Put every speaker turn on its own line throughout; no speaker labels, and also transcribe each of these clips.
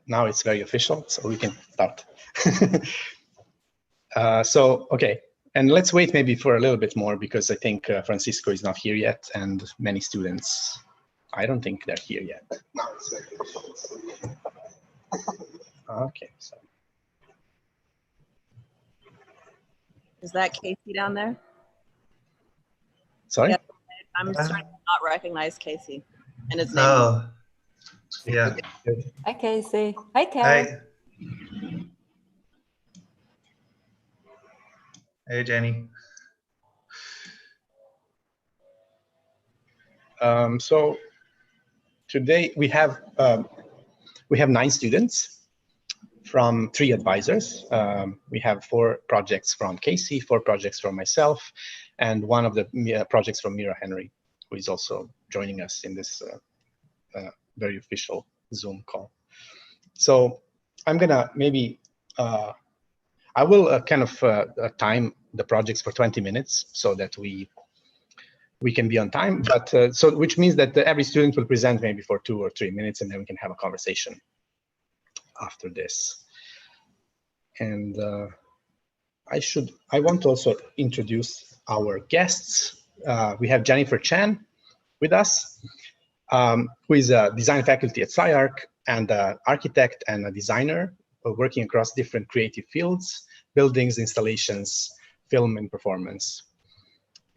Now it's very official, so we can start. Okay, and let's wait maybe for a little bit more because I think Francisco is not here yet, and many students, I don't think they're here yet. No, it's very official. Okay, so.
Is that Casey down there?
Sorry?
Yeah, I'm starting to not recognize Casey and his name.
Oh, yeah.
Hi, Casey. Hi, Karel.
Hi. Hey, Jenny.
So today we have 9 students from 3 advisors. We have 4 projects from Casey, 4 projects from myself, and 1 of the projects from Mira Henry, who is also joining us in this very official Zoom call. So I'm gonna maybe, I will kind of time the projects for 20 minutes so that we can be on time, but so which means that every student will present maybe for 2 or 3 minutes, and then we can have a conversation after this. And I want to also introduce our guests. We have Jennifer Chen with us, who is a design faculty at SCI-Arc and an architect and a designer working across different creative fields, buildings, installations, film, and performance.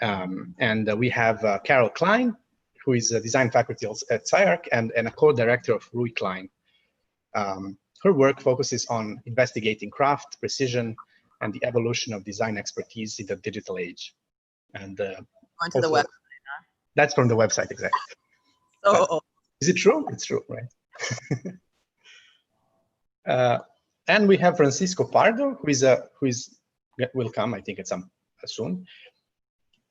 And we have Karel Klein, who is a design faculty at SCI-Arc and a co-director of Rui Klein. Her work focuses on investigating craft, precision, and the evolution of design expertise in the digital age. And
Going to the website. Huh?
That's from the website, exactly.
Oh,
is it true? It's true, right? And we have Francisco Pardo, who will come, I think, at some soon.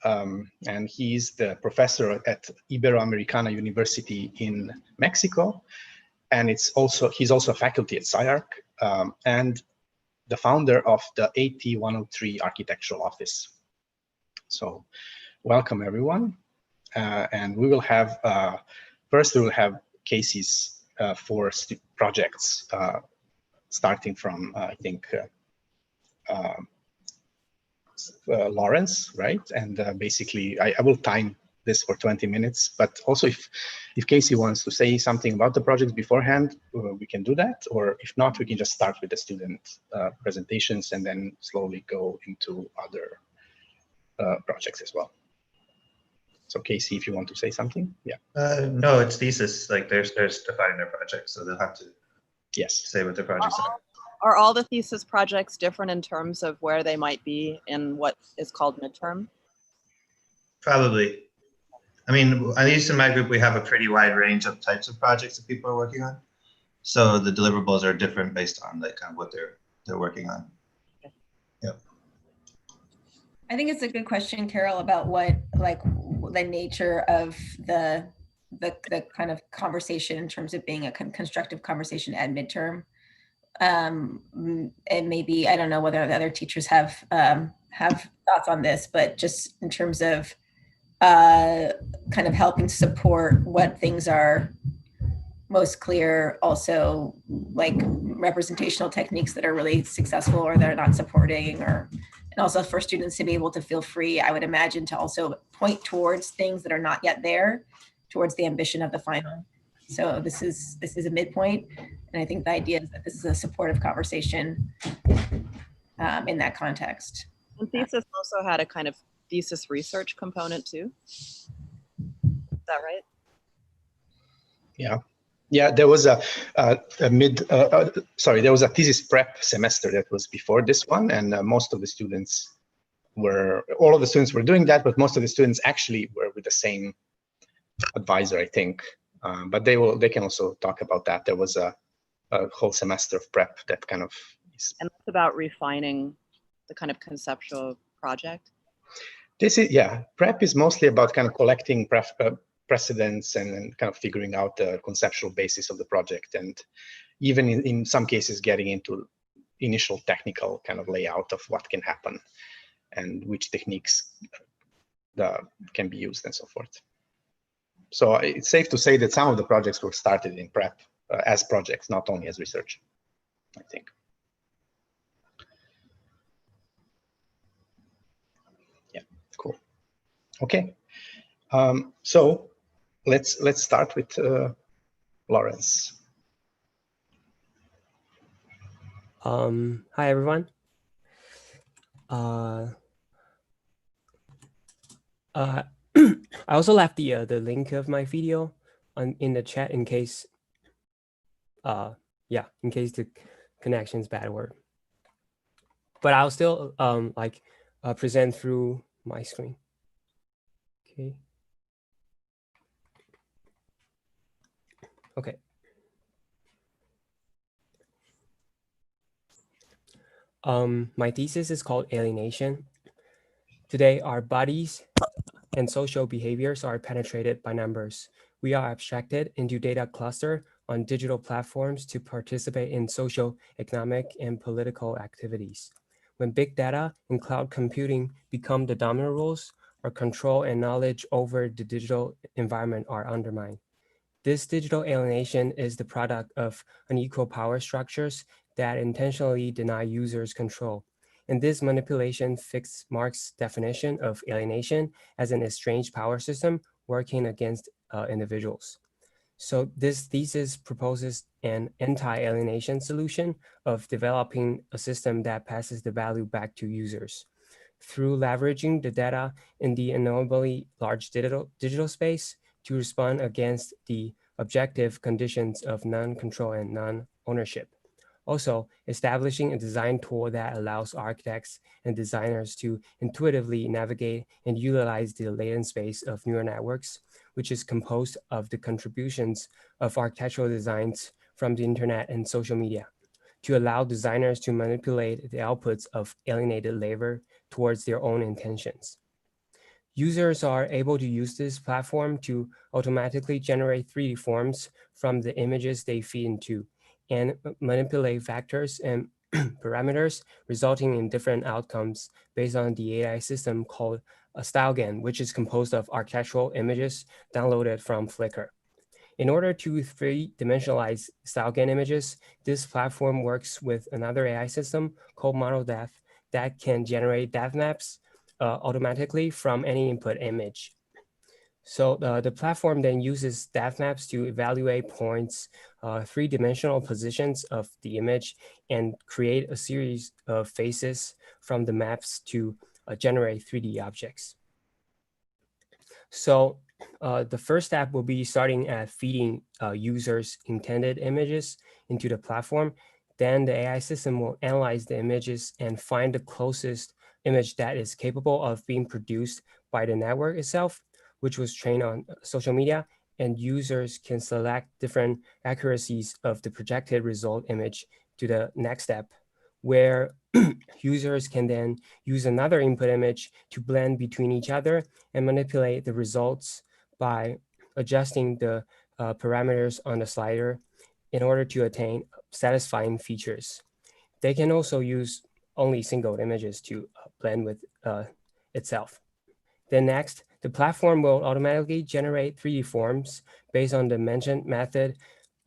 And he's the professor at Iberoamericana University in Mexico. And he's also a faculty at SCI-Arc and the founder of the AT103 Architectural Office. So welcome, everyone. And we will have, first we will have Casey's 4 projects, starting from, I think, Lawrence, right? And basically, I will time this for 20 minutes, but also if Casey wants to say something about the project beforehand, we can do that, or if not, we can just start with the student presentations and then slowly go into other projects as well. So Casey, if you want to say something, yeah.
No, it's Thesis. Like they're defining their project, so they'll have to say what their projects are.
Are all the Thesis projects different in terms of where they might be in what is called midterm?
Probably. I mean, at least in my group, we have a pretty wide range of types of projects that people are working on. So the deliverables are different based on like kind of what they're working on. Yep.
I think it's a good question, Karel, about what like the nature of the kind of conversation in terms of being a constructive conversation at midterm. And maybe, I don't know whether the other teachers have thoughts on this, but just in terms of kind of helping support what things are most clear, also like representational techniques that are really successful or they're not supporting, or and also for students to be able to feel free, I would imagine, to also point towards things that are not yet there, towards the ambition of the final. So this is a midpoint, and I think the idea is that this is a supportive conversation in that context.
And Thesis also had a kind of thesis research component too. Is that right?
Yeah. There was there was a thesis prep semester that was before this one, and all of the students were doing that, but most of the students actually were with the same advisor, I think. But they can also talk about that. There was a whole semester of prep that kind of is.
And that's about refining the kind of conceptual project.
Prep is mostly about kind of collecting precedents and kind of figuring out the conceptual basis of the project, and even in some cases getting into initial technical kind of layout of what can happen and which techniques can be used and so forth. So it's safe to say that some of the projects were started in prep as projects, not only as research, I think. Yeah, cool. Okay, so let's start with Lawrence.
Hi everyone. I also left the link of my video in the chat in case in case the connection's bad or, but I'll still present through my screen. Okay. Okay. My thesis is called Alienation. Today, our bodies and social behaviors are penetrated by numbers. We are abstracted into data cluster on digital platforms to participate in social, economic, and political activities. When big data and cloud computing become the dominant rules, our control and knowledge over the digital environment are undermined. This digital alienation is the product of unequal power structures that intentionally deny users control. And this manipulation fits Marx's definition of alienation as an estranged power system working against individuals. So this thesis proposes an anti-alienation solution of developing a system that passes the value back to users. Through leveraging the data in the unknowably large digital space to respond against the objective conditions of non-control and non-ownership. Also, establishing a design tool that allows architects and designers to intuitively navigate and utilize the latent space of neural networks, which is composed of the contributions of architectural designs from the internet and social media, to allow designers to manipulate the outputs of alienated labor towards their own intentions. Users are able to use this platform to automatically generate 3D forms from the images they feed into and manipulate factors and parameters, resulting in different outcomes based on the AI system called a StyleGAN, which is composed of architectural images downloaded from Flickr. In order to three-dimensionalize StyleGAN images, this platform works with another AI system called ModelDepth that can generate depth maps automatically from any input image. So the platform then uses depth maps to evaluate points, three-dimensional positions of the image, and create a series of faces from the maps to generate 3D objects. So the first step will be starting at feeding users' intended images into the platform. Then the AI system will analyze the images and find the closest image that is capable of being produced by the network itself, which was trained on social media, and users can select different accuracies of the projected result image to the next step, where users can then use another input image to blend between each other and manipulate the results by adjusting the parameters on the slider in order to attain satisfying features. They can also use only single images to blend with itself. Then next, the platform will automatically generate 3D forms based on the mentioned method,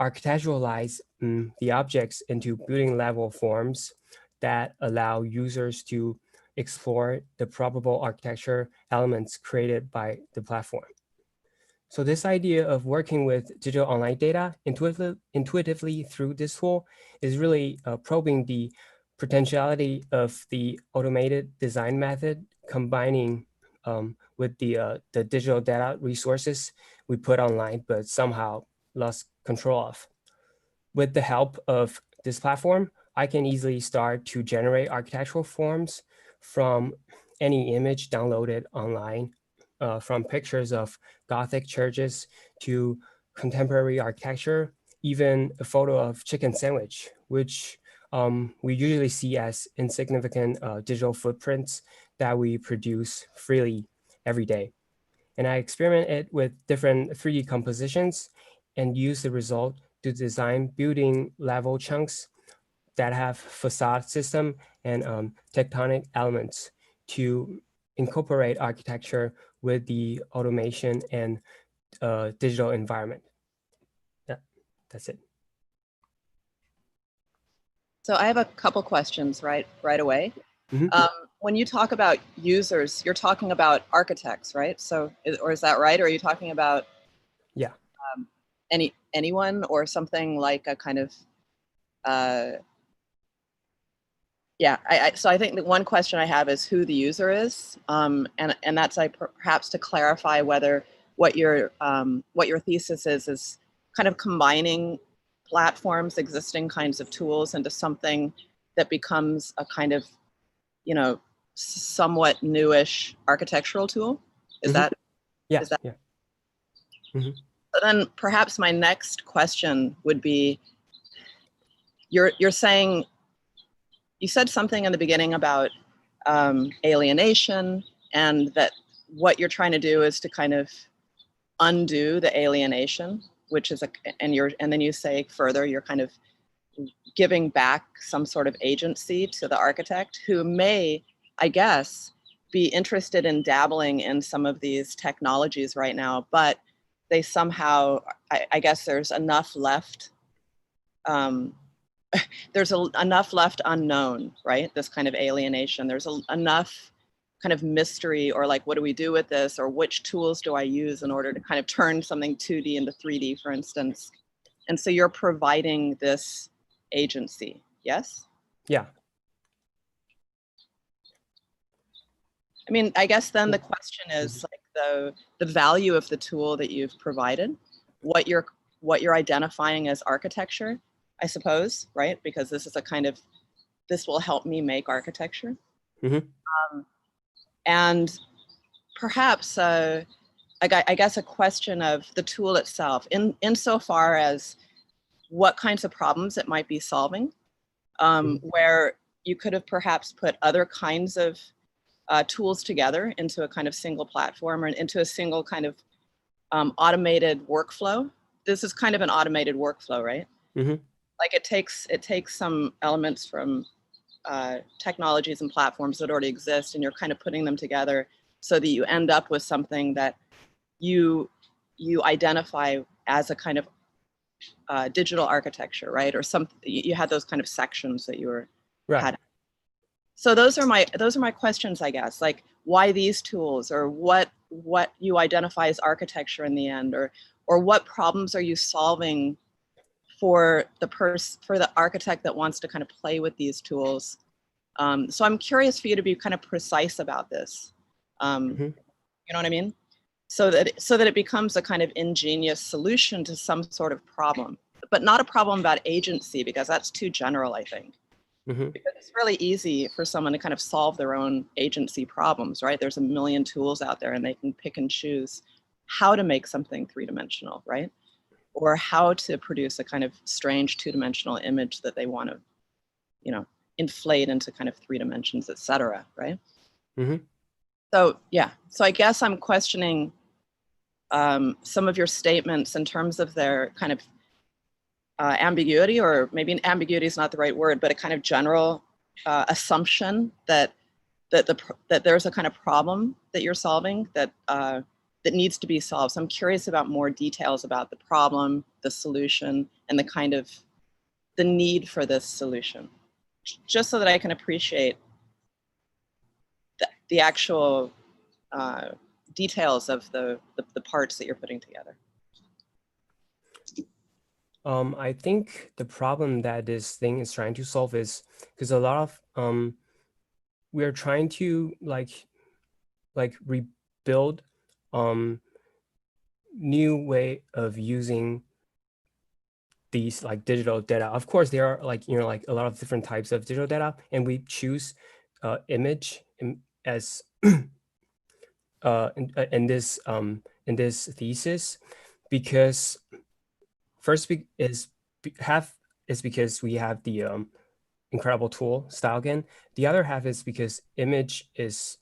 architecturalize the objects into building level forms that allow users to explore the probable architecture elements created by the platform. So this idea of working with digital online data intuitively through this tool is really probing the potentiality of the automated design method, combining with the digital data resources we put online, but somehow lost control of. With the help of this platform, I can easily start to generate architectural forms from any image downloaded online, from pictures of Gothic churches to contemporary architecture, even a photo of chicken sandwich, which we usually see as insignificant digital footprints that we produce freely every day. And I experiment it with different 3D compositions and use the result to design building level chunks that have facade system and tectonic elements to incorporate architecture with the automation and digital environment. Yeah, that's it.
So I have a couple questions right away.
Mhm.
When you talk about users, you're talking about architects, right? So, or is that right? Or are you talking about
Yeah.
anyone or something like a kind of yeah, so I think the one question I have is who the user is, and that's perhaps to clarify whether what your thesis is kind of combining platforms, existing kinds of tools into something that becomes a kind of, you know, somewhat newish architectural tool. Is that?
Yeah.
Is that?
Yeah. Mm-hmm.
So then perhaps my next question would be, you're saying, you said something in the beginning about alienation, and that what you're trying to do is to kind of undo the alienation, which is and then you say further, you're kind of giving back some sort of agency to the architect who may, I guess, be interested in dabbling in some of these technologies right now, but they somehow, I guess there's enough left there's enough left unknown, right? This kind of alienation. There's enough kind of mystery, or like, what do we do with this? Or which tools do I use in order to kind of turn something 2D into 3D, for instance? And so you're providing this agency, yes?
Yeah.
I mean, I guess then the question is like the value of the tool that you've provided, what you're identifying as architecture, I suppose, right? Because this is a kind of, this will help me make architecture.
Mm-hmm.
And perhaps, I guess a question of the tool itself, insofar as what kinds of problems it might be solving, where you could have perhaps put other kinds of tools together into a kind of single platform, or into a single kind of automated workflow. This is kind of an automated workflow, right?
Mm-hmm.
Like it takes some elements from technologies and platforms that already exist, and you're kind of putting them together so that you end up with something that you identify as a kind of digital architecture, right? Or you had those kind of sections that you were had. So those are my questions, I guess. Like, why these tools, or what you identify as architecture in the end, or what problems are you solving for the architect that wants to kind of play with these tools. So I'm curious for you to be kind of precise about this. You know what I mean? So that it becomes a kind of ingenious solution to some sort of problem, but not a problem about agency, because that's too general, I think. Because it's really easy for someone to kind of solve their own agency problems, right? There's a million tools out there, and they can pick and choose how to make something three-dimensional, right? Or how to produce a kind of strange two-dimensional image that they want to, you know, inflate into kind of 3 dimensions, et cetera, right? So yeah, so I guess I'm questioning some of your statements in terms of their kind of ambiguity, or maybe ambiguity is not the right word, but a kind of general assumption that there's a kind of problem that you're solving that needs to be solved. So I'm curious about more details about the problem, the solution, and the kind of the need for this solution, just so that I can appreciate the actual details of the parts that you're putting together.
I think the problem that this thing is trying to solve is because a lot of we're trying to like rebuild new way of using these like digital data. Of course, there are like, you know, like a lot of different types of digital data, and we choose image as in this thesis because first is because we have the incredible tool StyleGAN. The other half is because image is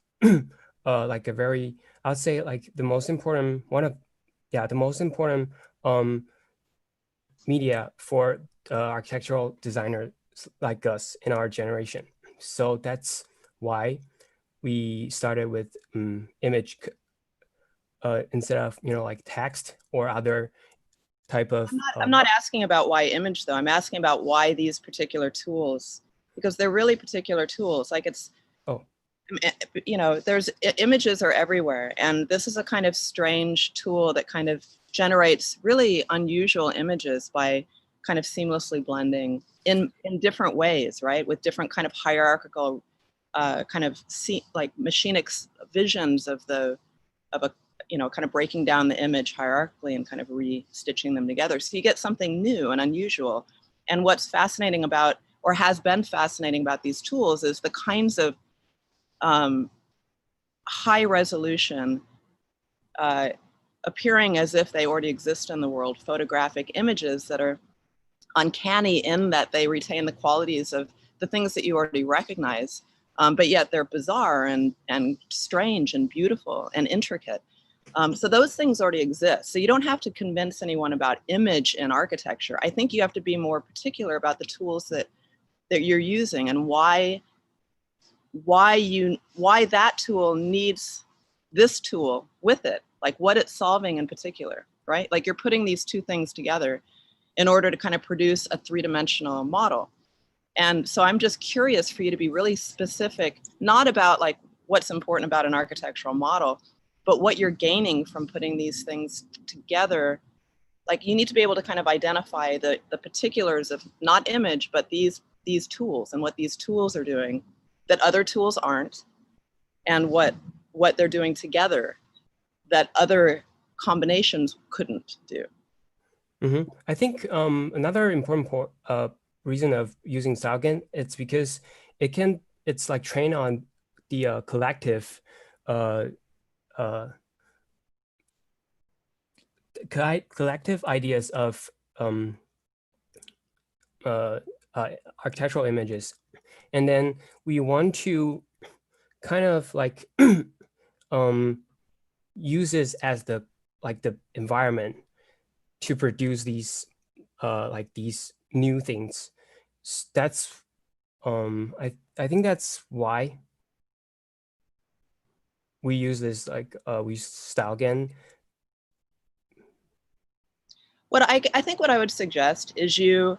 like a very, I would say like the most important media for architectural designers like us in our generation. So that's why we started with image instead of, you know, like text or other type of.
I'm not asking about why image though. I'm asking about why these particular tools, because they're really particular tools. Like it's, you know, images are everywhere. And this is a kind of strange tool that kind of generates really unusual images by kind of seamlessly blending in different ways, right? With different kind of hierarchical kind of like machinic visions of a, you know, kind of breaking down the image hierarchically and kind of re-stitching them together. So you get something new and unusual. And what's fascinating about, or has been fascinating about these tools is the kinds of high resolution, appearing as if they already exist in the world, photographic images that are uncanny in that they retain the qualities of the things that you already recognize, but yet they're bizarre and strange and beautiful and intricate. So those things already exist. So you don't have to convince anyone about image in architecture. I think you have to be more particular about the tools that you're using and why that tool needs this tool with it, like what it's solving in particular, right? Like you're putting these two things together in order to kind of produce a three-dimensional model. And so I'm just curious for you to be really specific, not about like what's important about an architectural model, but what you're gaining from putting these things together. Like you need to be able to kind of identify the particulars of not image, but these tools and what these tools are doing that other tools aren't, and what they're doing together that other combinations couldn't do.
Mm-hmm. I think another important reason of using SCI-Arc, it's because it's like trained on the collective collective ideas of architectural images, and then we want to kind of like use this as the environment to produce these like these new things. That's I think that's why we use this, like we use SCI-Arc.
What I think what I would suggest is you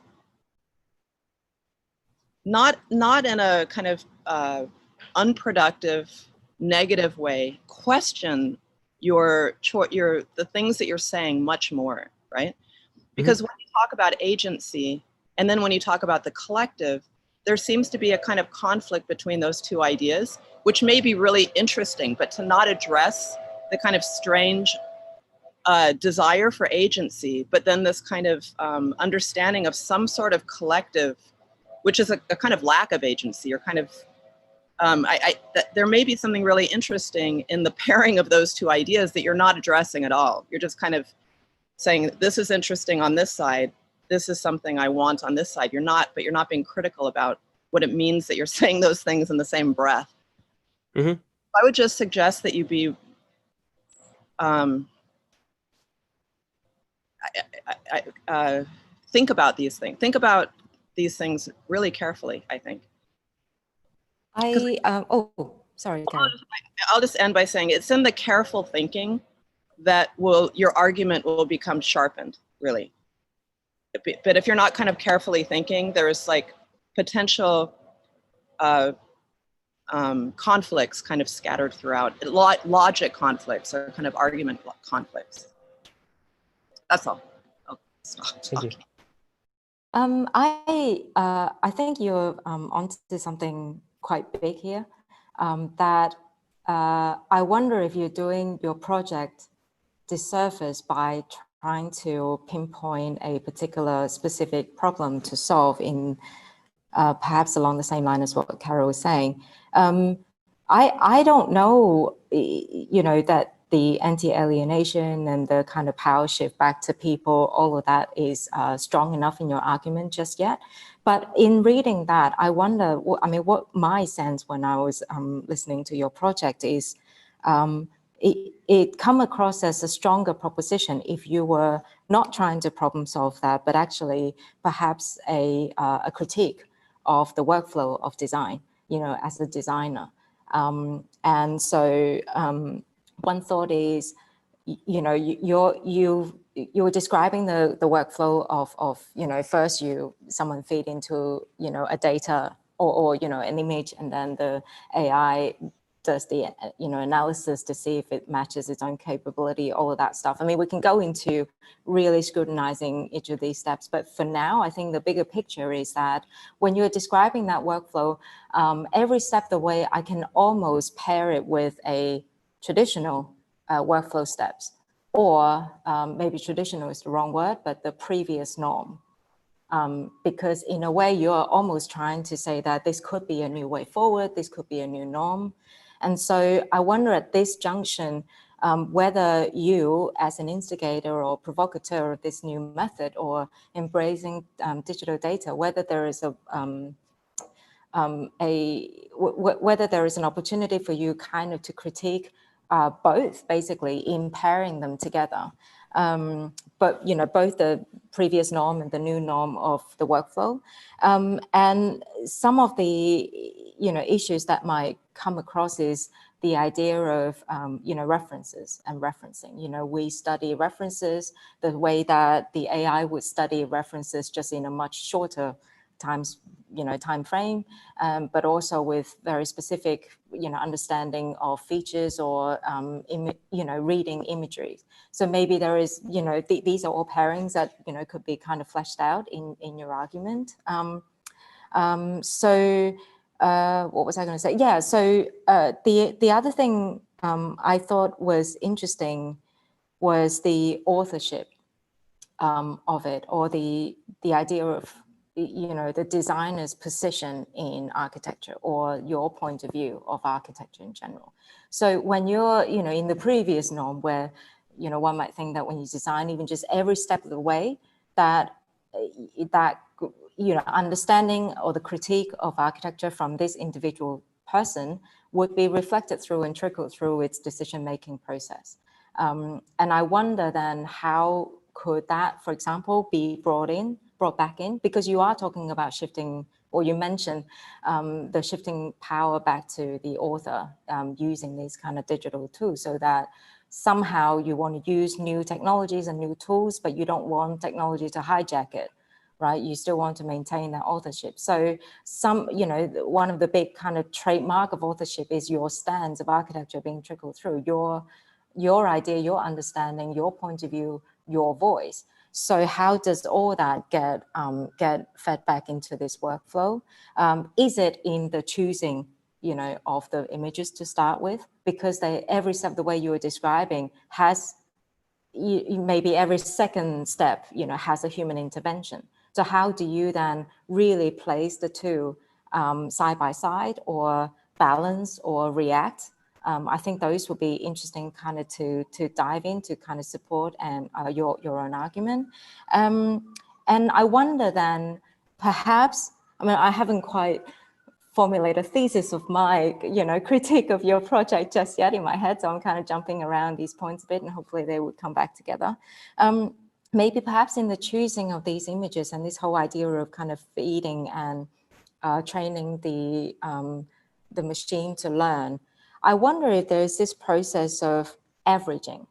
not in a kind of unproductive, negative way, question the things that you're saying much more, right? Because when you talk about agency, and then when you talk about the collective, there seems to be a kind of conflict between those two ideas, which may be really interesting, but to not address the kind of strange desire for agency, but then this kind of understanding of some sort of collective, which is a kind of lack of agency, or kind of, there may be something really interesting in the pairing of those two ideas that you're not addressing at all. You're just kind of saying, this is interesting on this side, this is something I want on this side. But you're not being critical about what it means that you're saying those things in the same breath. I would just suggest that you be, think about these things. Think about these things really carefully, I think.
Oh, sorry, Karel.
I'll just end by saying it's in the careful thinking that your argument will become sharpened, really. But if you're not kind of carefully thinking, there's like potential conflicts kind of scattered throughout, logic conflicts or kind of argument conflicts. That's all. I'll stop talking.
I think you're onto something quite big here. That I wonder if you're doing your project disservice by trying to pinpoint a particular specific problem to solve in perhaps along the same line as what Karel was saying. I don't know, that the anti-alienation and the kind of power shift back to people, all of that is strong enough in your argument just yet. But in reading that, I wonder, what my sense when I was listening to your project is, it come across as a stronger proposition if you were not trying to problem solve that, but actually perhaps a critique of the workflow of design, as a designer. And so one thought is, you've you were describing the workflow of first someone feed into a data or an image, and then the AI does the analysis to see if it matches its own capability, all of that stuff. I mean, we can go into really scrutinizing each of these steps, but for now, I think the bigger picture is that when you're describing that workflow, every step of the way, I can almost pair it with a traditional workflow steps, or maybe traditional is the wrong word, but the previous norm. Because in a way, you're almost trying to say that this could be a new way forward, this could be a new norm. And so I wonder at this junction, whether you as an instigator or provocateur of this new method or embracing digital data, whether there is whether there is an opportunity for you kind of to critique both, basically in pairing them together. But both the previous norm and the new norm of the workflow, and some of the issues that might come across is the idea of references and referencing. We study references the way that the AI would study references, just in a much shorter time frame, but also with very specific understanding of features or reading imagery. So maybe there is these are all pairings that could be kind of fleshed out in your argument. So what was I going to say? Yeah. So the other thing I thought was interesting was the authorship of it, or the idea of the designer's position in architecture, or your point of view of architecture in general. So when you're in the previous norm, where one might think that when you design, even just every step of the way, that understanding or the critique of architecture from this individual person would be reflected through and trickled through its decision-making process. And I wonder then, how could that, for example, be brought back in? Because you are talking about shifting, or you mentioned the shifting power back to the author using these kind of digital tools, so that somehow you want to use new technologies and new tools, but you don't want technology to hijack it, right? You still want to maintain that authorship. So one of the big kind of trademark of authorship is your stance of architecture being trickled through, your idea, your understanding, your point of view, your voice. So how does all that get fed back into this workflow? Is it in the choosing, of the images to start with? Because every step the way you were describing has, maybe every second step, has a human intervention. So how do you then really place the two side by side, or balance, or react? I think those would be interesting kind of to dive into, kind of support and your own argument. And I wonder then, perhaps, I haven't quite formulated a thesis of my, critique of your project just yet in my head, so I'm kind of jumping around these points a bit, and hopefully they would come back together. Maybe perhaps in the choosing of these images and this whole idea of kind of feeding and training the machine to learn, I wonder if there's this process of averaging,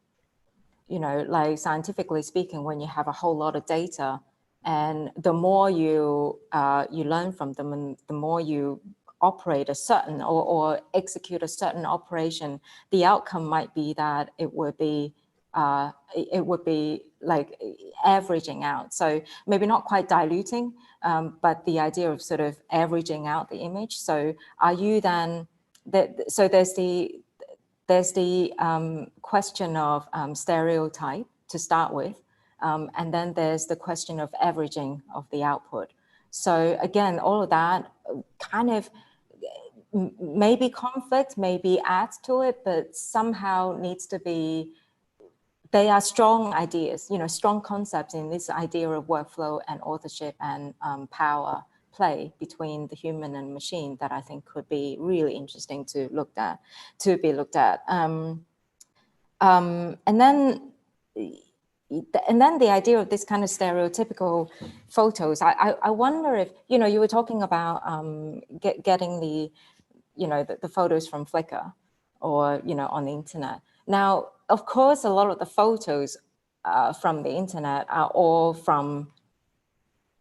like scientifically speaking, when you have a whole lot of data, and the more you learn from them, and the more you operate a certain or execute a certain operation, the outcome might be that it would be like averaging out. So maybe not quite diluting, but the idea of sort of averaging out the image. So are you then, so there's the question of stereotype to start with, and then there's the question of averaging of the output. So again, all of that kind of maybe conflict, maybe adds to it, but somehow needs to be, they are strong ideas, strong concepts in this idea of workflow and authorship and power play between the human and machine, that I think could be really interesting to be looked at. And then the idea of this kind of stereotypical photos, I wonder if, you were talking about getting the, the photos from Flickr or, on the internet. Now, of course, a lot of the photos from the internet are all from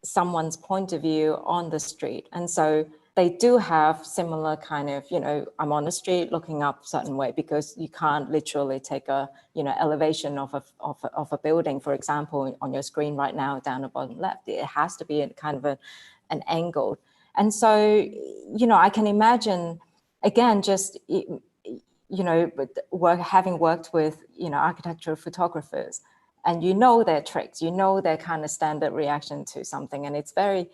someone's point of view on the street. And so they do have similar kind of, I'm on the street looking up a certain way, because you can't literally take a, elevation of a building, for example, on your screen right now down the bottom left. It has to be kind of an angle. And so, I can imagine, again, just, having worked with, architectural photographers, and their tricks, their kind of standard reaction to something. And it's very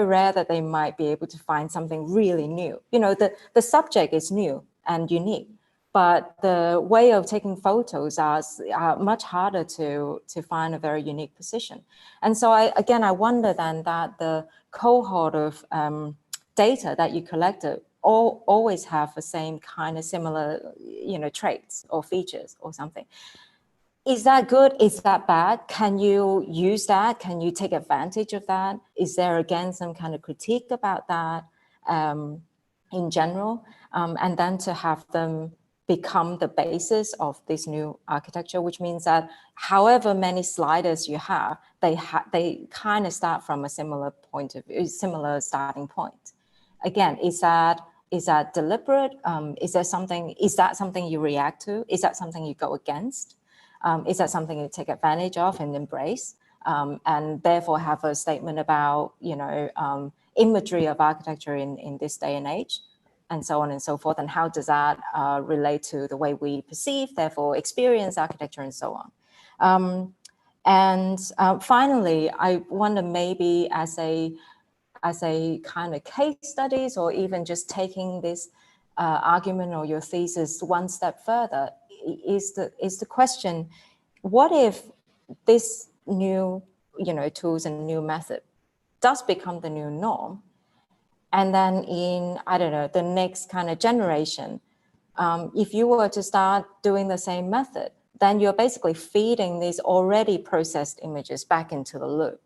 rare that they might be able to find something really new. The subject is new and unique, but the way of taking photos are much harder to find a very unique position. And so I wonder then that the cohort of data that you collected always have the same kind of similar, traits or features or something. Is that good? Is that bad? Can you use that? Can you take advantage of that? Is there, again, some kind of critique about that in general? And then to have them become the basis of this new architecture, which means that however many sliders you have, they kind of start from a similar point of view, similar starting point. Again, is that deliberate? Is that something you react to? Is that something you go against? Is that something you take advantage of and embrace, and therefore have a statement about, imagery of architecture in this day and age, and so on and so forth, and how does that relate to the way we perceive, therefore experience architecture, and so on. Finally, I wonder, maybe as a kind of case studies, or even just taking this argument or your thesis one step further, is the question: what if this new, tools and new method does become the new norm, and then in, I don't know, the next kind of generation, if you were to start doing the same method, then you're basically feeding these already processed images back into the loop.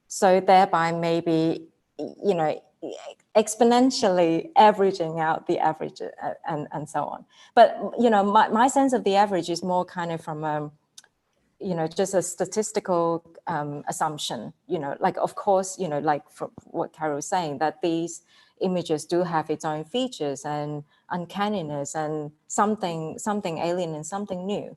So thereby maybe, exponentially averaging out the average and so on. But, my sense of the average is more kind of from, just a statistical assumption, like, of course, like from what Karel was saying, that these images do have its own features and uncanniness and something alien and something new,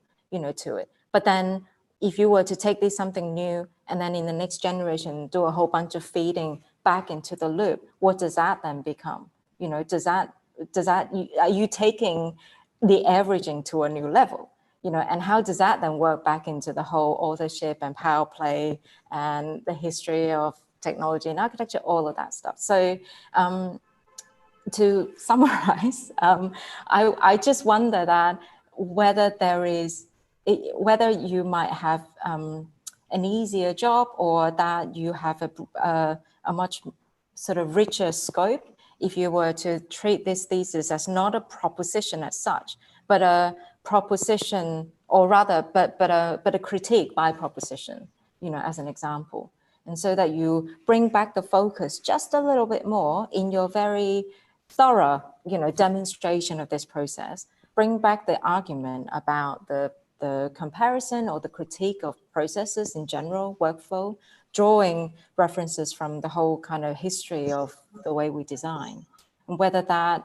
to it. But then if you were to take this something new and then in the next generation do a whole bunch of feeding back into the loop, what does that then become? Are you taking the averaging to a new level? And how does that then work back into the whole authorship and power play and the history of technology and architecture, all of that stuff. So to summarize, I just wonder that whether you might have an easier job, or that you have a much sort of richer scope if you were to treat this thesis as not a proposition as such, but a proposition, or rather, but a critique by proposition, as an example. And so that you bring back the focus just a little bit more in your very thorough, demonstration of this process. Bring back the argument about the comparison or the critique of processes in general, workflow, drawing references from the whole kind of history of the way we design, and whether that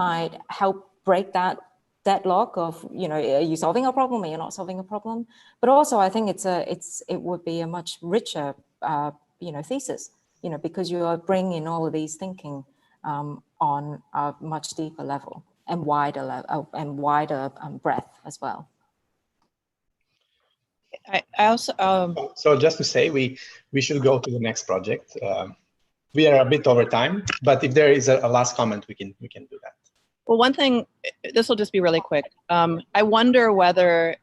might help break that deadlock of, are you solving a problem or you're not solving a problem? But also, I think it would be a much richer, thesis, because you are bringing all of these thinking on a much deeper level and wider breadth as well.
I also
so just to say, we should go to the next project. We are a bit over time, but if there is a last comment, we can do that.
Well, one thing, this will just be really quick. I wonder whether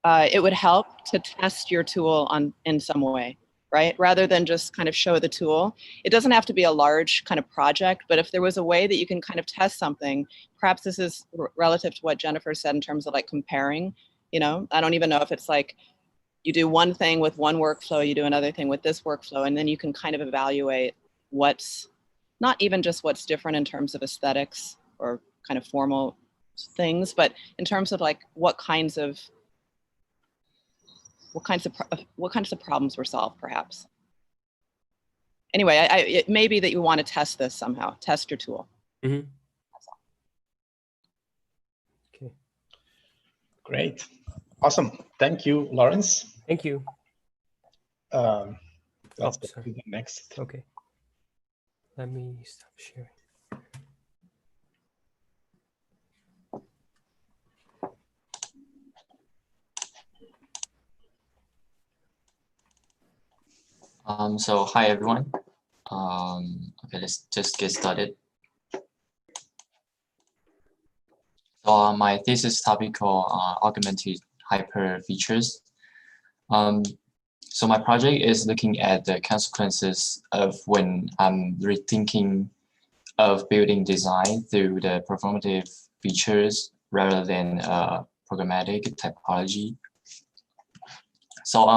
it would help to test your tool in some way, right? Rather than just kind of show the tool. It doesn't have to be a large kind of project, but if there was a way that you can kind of test something, perhaps this is relative to what Jennifer said in terms of like comparing, I don't even know if it's like, you do one thing with one workflow, you do another thing with this workflow, and then you can kind of evaluate what's, not even just what's different in terms of aesthetics or kind of formal things, but in terms of like what kinds of what kinds of problems were solved, perhaps. Anyway, it may be that you want to test this somehow, test your tool.
Mm-hmm. Okay.
Great. Awesome. Thank you, Lawrence.
Thank you.
Let's go to the next.
Okay. Let me stop sharing.
So hi everyone. Okay, let's just get started. So my thesis topic called augmented hyper features. So my project is looking at the consequences of when I'm rethinking of building design through the performative features rather than programmatic typology. So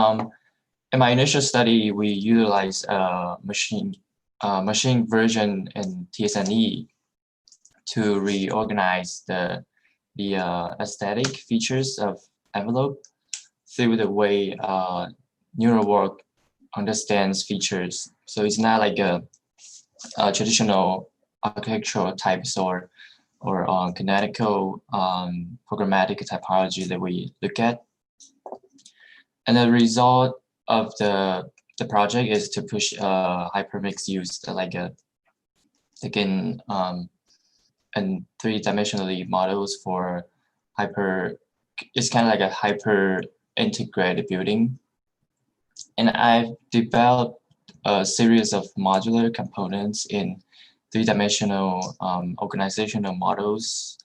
in my initial study, we utilized machine version and TSNE to reorganize the aesthetic features of envelope through the way neural work understands features. So it's not like a traditional architectural types or kinetical programmatic typology that we look at. And the result of the project is to push hypermix use like again and three-dimensionally models for hyper. It's kind of like a hyper integrated building. And I've developed a series of modular components in three-dimensional organizational models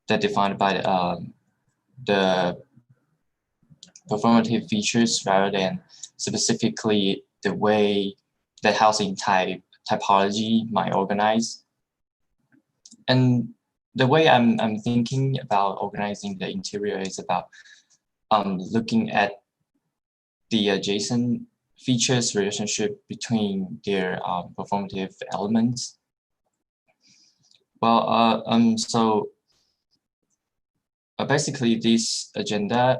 that defined by the performative features rather than specifically the way the housing typology might organize. And the way I'm thinking about organizing the interior is about looking at the adjacent features relationship between their performative elements. Well, so basically this agenda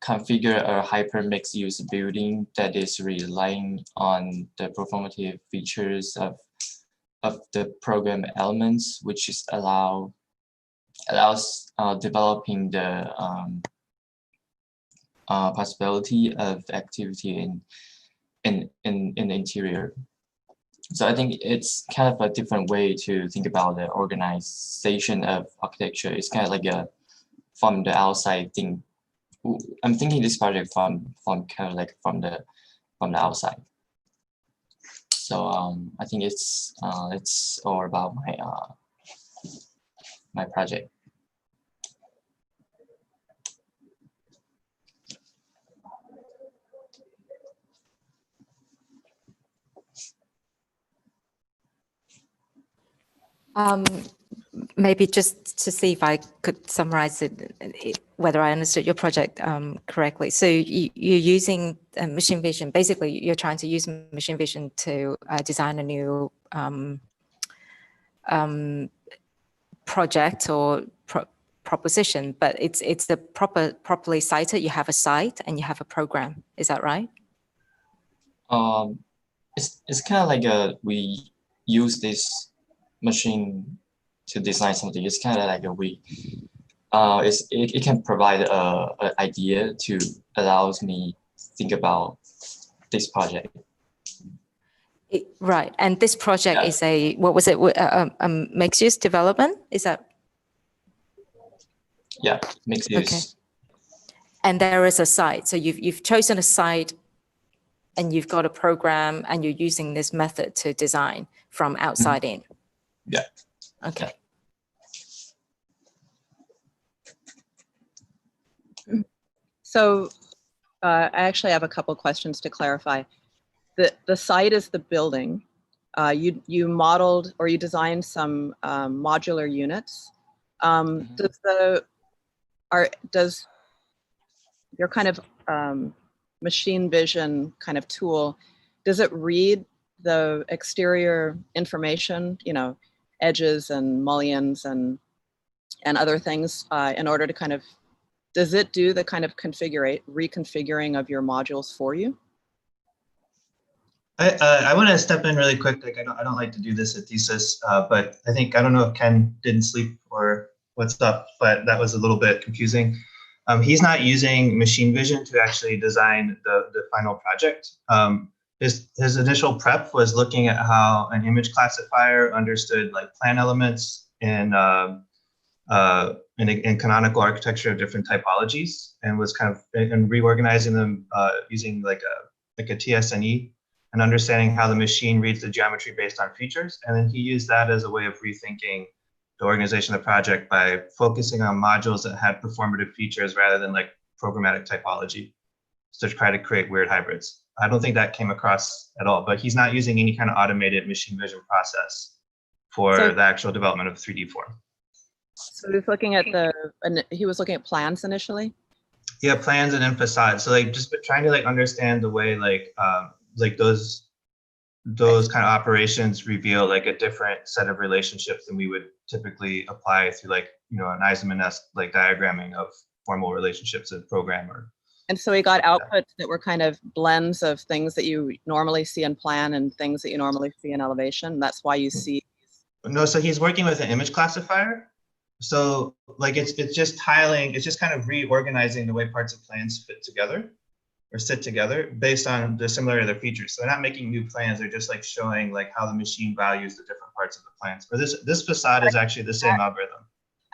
configure a hyper mixed use building that is relying on the performative features of the program elements, which is allows developing the possibility of activity in the interior. So I think it's kind of a different way to think about the organization of architecture. It's kind of like a from the outside thing. I'm thinking this project from kind of like from the outside. So I think it's all about my my project.
Maybe just to see if I could summarize it, whether I understood your project correctly. So you're using machine vision. Basically, you're trying to use machine vision to design a new project or proposition, but it's the properly cited. You have a site and you have a program. Is that right?
It's kind of like we use this machine to design something. It's kind of like it can provide an idea to allows me think about this project.
Right, and this project is a, what was it? Mixed use development. Is that?
Yeah, mixed use.
Okay. And there is a site. So you've chosen a site, and you've got a program, and you're using this method to design from outside in.
Yeah.
Okay.
So I actually have a couple questions to clarify. The site is the building. You modeled or you designed some modular units. Does your kind of machine vision kind of tool, does it read the exterior information, you know, edges and mullions and other things in order to kind of does it do the kind of reconfiguring of your modules for you?
I want to step in really quick. Like I don't like to do this at Thesis, but I think I don't know if Ken didn't sleep or what's up, but that was a little bit confusing. He's not using machine vision to actually design the final project. His initial prep was looking at how an image classifier understood like plan elements in canonical architecture of different typologies, and was kind of reorganizing them using like a TSNE, and understanding how the machine reads the geometry based on features. And then he used that as a way of rethinking the organization of the project by focusing on modules that had performative features rather than like programmatic typology, to try to create weird hybrids. I don't think that came across at all, but he's not using any kind of automated machine vision process for the actual development of 3D form.
So he was looking at he was looking at plans initially?
Yeah, plans and then facade. So like just trying to like understand the way like those kind of operations reveal like a different set of relationships than we would typically apply through like, you know, an Eisenman-esque like diagramming of formal relationships in programmer.
And so he got outputs that were kind of blends of things that you normally see in plan and things that you normally see in elevation. That's why you see.
No, so he's working with an image classifier. So like it's just tiling, it's just kind of reorganizing the way parts of plans fit together or sit together based on the similarity of their features. So they're not making new plans, they're just like showing like how the machine values the different parts of the plans. But this facade is actually the same algorithm.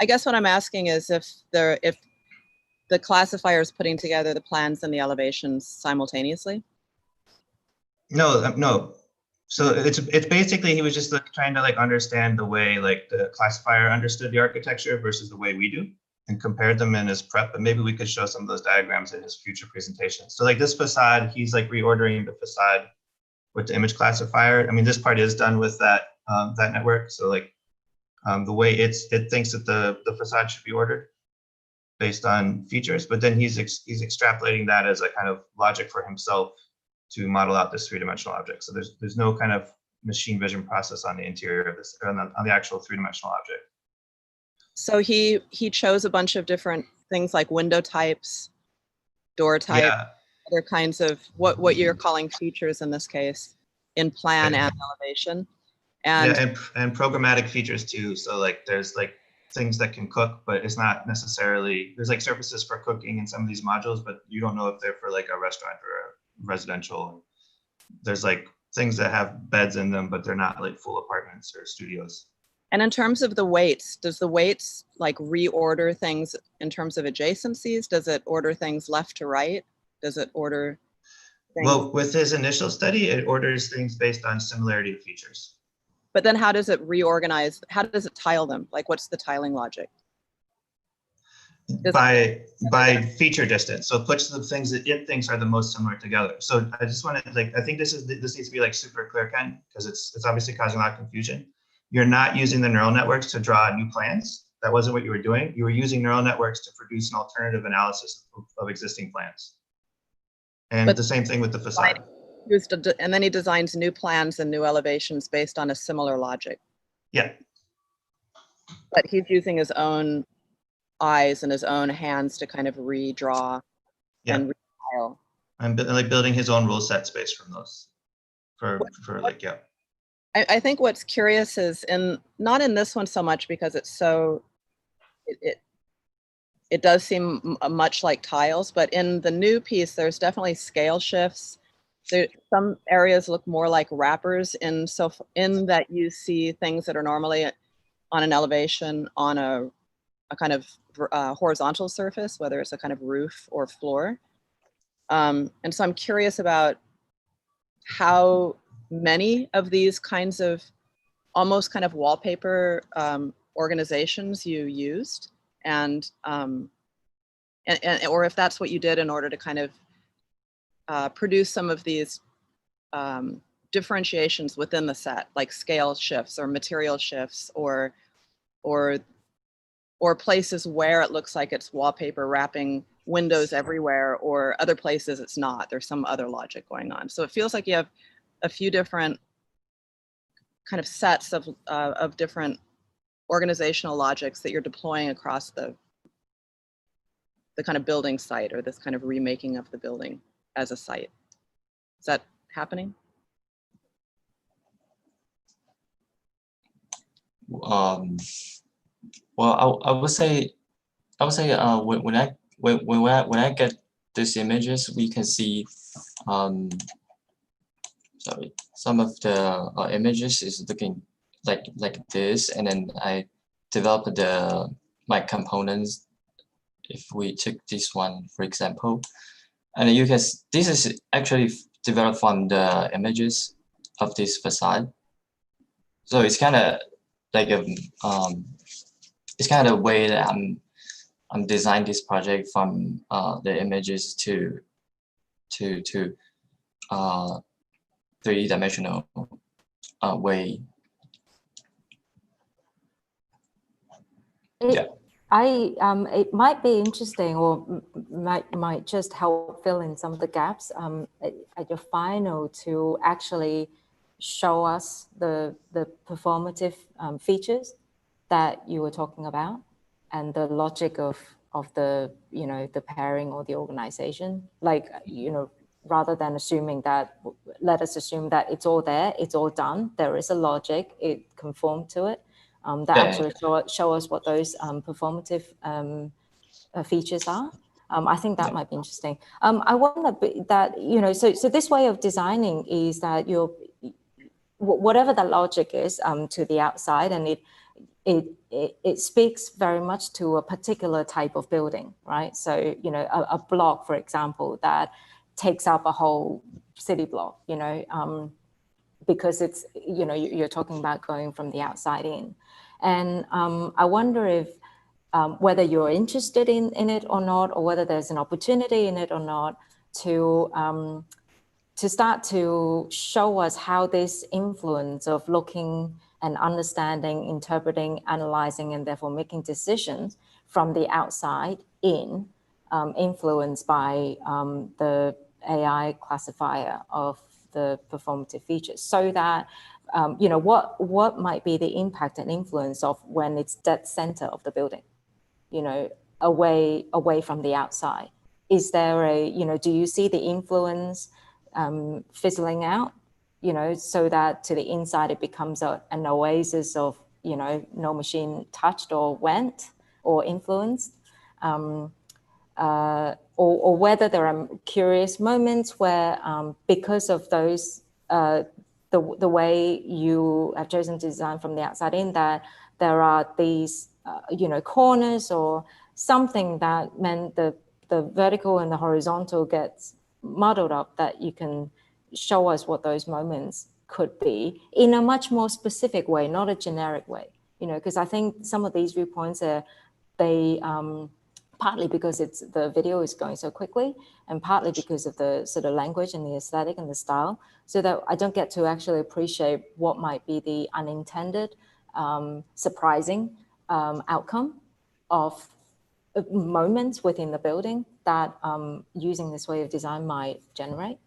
I guess what I'm asking is if the classifier is putting together the plans and the elevations simultaneously?
No. So it's basically he was just like trying to like understand the way like the classifier understood the architecture versus the way we do, and compared them in his prep. But maybe we could show some of those diagrams in his future presentations. So like this facade, he's like reordering the facade with the image classifier. I mean, this part is done with that that network. So like the way it thinks that the facade should be ordered based on features, but then he's extrapolating that as a kind of logic for himself to model out this three-dimensional object. So there's no kind of machine vision process on the interior of this, or on the actual three-dimensional object.
So he chose a bunch of different things like window types, door type, other kinds of what you're calling features in this case, in plan and elevation. And
programmatic features too. So like there's like things that can cook, but it's not necessarily, there's like surfaces for cooking in some of these modules, but you don't know if they're for like a restaurant or a residential. There's like things that have beds in them, but they're not like full apartments or studios.
And in terms of the weights, does the weights like reorder things in terms of adjacencies? Does it order things left to right? Does it order things?
Well, with his initial study, it orders things based on similarity of features.
But then how does it reorganize? How does it tile them? Like what's the tiling logic?
By feature distance. So it puts the things that it thinks are the most similar together. So I just want to like, I think this needs to be like super clear, Ken, because it's obviously causing a lot of confusion. You're not using the neural networks to draw new plans. That wasn't what you were doing. You were using neural networks to produce an alternative analysis of existing plans. And the same thing with the facade.
And then he designs new plans and new elevations based on a similar logic.
Yeah.
But he's using his own eyes and his own hands to kind of redraw and retile.
And like building his own rule set space from those.
I think what's curious is not in this one so much because it's so it does seem much like tiles, but in the new piece there's definitely scale shifts. Some areas look more like wrappers in that you see things that are normally on an elevation on a kind of horizontal surface, whether it's a kind of roof or floor. And so I'm curious about how many of these kinds of almost kind of wallpaper organizations you used, and or if that's what you did in order to kind of produce some of these differentiations within the set, like scale shifts or material shifts or places where it looks like it's wallpaper wrapping windows everywhere, or other places it's not. There's some other logic going on. So it feels like you have a few different kind of sets of different organizational logics that you're deploying across the the kind of building site or this kind of remaking of the building as a site. Is that happening?
Well, I would say when I get these images, we can see sorry, some of the images is looking like this, and then I developed my components. If we took this one, for example, and you can, this is actually developed from the images of this facade. So it's kind of like a it's kind of a way that I'm designing this project from the images to 3D-dimensional way.
It might be interesting, or might just help fill in some of the gaps at your final to actually show us the performative features that you were talking about and the logic of the, you know, the pairing or the organization. Like, you know, rather than assuming that, let us assume that it's all there, it's all done, there is a logic, it conformed to it. That actually show us what those performative features are. I think that might be interesting. I wonder that, you know, so this way of designing is that you're, whatever the logic is to the outside, and it speaks very much to a particular type of building, right? So, you know, a block, for example, that takes up a whole city block, you know, because it's, you know, you're talking about going from the outside in. And I wonder if whether you're interested in it or not, or whether there's an opportunity in it or not, to start to show us how this influence of looking and understanding, interpreting, analyzing, and therefore making decisions from the outside in, influenced by the AI classifier of the performative features, so that you know, what might be the impact and influence of when it's dead center of the building, you know, away from the outside. Is there a, you know, do you see the influence fizzling out, you know, so that to the inside it becomes an oasis of, you know, no machine touched or went or influenced, or whether there are curious moments where because of those, the way you have chosen to design from the outside in, that there are these, you know, corners or something that meant the vertical and the horizontal gets muddled up, that you can show us what those moments could be in a much more specific way, not a generic way, you know, because I think some of these viewpoints are, they, partly because the video is going so quickly, and partly because of the sort of language and the aesthetic and the style, so that I don't get to actually appreciate what might be the unintended, surprising outcome of moments within the building that using this way of design might generate.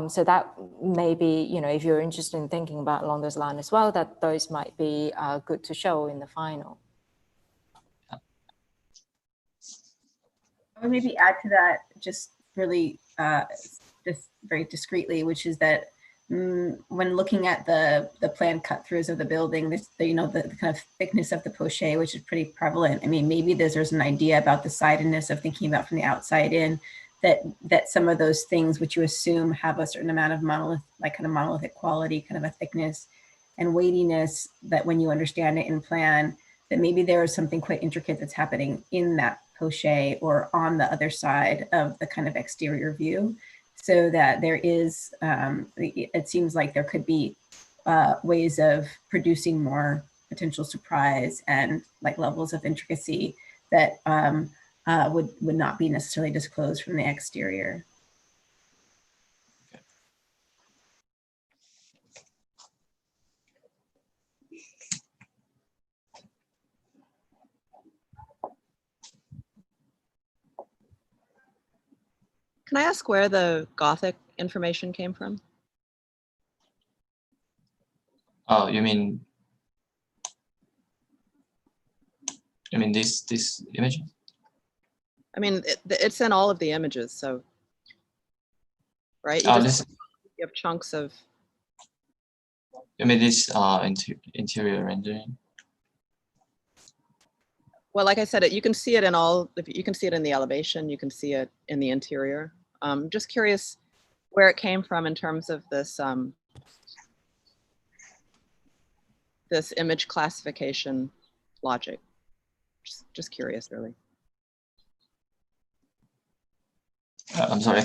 So that may be, you know, if you're interested in thinking about along those lines as well, that those might be good to show in the final.
I would maybe add to that, just really just very discreetly, which is that when looking at the planned cut throughs of the building, this, you know, the kind of thickness of the poche, which is pretty prevalent. I mean, maybe there's an idea about the sidedness of thinking about from the outside in, that some of those things which you assume have a certain amount of monolithic quality, kind of a thickness and weightiness, that when you understand it in plan, that maybe there is something quite intricate that's happening in that poche or on the other side of the kind of exterior view, so that there is, it seems like there could be ways of producing more potential surprise and like levels of intricacy that would not be necessarily disclosed from the exterior.
Can I ask where the Gothic information came from?
Oh, you mean? I mean, this image.
I mean, it's in all of the images, so right. You, you have chunks of.
I mean, this interior rendering.
Well, like I said, you can see it in all. You can see it in the elevation. You can see it in the interior. Just curious where it came from in terms of this this image classification logic. Just curious, really.
I'm sorry,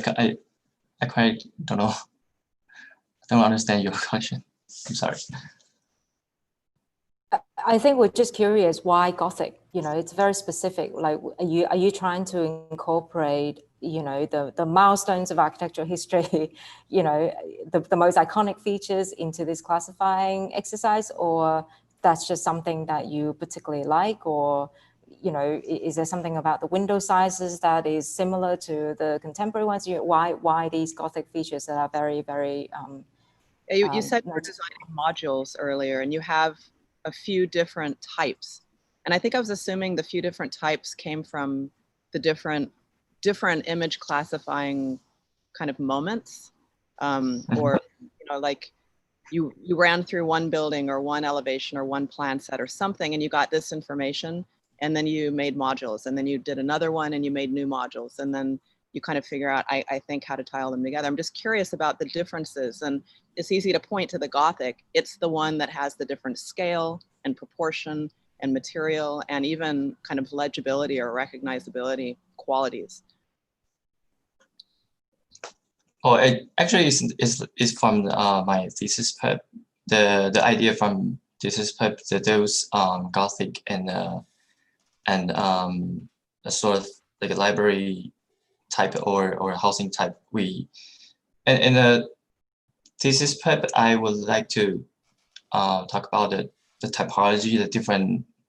I quite don't know. I don't understand your question. I'm sorry.
I think we're just curious why Gothic. You know, it's very specific. Like, are you trying to incorporate, you know, the milestones of architectural history, you know, the most iconic features into this classifying exercise, or that's just something that you particularly like, or, you know, is there something about the window sizes that is similar to the contemporary ones? Why these Gothic features that are very, very
you said you were designing modules earlier, and you have a few different types. And I think I was assuming the few different types came from the different image classifying kind of moments, or, you know, like you ran through one building or one elevation or one plan set or something, and you got this information, and then you made modules, and then you did another one and you made new modules, and then you kind of figure out, I think, how to tile them together. I'm just curious about the differences, and it's easy to point to the Gothic. It's the one that has the different scale and proportion and material and even kind of legibility or recognizability qualities.
Oh, it actually is from my thesis prep. The idea from thesis prep that those Gothic and a sort of like a library type or housing type. And in the thesis prep, I would like to talk about the typology, the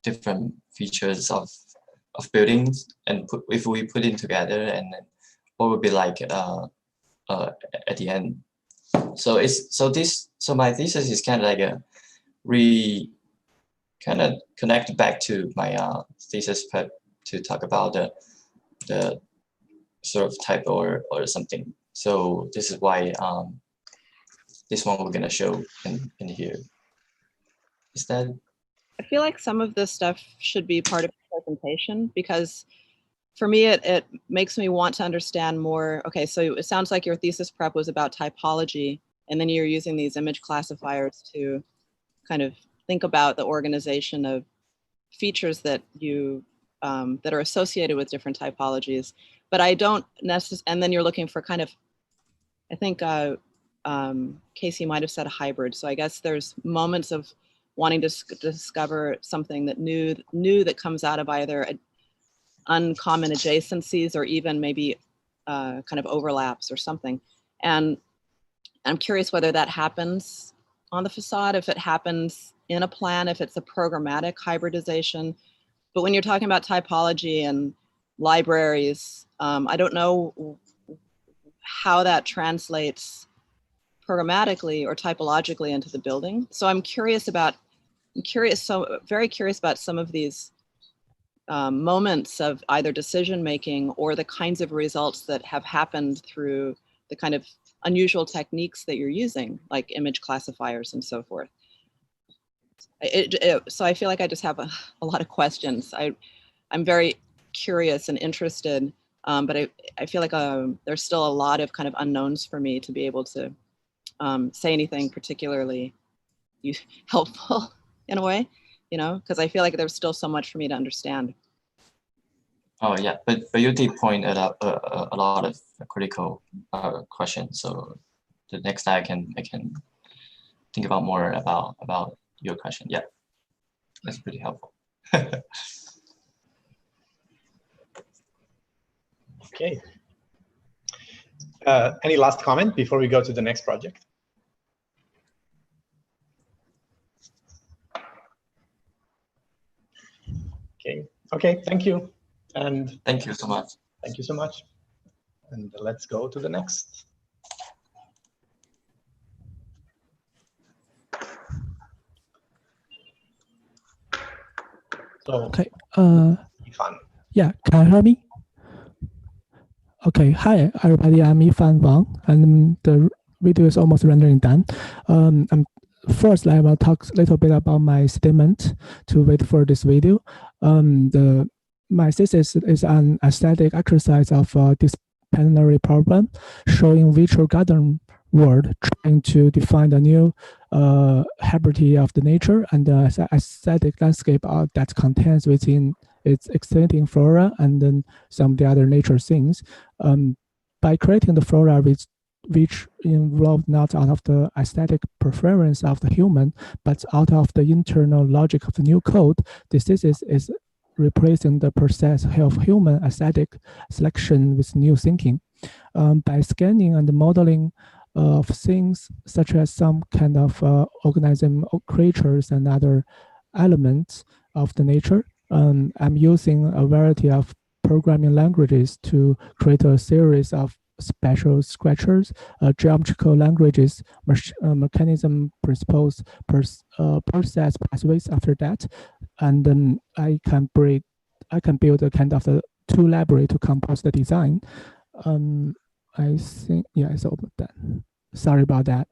different features of buildings, and if we put it together, and then what would be like at the end. So my thesis is kind of like kind of connect back to my thesis prep to talk about the sort of type or something. So this is why this one we're gonna show in here. Is that?
I feel like some of this stuff should be part of the presentation, because for me, it makes me want to understand more. Okay, so it sounds like your thesis prep was about typology, and then you're using these image classifiers to kind of think about the organization of features that you that are associated with different typologies. But I don't necessarily, and then you're looking for kind of, I think Casey might have said a hybrid. So I guess there's moments of wanting to discover something that new that comes out of either uncommon adjacencies or even maybe kind of overlaps or something. And I'm curious whether that happens on the facade, if it happens in a plan, if it's a programmatic hybridization. But when you're talking about typology and libraries, I don't know how that translates programmatically or typologically into the building. So I'm very curious about some of these moments of either decision making or the kinds of results that have happened through the kind of unusual techniques that you're using, like image classifiers and so forth. So I feel like I just have a lot of questions. I'm very curious and interested, but I feel like there's still a lot of kind of unknowns for me to be able to say anything particularly helpful in a way, you know, because I feel like there's still so much for me to understand.
Oh yeah, but you did point out a lot of critical questions. So the next time I can think about more about your question. Yeah, that's pretty helpful.
Okay. Any last comment before we go to the next project? Okay, thank you. And
thank you so much.
Thank you so much. And let's go to the next. So,
Okay.
Yifan.
Yeah, can you hear me? Okay. Hi, everybody. I'm Yifan Wang, and the video is almost rendering done. First, I will talk a little bit about my statement to wait for this video. My thesis is an aesthetic exercise of a disciplinary problem showing virtual garden world, trying to define the new hybridity of the nature and the aesthetic landscape that contains within its extending flora and then some of the other nature things. By creating the flora which involved not out of the aesthetic preference of the human, but out of the internal logic of the new code, this thesis is replacing the process of human aesthetic selection with new thinking. By scanning and modeling of things such as some kind of organism or creatures and other elements of the nature, I'm using a variety of programming languages to create a series of special structures, geometrical languages, mechanism principles, process pathways after that, and then I can build a kind of a tool library to compose the design. I think, yeah, it's all done. Sorry about that.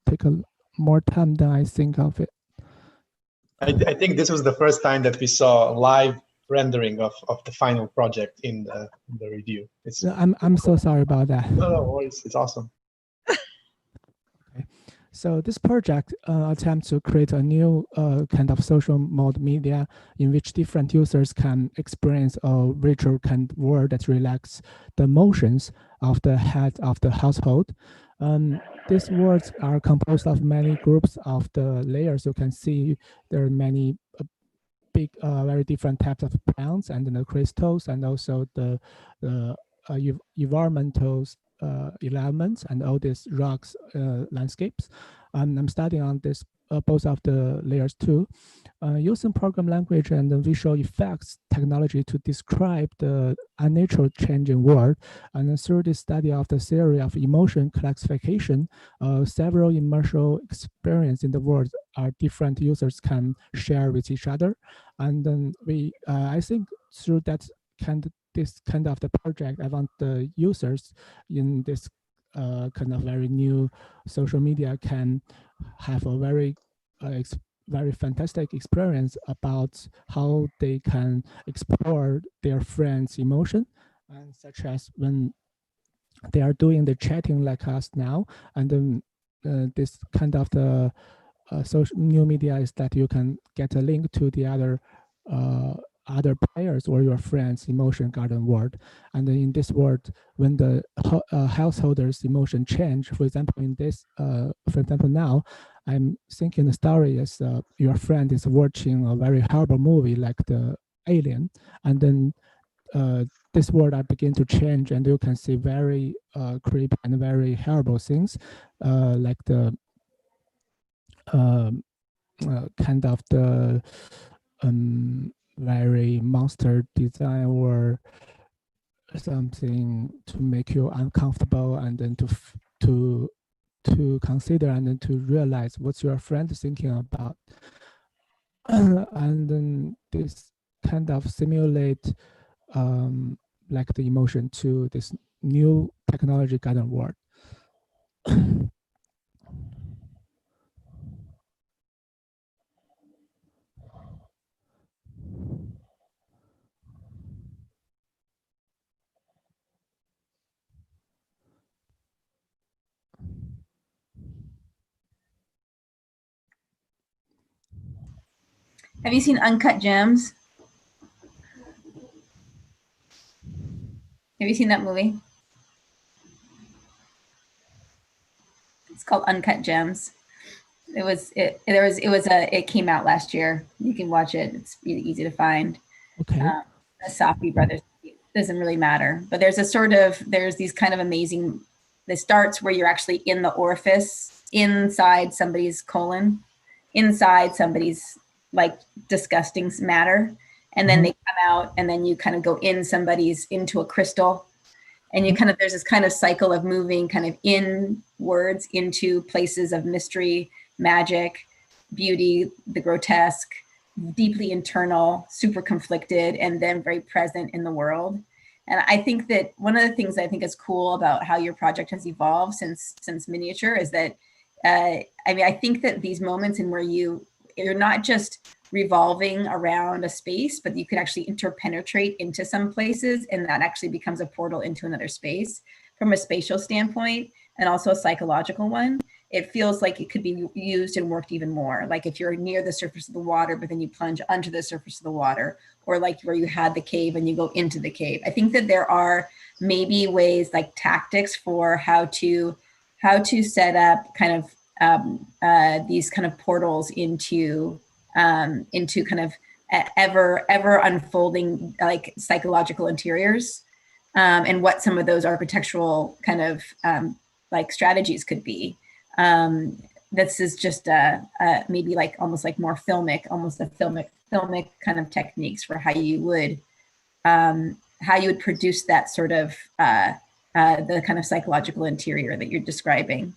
Take more time than I think of it.
I think this was the first time that we saw live rendering of the final project in the review.
I'm so sorry about that.
No worries. It's awesome.
Okay. So this project attempts to create a new kind of social mode media in which different users can experience a virtual kind of world that reflects the motions of the head of the household. These worlds are composed of many groups of the layers. You can see there are many big, very different types of plants and the crystals, and also the environmental elements and all these rocks landscapes. I'm studying on this both of the layers too, using program language and the visual effects technology to describe the unnatural changing world. And then through this study of the theory of emotion classification, several immersive experience in the world are different users can share with each other. And then I think through that this kind of the project, I want the users in this kind of very new social media can have a very fantastic experience about how they can explore their friends' emotion, and such as when they are doing the chatting like us now, and then this kind of the social new media is that you can get a link to the other players or your friends' emotion garden world. And then in this world, when the householder's emotion change, for example, in this, for example, now I'm thinking the story is your friend is watching a very horrible movie like the Alien, and then this world I begin to change, and you can see very creepy and very horrible things, like the kind of the very monster design or something to make you uncomfortable, and then to consider and then to realize what's your friend thinking about. And then this kind of simulate like the emotion to this new technology garden world.
Have you seen Uncut Gems? Have you seen that movie? It's called Uncut Gems. It came out last year. You can watch it. It's easy to find.
Okay.
The Safdie brothers. It doesn't really matter, but there's these kind of amazing. It starts where you're actually in the orifice inside somebody's colon, inside somebody's like disgusting matter, and then they come out, and then you kind of go into a crystal, and you kind of there's this kind of cycle of moving kind of inwards into places of mystery, magic, beauty, the grotesque, deeply internal, super conflicted, and then very present in the world. And I think that one of the things I think is cool about how your project has evolved since miniature is that, I mean, I think that these moments in where you're not just revolving around a space, but you can actually interpenetrate into some places, and that actually becomes a portal into another space from a spatial standpoint, and also a psychological one. It feels like it could be used and worked even more. Like if you're near the surface of the water, but then you plunge under the surface of the water, or like where you had the cave and you go into the cave. I think that there are maybe ways, like tactics for how to set up kind of these kind of portals into kind of ever unfolding like psychological interiors, and what some of those architectural kind of like strategies could be. This is just maybe like almost like more filmic, almost a filmic kind of techniques for how you would produce that sort of the kind of psychological interior that you're describing.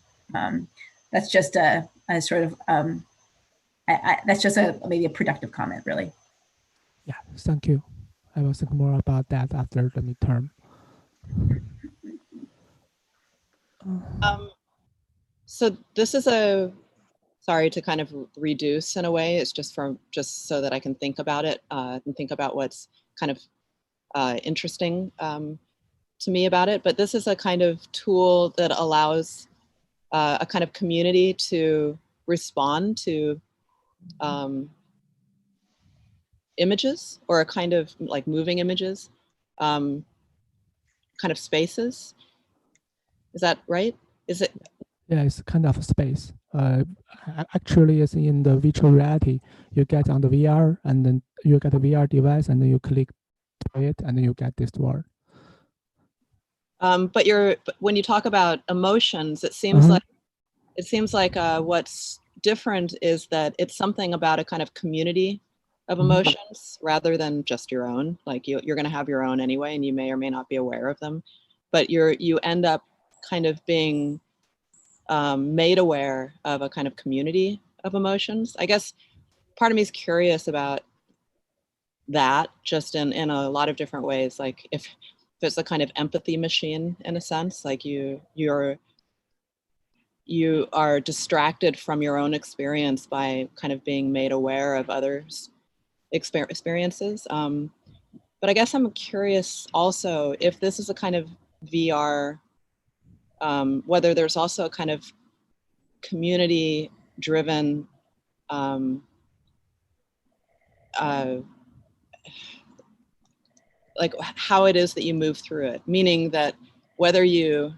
That's just a sort of that's just maybe a productive comment, really.
Yeah, thank you. I will think more about that after the midterm.
So this is sorry to kind of reduce in a way. It's just so that I can think about it and think about what's kind of interesting to me about it. But this is a kind of tool that allows a kind of community to respond to images, or a kind of like moving images, kind of spaces. Is that right? Is it?
Yeah, it's kind of a space. Actually, it's in the virtual reality. You get on the VR, and then you get a VR device, and then you click to it, and then you get this word.
But when you talk about emotions, it seems like what's different is that it's something about a kind of community of emotions rather than just your own. Like you're going to have your own anyway, and you may or may not be aware of them, but you end up kind of being made aware of a kind of community of emotions. I guess part of me is curious about that, just in a lot of different ways. Like if it's a kind of empathy machine in a sense, like you are distracted from your own experience by kind of being made aware of others' experiences. But I guess I'm curious also if this is a kind of VR, whether there's also a kind of community-driven like how it is that you move through it, meaning that whether you,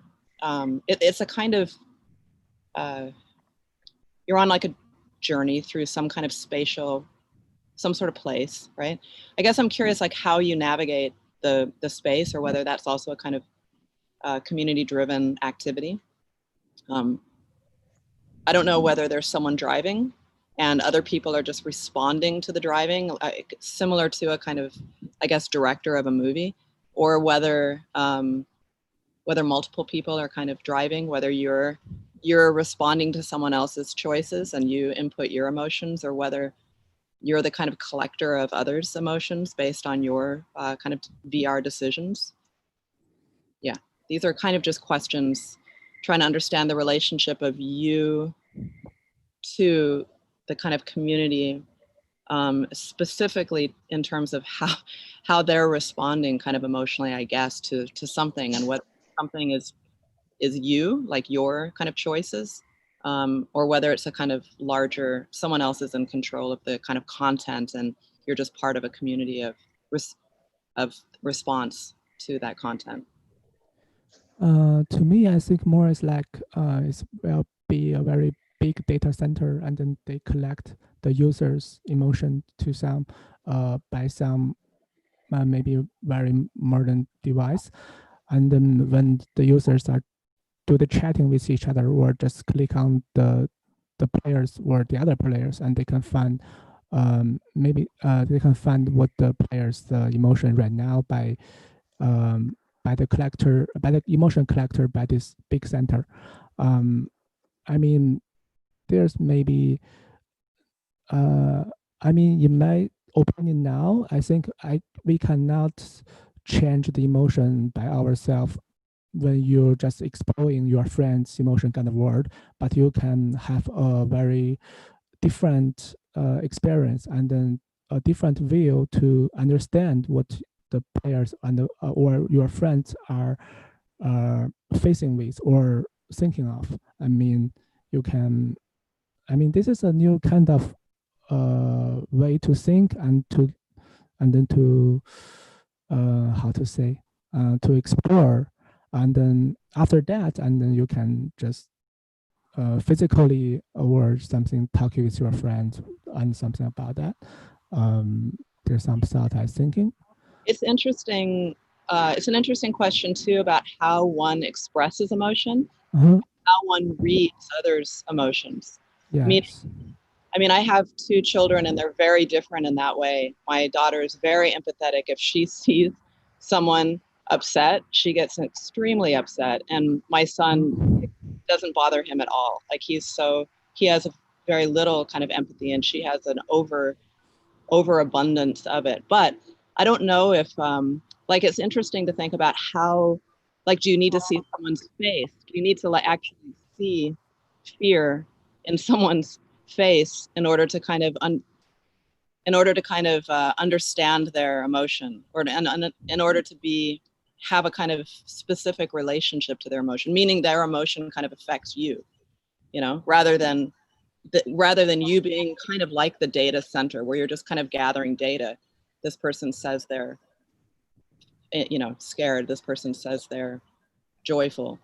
it's a kind of, you're on like a journey through some kind of spatial, some sort of place, right? I guess I'm curious like how you navigate the space, or whether that's also a kind of community-driven activity. I don't know whether there's someone driving and other people are just responding to the driving, similar to a kind of, I guess, director of a movie, or whether multiple people are kind of driving, whether you're responding to someone else's choices and you input your emotions, or whether you're the kind of collector of others' emotions based on your kind of VR decisions. Yeah, these are kind of just questions, trying to understand the relationship of you to the kind of community, specifically in terms of how they're responding kind of emotionally, I guess, to something, and what something is you, like your kind of choices, or whether it's a kind of larger, someone else is in control of the kind of content and you're just part of a community of response to that content.
To me, I think more is like it will be a very big data center, and then they collect the user's emotion to some by some maybe very modern device, and then when the users are do the chatting with each other, or just click on the players or the other players, and they can find maybe they can find what the players emotion right now by the collector, by the emotion collector, by this big center. I mean, there's maybe I mean, in my opinion now, I think we cannot change the emotion by ourselves when you're just exploring your friend's emotion kind of world, but you can have a very different experience and then a different view to understand what the players and or your friends are facing with or thinking of. I mean, you can. I mean, this is a new kind of way to think and then to how to say to explore, and then after that, and then you can just physically or something talk with your friends and something about that. There's some thought I was thinking.
It's interesting. It's an interesting question too about how one expresses emotion, how one reads others' emotions.
Yes.
I mean, I have 2 children and they're very different in that way. My daughter is very empathetic. If she sees someone upset, she gets extremely upset. And my son, doesn't bother him at all. Like he has a very little kind of empathy, and she has an overabundance of it. But I don't know if like it's interesting to think about how, like, do you need to see someone's face? Do you need to like actually see fear in someone's face in order to kind of understand their emotion, or in order to have a kind of specific relationship to their emotion, meaning their emotion kind of affects you, rather than you being kind of like the data center where you're just kind of gathering data. This person says they're, scared. This person says they're joyful.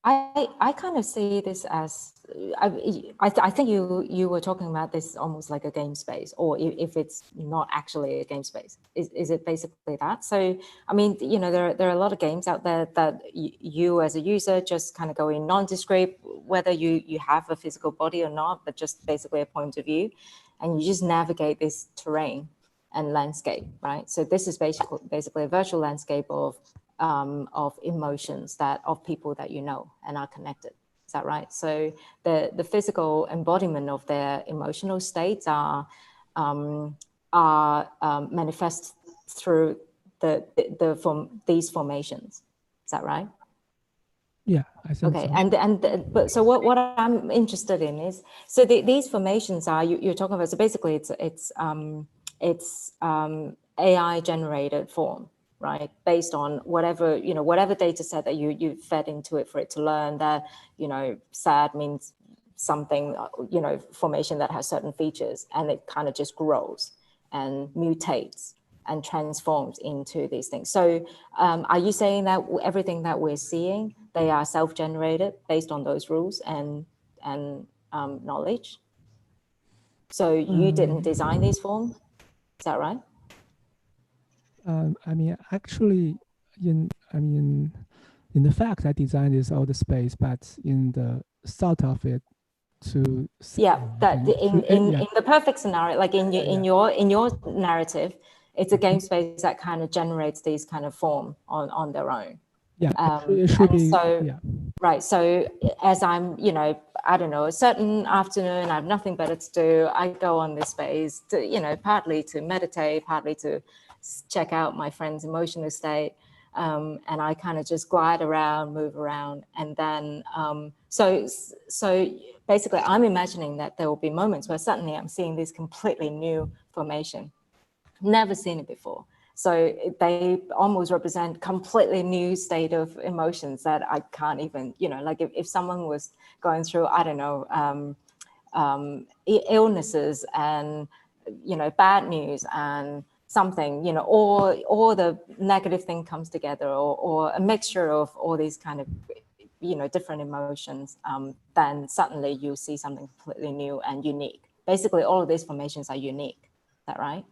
I kind of see this as, I think you were talking about this almost like a game space, or if it's not actually a game space, is it basically that? So, I mean, there are a lot of games out there that you as a user just kind of go in nondescript, whether you have a physical body or not, but just basically a point of view, and you just navigate this terrain and landscape, right? So this is basically a virtual landscape of emotions of people that you know and are connected. Is that right? So the physical embodiment of their emotional states are manifest through these formations. Is that right?
Yeah, I think
okay.
So.
But so what I'm interested in is, so these formations are you're talking about. So basically, it's AI generated form, right? Based on whatever data set that you fed into it for it to learn that sad means something, formation that has certain features, and it kind of just grows and mutates and transforms into these things. So are you saying that everything that we're seeing, they are self-generated based on those rules and knowledge? So you didn't design these forms, is that right?
I mean, actually, in the fact I designed this all the space, but in the thought of it to
that in the perfect scenario, like in your narrative, it's a game space that kind of generates these kind of form on their own.
Yeah, it should be.
So,
yeah.
Right. So as I'm, I don't know, a certain afternoon, I have nothing better to do. I go on this space to, partly to meditate, partly to check out my friend's emotional state. And I kind of just glide around, move around. And then, so basically I'm imagining that there will be moments where suddenly I'm seeing this completely new formation, never seen it before. So they almost represent completely new state of emotions that I can't even, like if someone was going through, I don't know, illnesses and, bad news and something, or the negative thing comes together, or a mixture of all these kind of, different emotions, then suddenly you see something completely new and unique. Basically, all of these formations are unique. Is that right?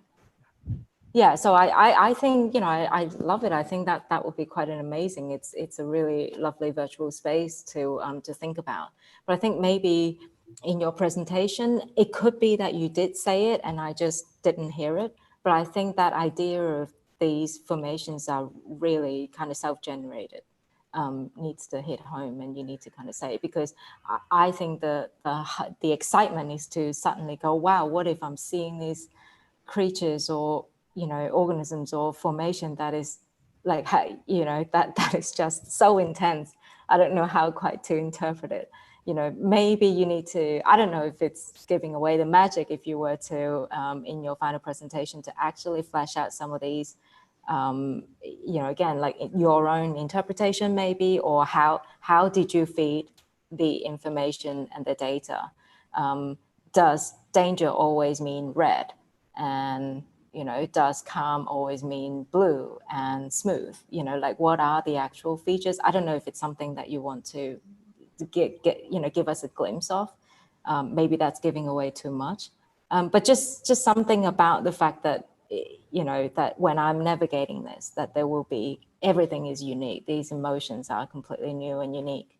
Yeah, so I think, I love it. I think that would be quite an amazing. It's a really lovely virtual space to think about. But I think maybe in your presentation, it could be that you did say it and I just didn't hear it. But I think that idea of these formations are really kind of self-generated. needs to hit home, and you need to kind of say it, because I think the excitement is to suddenly go, wow, what if I'm seeing these creatures or, you know, organisms or formation that is like, you know, that is just so intense. I don't know how quite to interpret it. You know, maybe you need to, I don't know if it's giving away the magic if you were to, in your final presentation, to actually flesh out some of these, you know, again, like your own interpretation maybe, or how did you feed the information and the data? Does danger always mean red? And, you know, does calm always mean blue and smooth? You know, like what are the actual features? I don't know if it's something that you want to give us a glimpse of. Maybe that's giving away too much. But just something about the fact that, you know, that when I'm navigating this, that there will be, everything is unique. These emotions are completely new and unique.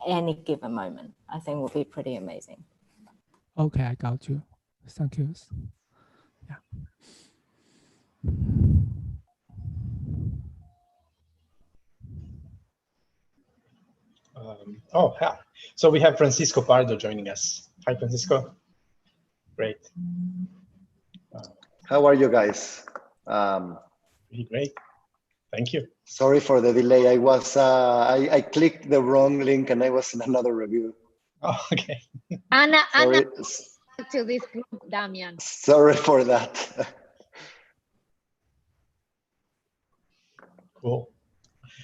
Any given moment, I think will be pretty amazing.
Okay, I got you. Thank you. Yeah.
Yeah. So we have Francisco Pardo joining us. Hi, Francisco. Great.
How are you guys?
Great. Thank you.
Sorry for the delay. I was I clicked the wrong link and I was in another review.
Oh, okay.
Anna
Sorry.
To this group, Damjan.
Sorry for that.
Cool.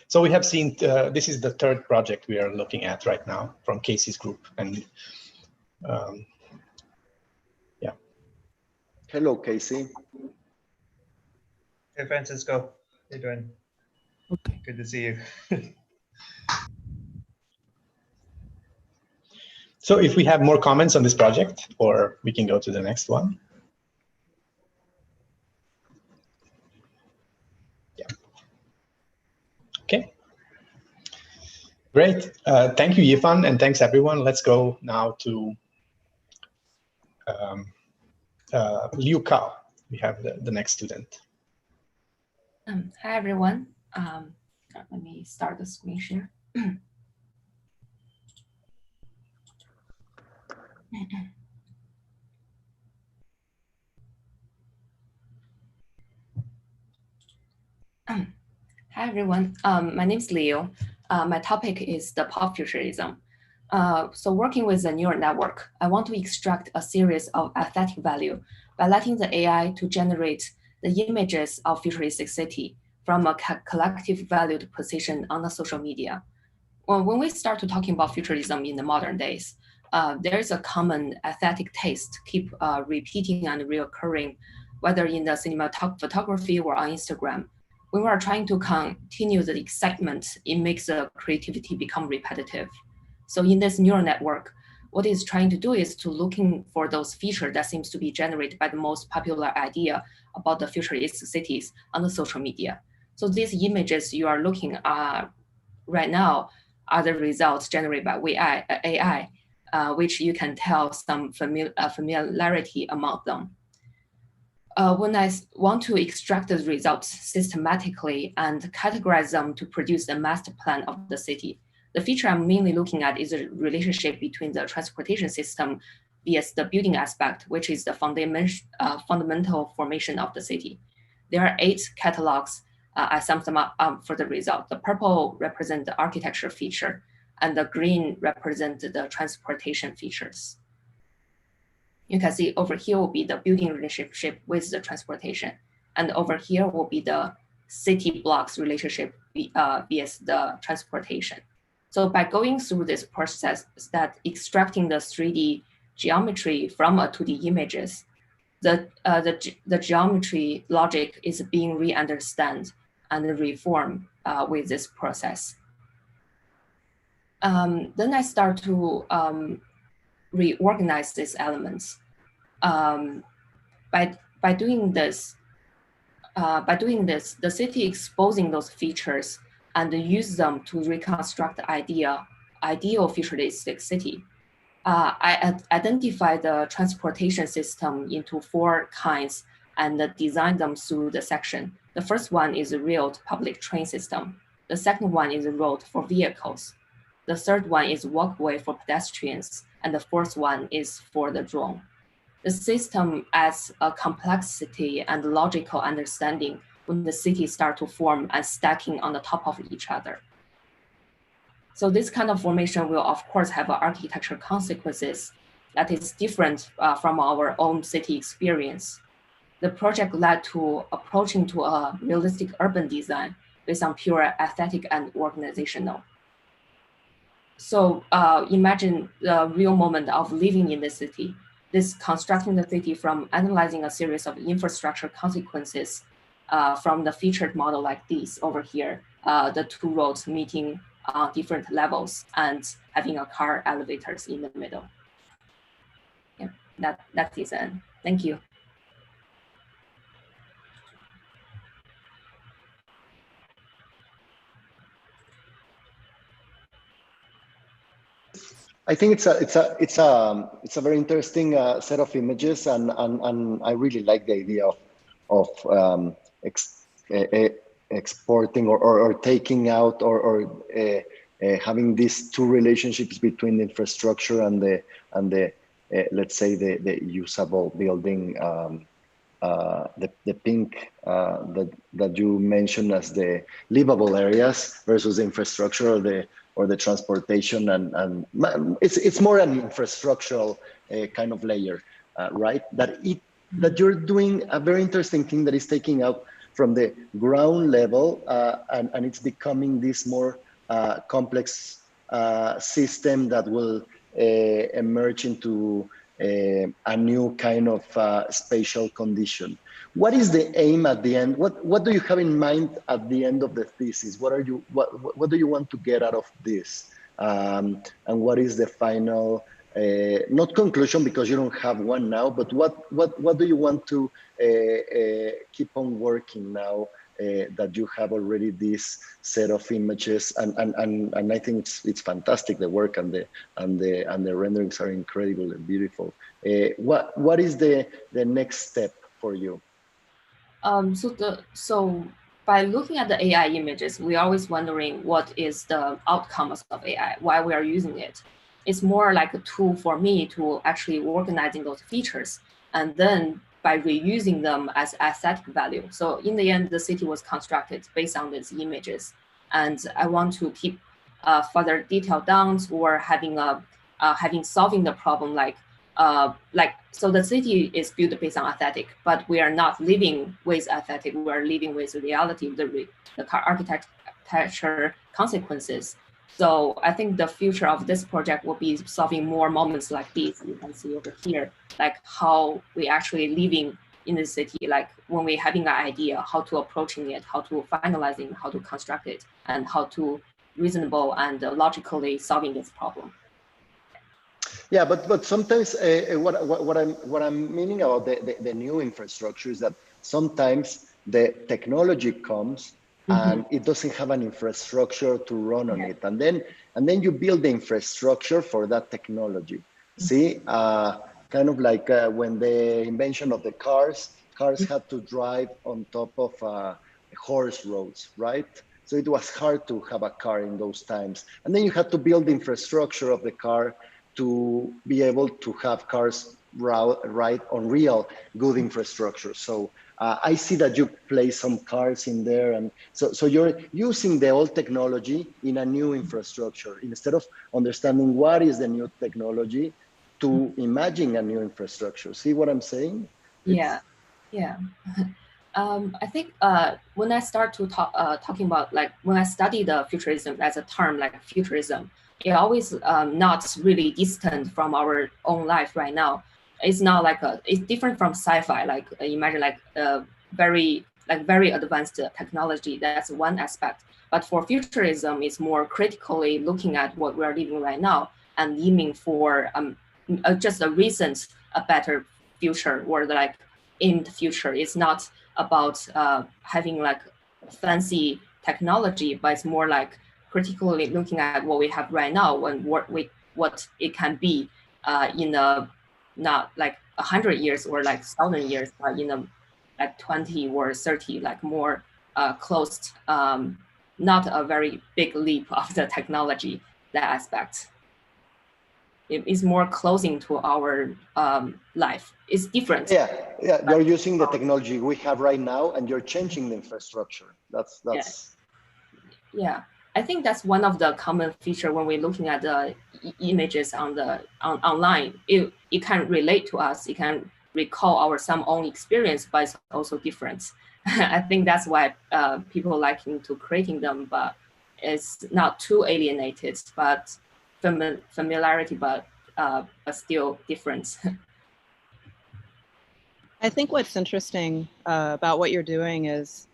So we have seen, this is the third project we are looking at right now from Casey's group. And yeah.
Hello, Casey.
Hey, Francisco. How you doing?
Okay.
Good to see you.
So if we have more comments on this project, or we can go to the next one. Yeah. Okay. Great. Thank you, Yifan, and thanks, everyone. Let's go now to Liu Kao. We have the next student.
Hi, everyone. Let me start the screen share. Hi, everyone. My name is Leo. My topic is the pop futurism. So working with the neural network, I want to extract a series of aesthetic value by letting the AI to generate the images of futuristic city from a collective valued position on the social media. Well, when we start to talking about futurism in the modern days, there is a common aesthetic taste keep repeating and reoccurring, whether in the cinematography or on Instagram. When we are trying to continue the excitement, it makes the creativity become repetitive. So in this neural network, what it's trying to do is to looking for those features that seems to be generated by the most popular idea about the futuristic cities on the social media. So these images you are looking at right now are the results generated by AI, which you can tell some familiarity among them. When I want to extract the results systematically and categorize them to produce a master plan of the city, the feature I'm mainly looking at is a relationship between the transportation system vs the building aspect, which is the fundamental formation of the city. There are 8 catalogs. I summed them up for the result. The purple represents the architecture feature, and the green represents the transportation features. You can see over here will be the building relationship with the transportation, and over here will be the city blocks relationship vs the transportation. So by going through this process, that extracting the 3D geometry from a 2D images, the geometry logic is being re-understood and reformed with this process. Then I start to reorganize these elements. By doing this, the city exposing those features and use them to reconstruct the ideal futuristic city. I identify the transportation system into 4 kinds and design them through the section. The first one is a real public train system. The second one is a road for vehicles. The third one is walkway for pedestrians. And the fourth one is for the drone. The system adds a complexity and logical understanding when the cities start to form and stacking on the top of each other. So this kind of formation will of course have architecture consequences that is different from our own city experience. The project led to approaching to a realistic urban design based on pure aesthetic and organizational. So imagine the real moment of living in the city. This constructing the city from analyzing a series of infrastructure consequences from the featured model like this over here, the two roads meeting different levels and having a car elevators in the middle. Yeah, that is it. Thank you.
I think it's a very interesting set of images, and I really like the idea of exporting or taking out or having these two relationships between the infrastructure and the let's say the usable building, the pink that you mentioned as the livable areas versus the infrastructure or the transportation, and it's more an infrastructural kind of layer, right? That you're doing a very interesting thing that is taking out from the ground level, and it's becoming this more complex system that will emerge into a new kind of spatial condition. What is the aim at the end? What do you have in mind at the end of the thesis? What do you want to get out of this? And what is the final, not conclusion because you don't have one now, but what do you want to keep on working now that you have already this set of images? And I think it's fantastic, the work and the renderings are incredible and beautiful. What is the next step for you?
So by looking at the AI images, we're always wondering what is the outcomes of AI, why we are using it. It's more like a tool for me to actually organizing those features, and then by reusing them as aesthetic value. So in the end, the city was constructed based on these images, and I want to keep further detail down or having solving the problem so the city is built based on aesthetic, but we are not living with aesthetic. We are living with the reality of the architecture consequences. So I think the future of this project will be solving more moments like this. You can see over here, like how we actually living in the city, like when we're having an idea, how to approaching it, how to finalizing, how to construct it, and how to reasonable and logically solving this problem.
Yeah, but sometimes what I'm meaning about the new infrastructure is that sometimes the technology comes and it doesn't have an infrastructure to run on it, and then you build the infrastructure for that technology. See, kind of like when the invention of the cars had to drive on top of horse roads, right? So it was hard to have a car in those times, and then you had to build the infrastructure of the car to be able to have cars ride on real good infrastructure. So I see that you place some cars in there, and so you're using the old technology in a new infrastructure instead of understanding what is the new technology to imagine a new infrastructure. See what I'm saying?
Yeah. I think when I start to talking about, like, when I study the futurism as a term, like futurism, it always not really distant from our own life right now. It's not like it's different from sci-fi. Like imagine like very advanced technology. That's one aspect. But for futurism, it's more critically looking at what we are living right now and aiming for just a recent, a better future, or like in the future. It's not about having like fancy technology, but it's more like critically looking at what we have right now and what it can be in a not like 100 years or like 1,000 years, but in a like 20 or 30, like more closed not a very big leap of the technology, that aspect. It is more closing to our life. It's different.
Yeah, you're using the technology we have right now and you're changing the infrastructure. That's.
Yeah, I think that's one of the common feature when we're looking at the images on online. It can relate to us. It can recall our some own experience, but it's also different. I think that's why people like into creating them, but it's not too alienated, but familiarity, but still different.
I think what's interesting about what you're doing is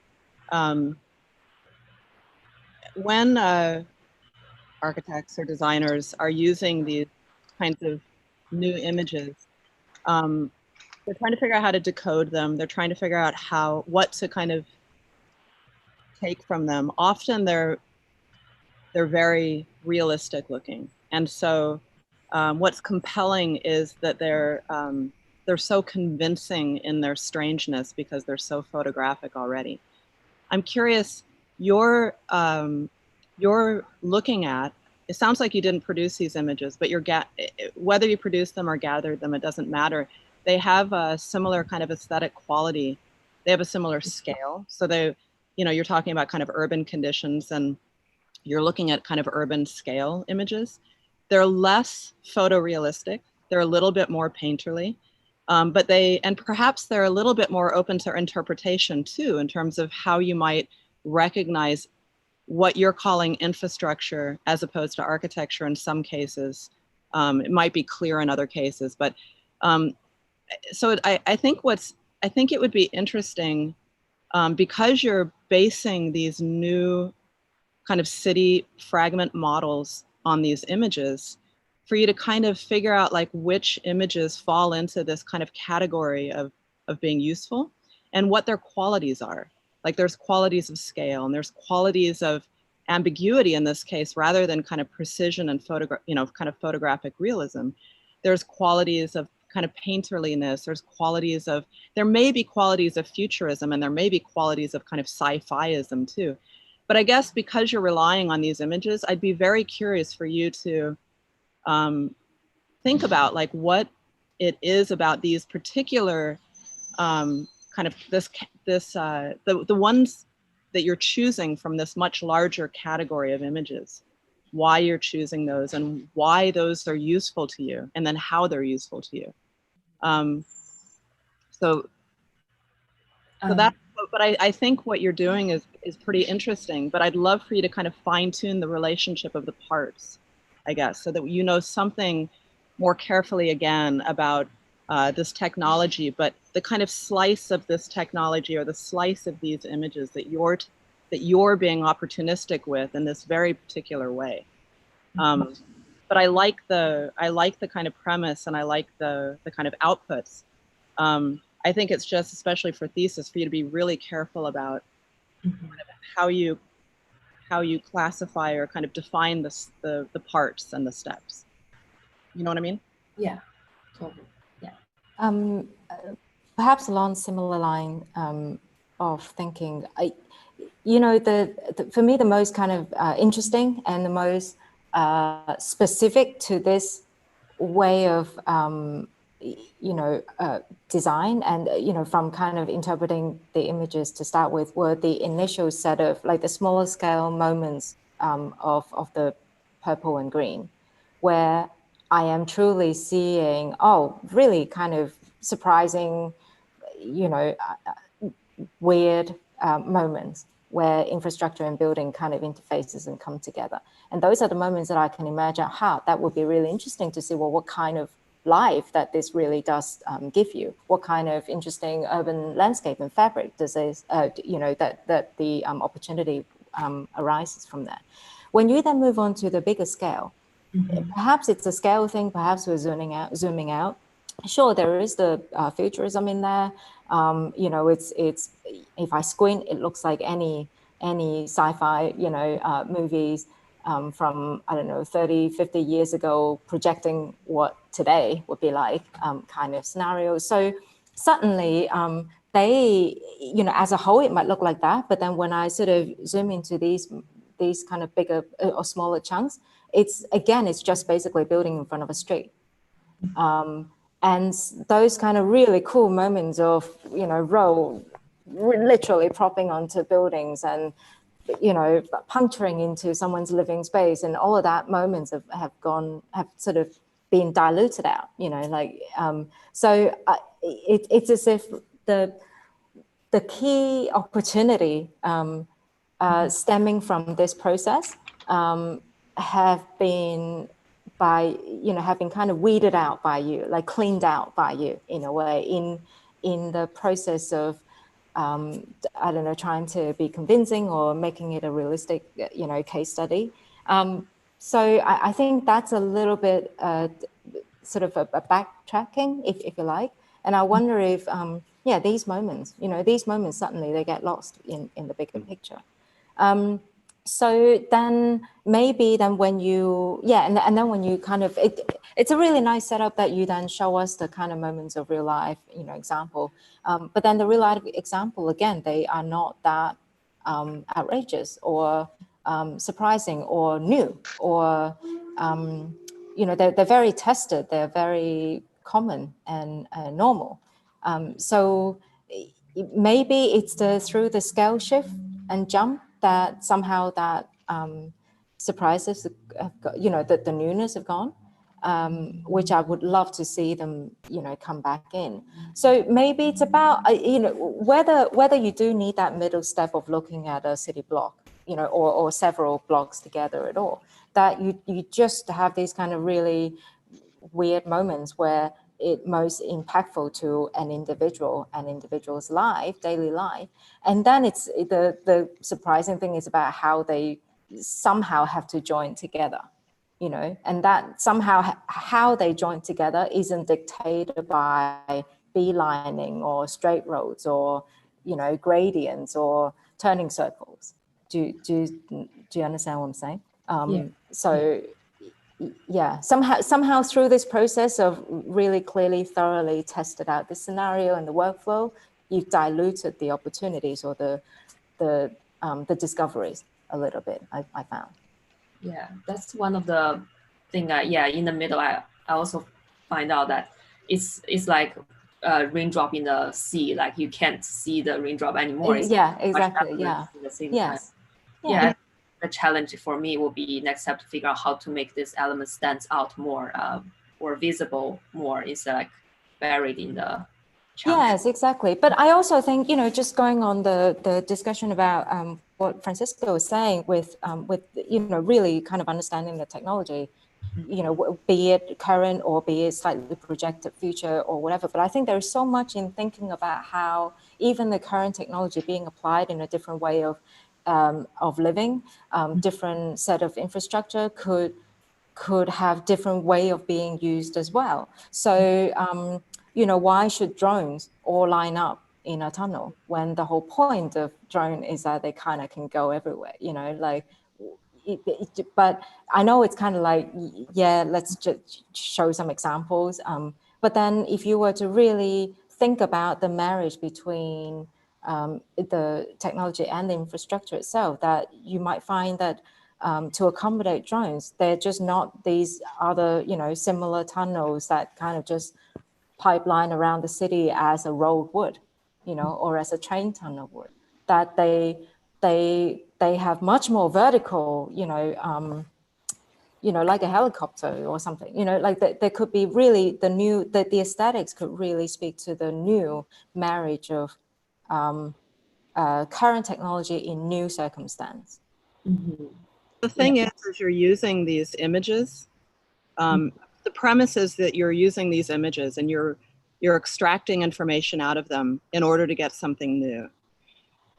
when architects or designers are using these kinds of new images, they're trying to figure out how to decode them. They're trying to figure out what to kind of take from them. Often they're very realistic looking. And so what's compelling is that they're so convincing in their strangeness because they're so photographic already. I'm curious, you're looking at, it sounds like you didn't produce these images, but whether you produced them or gathered them, it doesn't matter. They have a similar kind of aesthetic quality. They have a similar scale. So you're talking about kind of urban conditions and you're looking at kind of urban scale images. They're less photorealistic. They're a little bit more painterly, and perhaps they're a little bit more open to interpretation too, in terms of how you might recognize what you're calling infrastructure as opposed to architecture in some cases. It might be clear in other cases, but so I think it would be interesting because you're basing these new kind of city fragment models on these images, for you to kind of figure out like which images fall into this kind of category of being useful and what their qualities are. Like there's qualities of scale and there's qualities of ambiguity in this case, rather than kind of precision and kind of photographic realism. There's qualities of kind of painterliness. There may be qualities of futurism and there may be qualities of kind of sci-fi-ism too. But I guess because you're relying on these images, I'd be very curious for you to think about like what it is about these particular kind of the ones that you're choosing from this much larger category of images, why you're choosing those and why those are useful to you, and then how they're useful to you. But I think what you're doing is pretty interesting, but I'd love for you to kind of fine tune the relationship of the parts, I guess, so that you know something more carefully again about this technology, but the kind of slice of this technology or the slice of these images that you're being opportunistic with in this very particular way. But I like the kind of premise and I like the kind of outputs. I think it's just, especially for thesis, for you to be really careful about kind of how you classify or kind of define the parts and the steps. You know what I mean?
Yeah, totally. Yeah.
Perhaps along similar line of thinking, for me, the most kind of interesting and the most specific to this way of design and from kind of interpreting the images to start with were the initial set of like the smaller scale moments of the purple and green, where I am truly seeing really kind of surprising, weird moments where infrastructure and building kind of interfaces and come together. And those are the moments that I can imagine, that would be really interesting to see, well, what kind of life that this really does give you, what kind of interesting urban landscape and fabric does this, that the opportunity arises from that. When you then move on to the bigger scale, perhaps it's a scale thing, perhaps we're zooming out. Sure, there is the futurism in there. It's if I squint, it looks like any sci-fi, movies from, I don't know, 30, 50 years ago, projecting what today would be like kind of scenarios. So certainly they, you know, as a whole, it might look like that. But then when I sort of zoom into these kind of bigger or smaller chunks, it's just basically building in front of a street. And those kind of really cool moments of, you know, road literally propping onto buildings and, you know, puncturing into someone's living space, and all of that moments have sort of been diluted out, you know, like, so it's as if the key opportunity stemming from this process have been kind of weeded out by you, like cleaned out by you in a way, in the process of, I don't know, trying to be convincing or making it a realistic, you know, case study. So I think that's a little bit sort of a backtracking, if you like. And I wonder if, yeah, these moments, you know, suddenly they get lost in the bigger picture. So then maybe then when you, yeah, and then when you kind of, it's a really nice setup that you then show us the kind of moments of real life, you know, example. But then the real life example, again, they are not that outrageous or surprising or new, or, you know, they're very tested, they're very common and normal. So maybe it's through the scale shift and jump that somehow that surprises, you know, the newness have gone, which I would love to see them, you know, come back in. So maybe it's about, you know, whether you do need that middle step of looking at a city block, you know, or several blocks together at all, that you just have these kind of really weird moments where it's most impactful to an individual's life, daily life. And then it's the surprising thing is about how they somehow have to join together, you know, and that somehow how they join together isn't dictated by beelining or straight roads or, you know, gradients or turning circles. Do you understand what I'm saying?
Yeah.
So yeah, somehow through this process of really clearly, thoroughly tested out the scenario and the workflow, you've diluted the opportunities or the discoveries a little bit, I found.
Yeah, that's one of the thing. Yeah, in the middle, I also find out that it's like a raindrop in the sea. Like you can't see the raindrop anymore. It's
yeah, exactly. Yeah.
At the same
yes.
time. Yeah. The challenge for me will be next step to figure out how to make this element stands out more, or visible more, instead of like buried in the chunk.
Yes, exactly. But I also think, you know, just going on the discussion about what Francisco was saying with you know, really kind of understanding the technology, you know, be it current or be it slightly projected future or whatever. But I think there is so much in thinking about how even the current technology being applied in a different way of living, different set of infrastructure could have different way of being used as well. So, you know, why should drones all line up in a tunnel when the whole point of drone is that they kind of can go everywhere, you know, like, but I know it's kind of like, yeah, let's just show some examples. But then if you were to really think about the marriage between the technology and the infrastructure itself, that you might find that to accommodate drones, they're just not these other, you know, similar tunnels that kind of just pipeline around the city as a road would, you know, or as a train tunnel would, that they have much more vertical, you know, like a helicopter or something, you know, like there could be really the aesthetics could really speak to the new marriage of current technology in new circumstance.
Mm-hmm.
The thing is you're using these images. The premise is that you're using these images and you're extracting information out of them in order to get something new.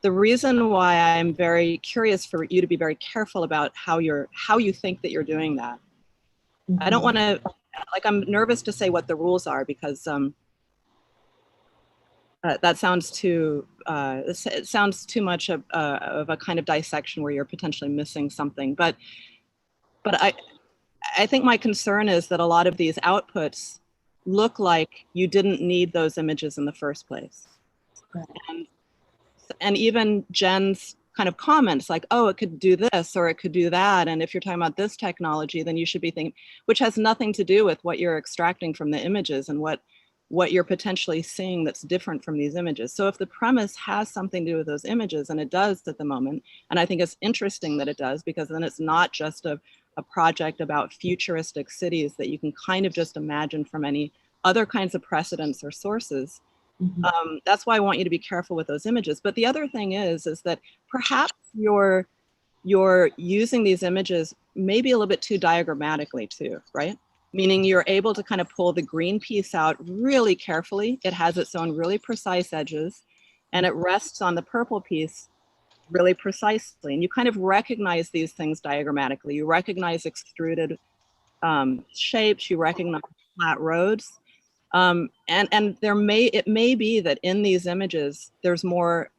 The reason why I'm very curious for you to be very careful about how you think that you're doing that. I don't want to, like, I'm nervous to say what the rules are because that sounds too, it sounds too much of a kind of dissection where you're potentially missing something. But I think my concern is that a lot of these outputs look like you didn't need those images in the first place. And even Jen's kind of comments like, oh, it could do this or it could do that. And if you're talking about this technology, then you should be thinking, which has nothing to do with what you're extracting from the images and what you're potentially seeing that's different from these images. So if the premise has something to do with those images, and it does at the moment, and I think it's interesting that it does, because then it's not just a project about futuristic cities that you can kind of just imagine from any other kinds of precedents or sources. That's why I want you to be careful with those images. But the other thing is that perhaps you're using these images maybe a little bit too diagrammatically too, right? Meaning you're able to kind of pull the green piece out really carefully. It has its own really precise edges, and it rests on the purple piece really precisely. And you kind of recognize these things diagrammatically. You recognize extruded shapes, you recognize flat roads. And it may be that in these images, there's more,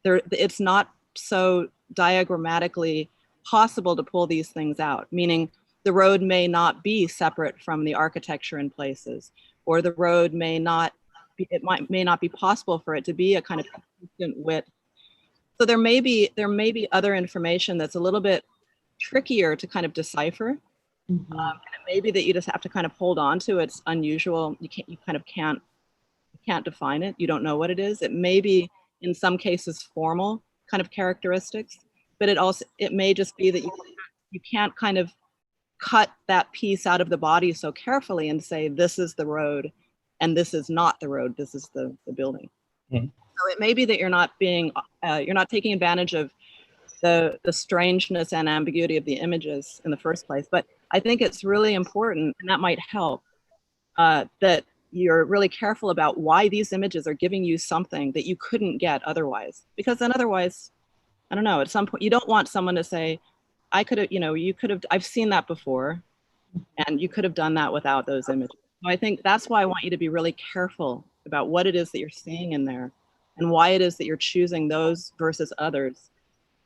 it's not so diagrammatically possible to pull these things out, meaning the road may not be separate from the architecture in places, or the road may not be, may not be possible for it to be a kind of consistent width. So there may be other information that's a little bit trickier to kind of decipher. And it may be that you just have to kind of hold on to it. It's unusual. You can't define it. You don't know what it is. It may be in some cases formal kind of characteristics, but it may just be that you can't kind of cut that piece out of the body so carefully and say, this is the road and this is not the road, this is the building. So it may be that you're not taking advantage of the strangeness and ambiguity of the images in the first place. But I think it's really important, and that might help, that you're really careful about why these images are giving you something that you couldn't get otherwise. Because then otherwise, I don't know, at some point, you don't want someone to say, I've seen that before, and you could have done that without those images. So I think that's why I want you to be really careful about what it is that you're seeing in there, and why it is that you're choosing those versus others,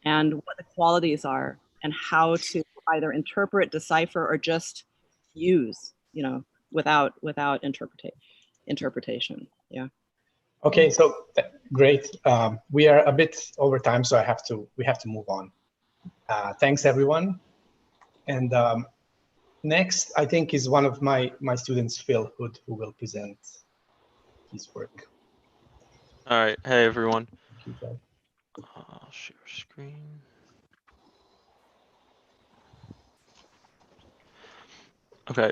and what the qualities are, and how to either interpret, decipher, or just use, without interpretation. Yeah.
Okay, so great. We are a bit over time, so we have to move on. Thanks everyone. And next, I think, is one of my students, Phil Hood, who will present his work.
All right. Hey everyone. I'll share screen. Okay.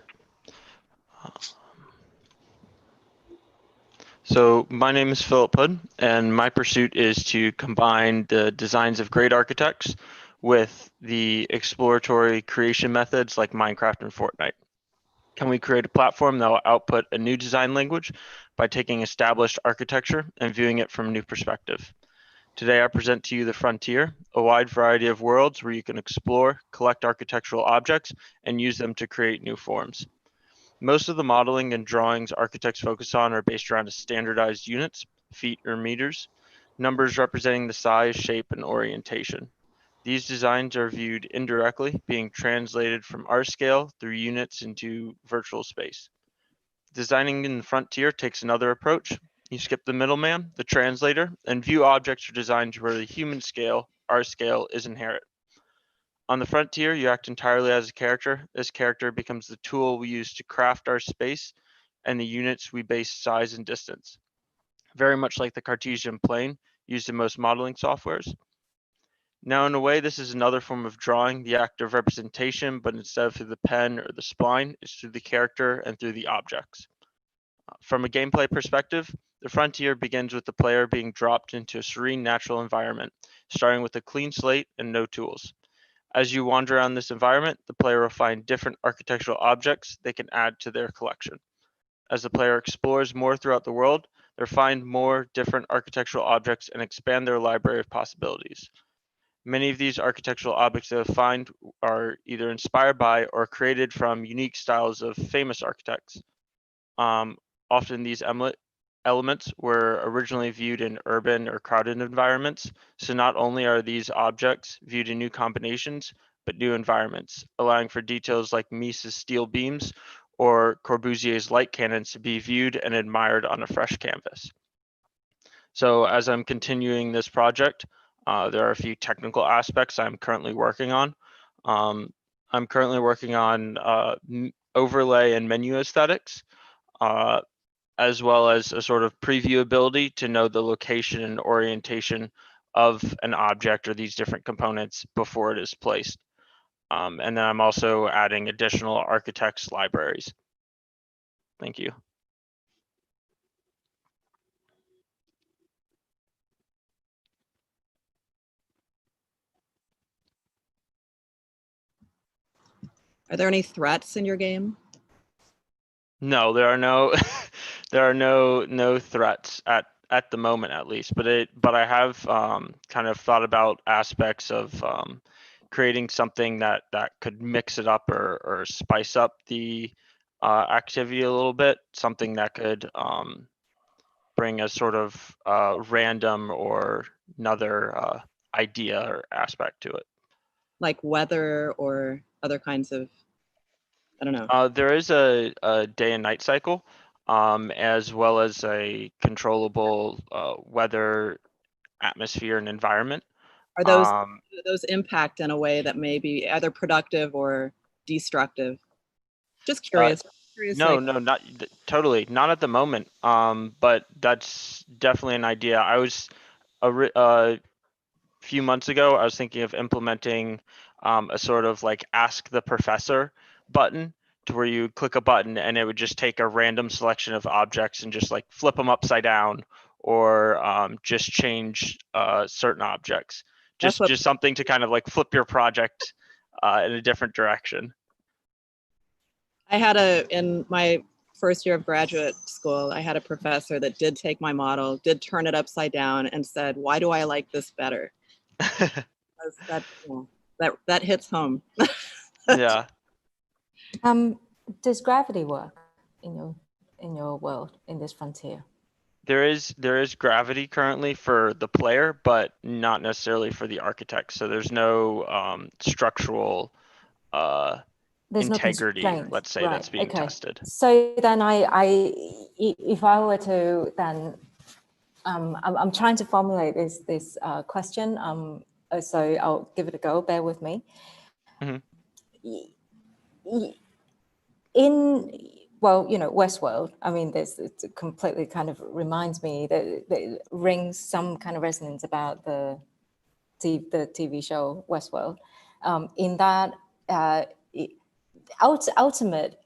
So my name is Philip Hood, and my pursuit is to combine the designs of great architects with the exploratory creation methods like Minecraft and Fortnite. Can we create a platform that will output a new design language by taking established architecture and viewing it from a new perspective? Today, I present to you the Frontier, a wide variety of worlds where you can explore, collect architectural objects, and use them to create new forms. Most of the modeling and drawings architects focus on are based around standardized units, feet or meters, numbers representing the size, shape, and orientation. These designs are viewed indirectly, being translated from our scale through units into virtual space. Designing in the Frontier takes another approach. You skip the middleman, the translator, and view objects or designs where the human scale, our scale, is inherent. On the Frontier, you act entirely as a character. This character becomes the tool we use to craft our space and the units we base size and distance. Very much like the Cartesian plane used in most modeling softwares. Now, in a way, this is another form of drawing, the act of representation, but instead of through the pen or the spline, it's through the character and through the objects. From a gameplay perspective, the Frontier begins with the player being dropped into a serene natural environment, starting with a clean slate and no tools. As you wander around this environment, the player will find different architectural objects they can add to their collection. As the player explores more throughout the world, they'll find more different architectural objects and expand their library of possibilities. Many of these architectural objects they'll find are either inspired by or created from unique styles of famous architects. Often these elements were originally viewed in urban or crowded environments, so not only are these objects viewed in new combinations, but new environments, allowing for details like Mises' steel beams or Corbusier's light cannons to be viewed and admired on a fresh canvas. So as I'm continuing this project, there are a few technical aspects I'm currently working on. I'm currently working on overlay and menu aesthetics, as well as a sort of preview ability to know the location and orientation of an object or these different components before it is placed. And then I'm also adding additional architects libraries. Thank you.
Are there any threats in your game?
No, there are no there are no threats at the moment, at least. But I have kind of thought about aspects of creating something that could mix it up or spice up the activity a little bit. Something that could bring a sort of random or another idea or aspect to it.
Like weather or other kinds of, I don't know.
There is a day and night cycle, as well as a controllable weather, atmosphere, and environment.
Are those impact in a way that may be either productive or destructive? Just curious.
No, not totally, not at the moment. But that's definitely an idea. I was a few months ago, I was thinking of implementing a sort of like ask the professor button, to where you click a button and it would just take a random selection of objects and just like flip them upside down, or just change certain objects. Just something to kind of like flip your project in a different direction.
I had in my first year of graduate school, I had a professor that did take my model, did turn it upside down and said, "Why do I like this better?" that hits home.
Yeah.
Does gravity work in your world, in this frontier?
There is gravity currently for the player, but not necessarily for the architect. So there's no structural integrity, let's say, that's being tested.
So then if I were to then, I'm trying to formulate this question. So I'll give it a go. Bear with me.
Mm-hmm.
Westworld, I mean, it completely kind of reminds me that it rings some kind of resonance about the TV show Westworld. In that ultimate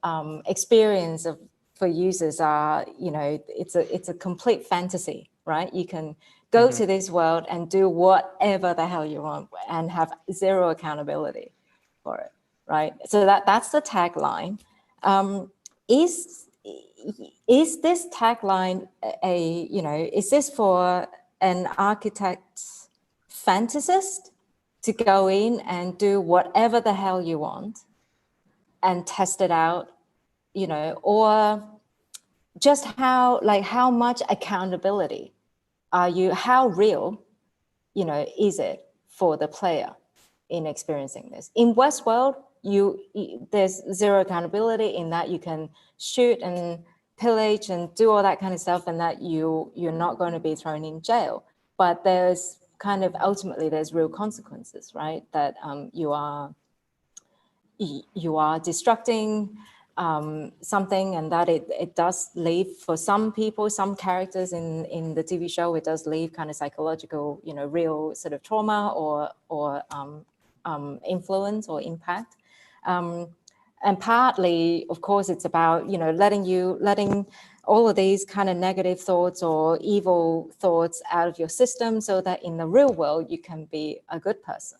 experience for users are, it's a complete fantasy, right? You can go to this world and do whatever the hell you want and have zero accountability for it, right? So that's the tagline. Is this tagline is this for an architect fantasist to go in and do whatever the hell you want and test it out, or just how much accountability how real, is it for the player in experiencing this? In Westworld, there's zero accountability in that you can shoot and pillage and do all that kind of stuff, and that you're not going to be thrown in jail. But there's kind of ultimately there's real consequences, right? That you are destructing something, and that it does leave, for some people, some characters in the TV show, it does leave kind of psychological, real sort of trauma or influence or impact. And partly, of course, it's about, letting all of these kind of negative thoughts or evil thoughts out of your system, so that in the real world, you can be a good person.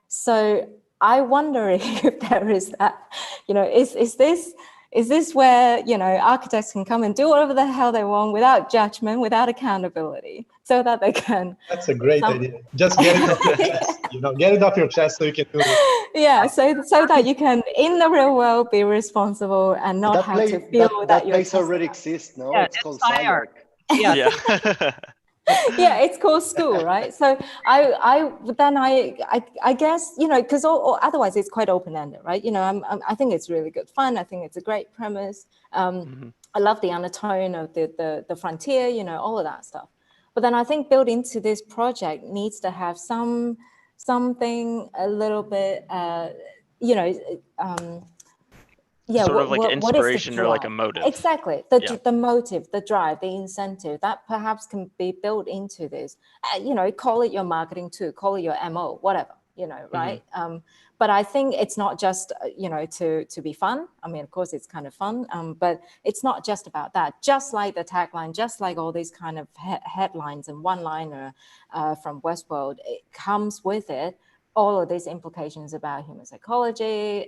So I wonder if there is that, is this where, architects can come and do whatever the hell they want without judgment, without accountability, so that they can.
That's a great idea. Just get it off your chest, get it off your chest so you can do it.
Yeah, so that you can, in the real world, be responsible and not have to feel that you're.
That place already exists, no?
Yeah,
it's called SCI-Arc.
Yeah.
Yeah, it's called school, right? So I guess, because otherwise it's quite open-ended, right? I think it's really good fun. I think it's a great premise. I love the undertone of the frontier, all of that stuff. But then I think built into this project needs to have something a little bit, you know, yeah,
sort of like
what is the
inspiration or like a
drive?
motive.
Exactly, the motive, the drive, the incentive that perhaps can be built into this. You know, call it your marketing tool, call it your MO, whatever. You know, right? But I think it's not just you know to be fun. I mean, of course, it's kind of fun, but it's not just about that. Just like the tagline, just like all these kind of headlines and one-liner from Westworld, it comes with it all of these implications about human psychology,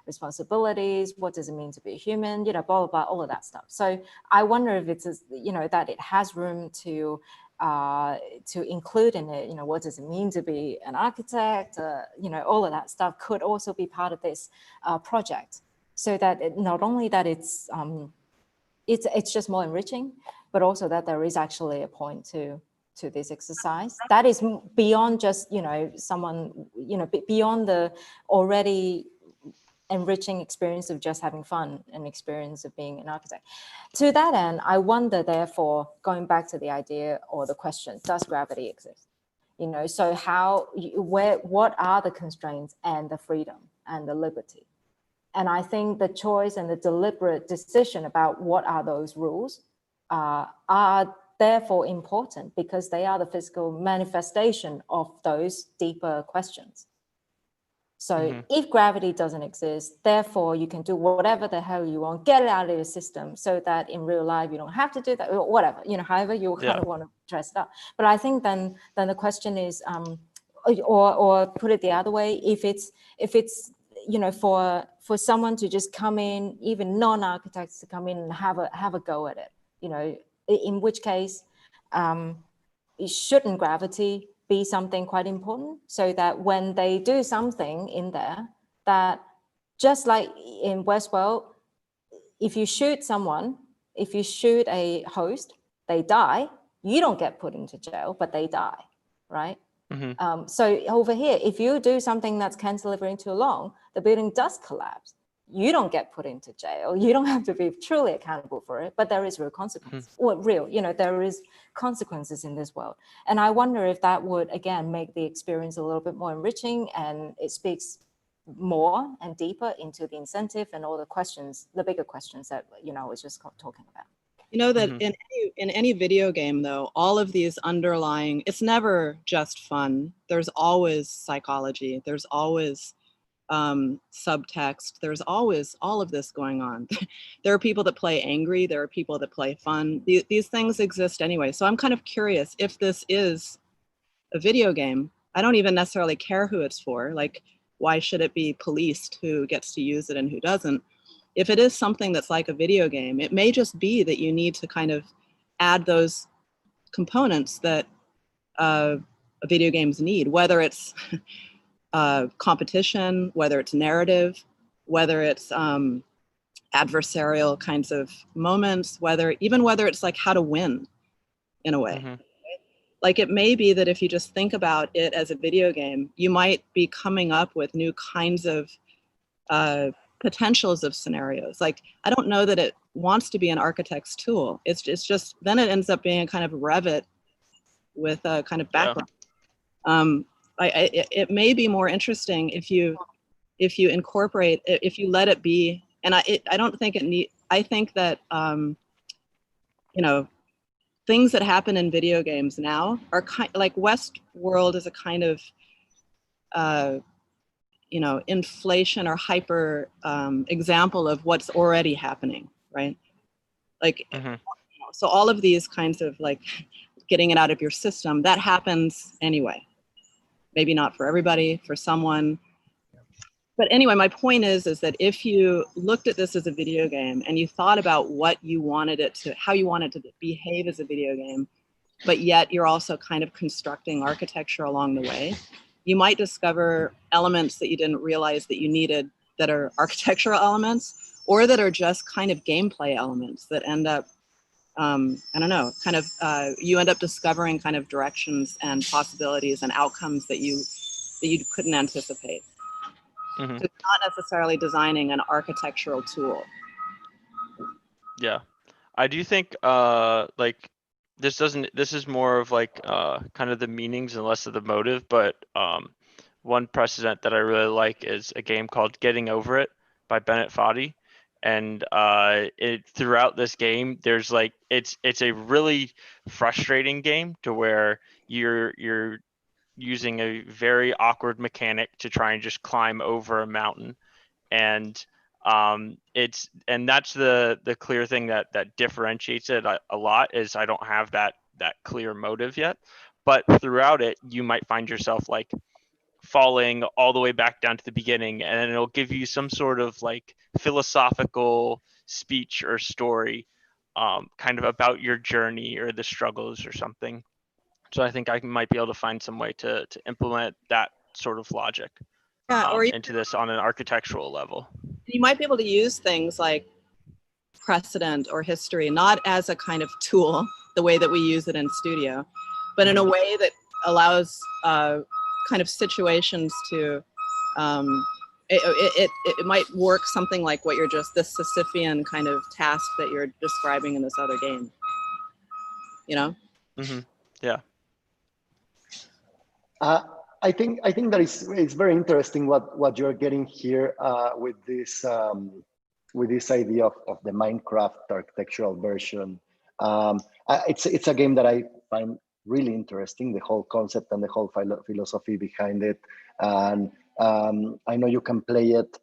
responsibilities, what does it mean to be a human, you know, blah, blah, blah, all of that stuff. So I wonder if it's, you know, that it has room to include in it, you know, what does it mean to be an architect, you know, all of that stuff could also be part of this project. So that not only that it's just more enriching, but also that there is actually a point to this exercise that is beyond just, you know, someone, you know, beyond the already enriching experience of just having fun and experience of being an architect. To that end, I wonder, therefore, going back to the idea or the question, does gravity exist? You know, so what are the constraints and the freedom and the liberty? And I think the choice and the deliberate decision about what are those rules are therefore important because they are the physical manifestation of those deeper questions. So if gravity doesn't exist, therefore you can do whatever the hell you want, get it out of your system so that in real life you don't have to do that or whatever, you know, however you kind of want to dress it up. But I think then the question is, or put it the other way, if it's you know, for someone to just come in, even non-architects to come in and have a go at it, you know, in which case, shouldn't gravity be something quite important so that when they do something in there, that just like in Westworld, if you shoot someone, if you shoot a host, they die, you don't get put into jail, but they die, right? So over here, if you do something that's cantilevering too long, the building does collapse. You don't get put into jail. You don't have to be truly accountable for it, but there is real consequences. Well, you know, there is consequences in this world. And I wonder if that would, again, make the experience a little bit more enriching, and it speaks more and deeper into the incentive and all the questions, the bigger questions that, you know, I was just talking about.
You know that in any video game, though, all of these underlying, it's never just fun. There's always psychology. There's always subtext. There's always all of this going on. There are people that play angry. There are people that play fun. These things exist anyway. So I'm kind of curious if this is a video game. I don't even necessarily care who it's for. Like, why should it be policed who gets to use it and who doesn't? If it is something that's like a video game, it may just be that you need to kind of add those components that video games need, whether it's competition, whether it's narrative, whether it's adversarial kinds of moments, whether it's like how to win in a way. Like it may be that if you just think about it as a video game, you might be coming up with new kinds of potentials of scenarios. Like, I don't know that it wants to be an architect's tool. It's just, then it ends up being a kind of Revit with a kind of background. It may be more interesting if you incorporate, if you let it be, and I don't think I think that, you know, things that happen in video games now are like Westworld is a kind of, you know, inflation or hyper example of what's already happening, right? Like, you know, so all of these kinds of like getting it out of your system, that happens anyway. Maybe not for everybody, for someone. But anyway, my point is that if you looked at this as a video game and you thought about what you wanted it to, how you wanted it to behave as a video game, but yet you're also kind of constructing architecture along the way, you might discover elements that you didn't realize that you needed that are architectural elements, or that are just kind of gameplay elements that end up, I don't know, kind of, you end up discovering kind of directions and possibilities and outcomes that you couldn't anticipate. So it's not necessarily designing an architectural tool.
Yeah, I do think like this doesn't, this is more of like kind of the meanings and less of the motive, but one precedent that I really like is a game called Getting Over It by Bennett Foddy. And throughout this game, there's like, it's a really frustrating game to where you're using a very awkward mechanic to try and just climb over a mountain. And that's the clear thing that differentiates it a lot, is I don't have that clear motive yet. But throughout it, you might find yourself like falling all the way back down to the beginning, and it'll give you some sort of like philosophical speech or story kind of about your journey or the struggles or something. So I think I might be able to find some way to implement that sort of logic into this on an architectural level.
You might be able to use things like precedent or history, not as a kind of tool, the way that we use it in studio, but in a way that allows kind of situations to, it might work something like what you're just, this Sisyphean kind of task that you're describing in this other game, you know?
Mm-hmm. Yeah.
I think that it's very interesting what you're getting here with this idea of the Minecraft architectural version. It's a game that I find really interesting, the whole concept and the whole philosophy behind it. And I know you can play it.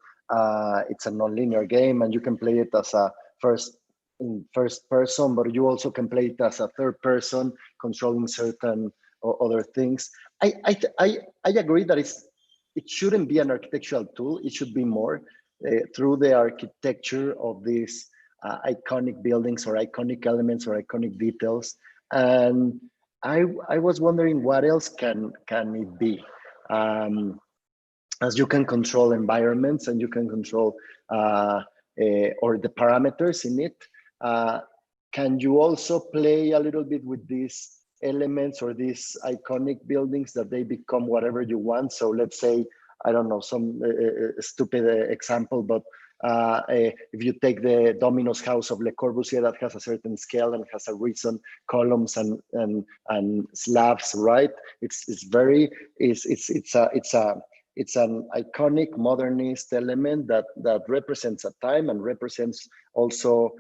It's a non-linear game, and you can play it as a first person, but you also can play it as a third person, controlling certain other things. I agree that it shouldn't be an architectural tool. It should be more through the architecture of these iconic buildings or iconic elements or iconic details. And I was wondering what else can it be? As you can control environments and you can control or the parameters in it, can you also play a little bit with these elements or these iconic buildings that they become whatever you want? So let's say, I don't know, some stupid example, but if you take the Domino's house of Le Corbusier that has a certain scale and has a reason, columns and slabs, right? It's an iconic modernist element that represents a time and represents also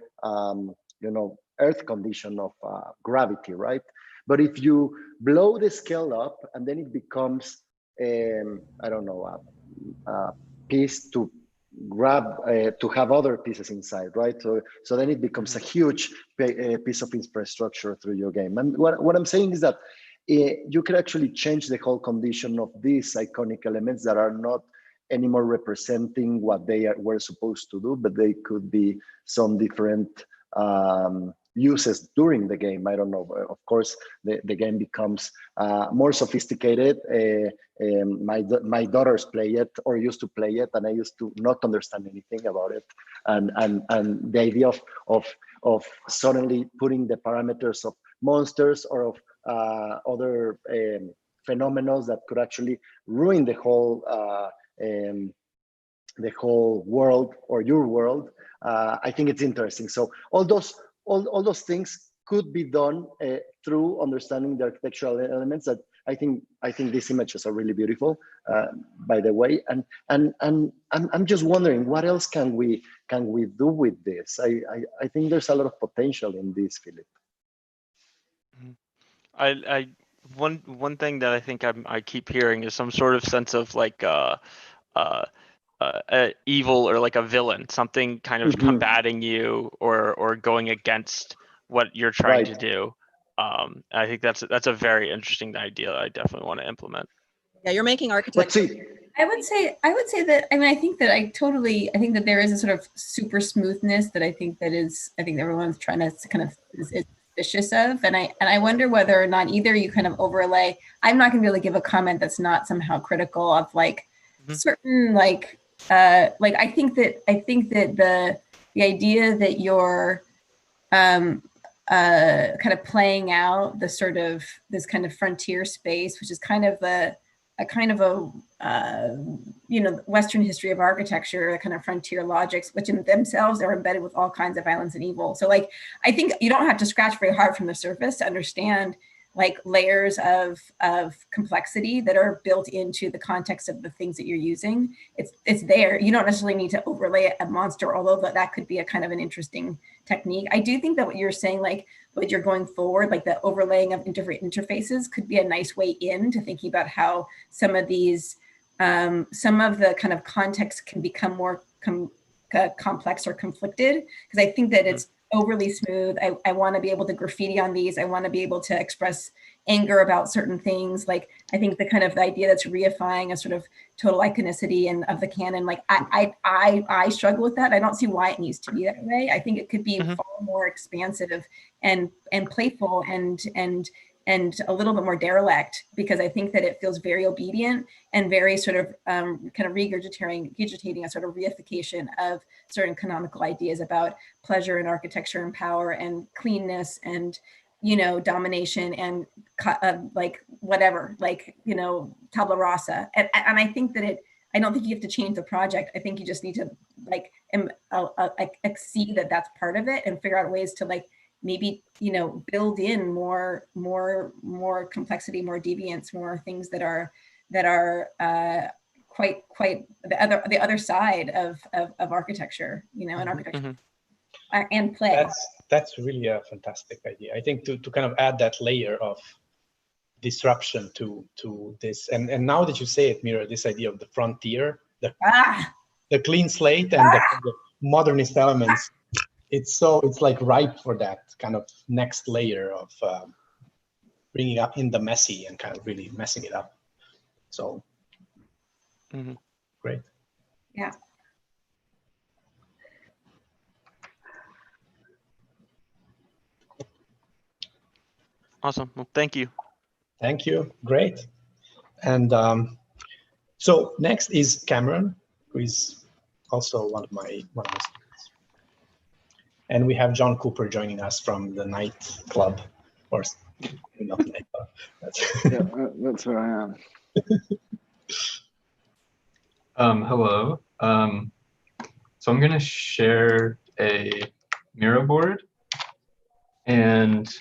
earth condition of gravity, right? But if you blow the scale up and then it becomes I don't know, a piece to grab to have other pieces inside, right? So then it becomes a huge piece of infrastructure through your game. And what I'm saying is that you can actually change the whole condition of these iconic elements that are not anymore representing what they were supposed to do, but they could be some different uses during the game. I don't know. Of course, the game becomes more sophisticated. My daughters play it or used to play it, and I used to not understand anything about it. And the idea of suddenly putting the parameters of monsters or of other phenomena that could actually ruin the whole world or your world. I think it's interesting. So all those things could be done through understanding the architectural elements. That I think these images are really beautiful, by the way. And I'm just wondering, what else can we do with this? I think there's a lot of potential in this, Philip.
One thing that I think I keep hearing is some sort of sense of like evil or like a villain, something kind of combating you or going against what you're trying to do. I think that's a very interesting idea. I definitely want to implement.
Yeah, you're making architecture.
I would say that, I mean, I think that there is a sort of super smoothness that I think everyone's trying to kind of is suspicious of. And I wonder whether or not either you kind of overlay, I'm not gonna be able to give a comment that's not somehow critical of like certain I think that the idea that you're kind of playing out the sort of this kind of frontier space, which is kind of the kind of a Western history of architecture, a kind of frontier logics, which in themselves are embedded with all kinds of violence and evil. So like, I think you don't have to scratch very hard from the surface to understand like layers of complexity that are built into the context of the things that you're using. It's there. You don't necessarily need to overlay a monster, although that could be a kind of an interesting technique. I do think that what you're saying, like what you're going forward, like the overlaying of different interfaces could be a nice way into thinking about how some of these, some of the kind of context can become more complex or conflicted, because I think that it's overly smooth. I want to be able to graffiti on these. I want to be able to express anger about certain things. Like, I think the kind of the idea that's reifying a sort of total iconicity and of the canon, like I struggle with that. I don't see why it needs to be that way. I think it could be far more expansive and playful and a little bit more derelict, because I think that it feels very obedient and very sort of kind of regurgitating a sort of reification of certain canonical ideas about pleasure and architecture and power and cleanness and, you know, domination and like whatever, like, you know, tabula rasa. And I think that I don't think you have to change the project. I think you just need to like see that that's part of it and figure out ways to like maybe, you know, build in more complexity, more deviance, more things that are quite the other side of architecture, you know, and architecture and play.
That's really a fantastic idea. I think to kind of add that layer of disruption to this, and now that you say it, Mira, this idea of the frontier, the clean slate and the modernist elements. It's like ripe for that kind of next layer of bringing up in the messy and kind of really messing it up. So great.
Yeah.
Awesome. Well, thank you.
Thank you. Great. And so next is Cameron, who is also one of my students. And we have John Cooper joining us from the night club, or not night club.
Yeah, that's where I am. Hello. So I'm going to share a Mira board, and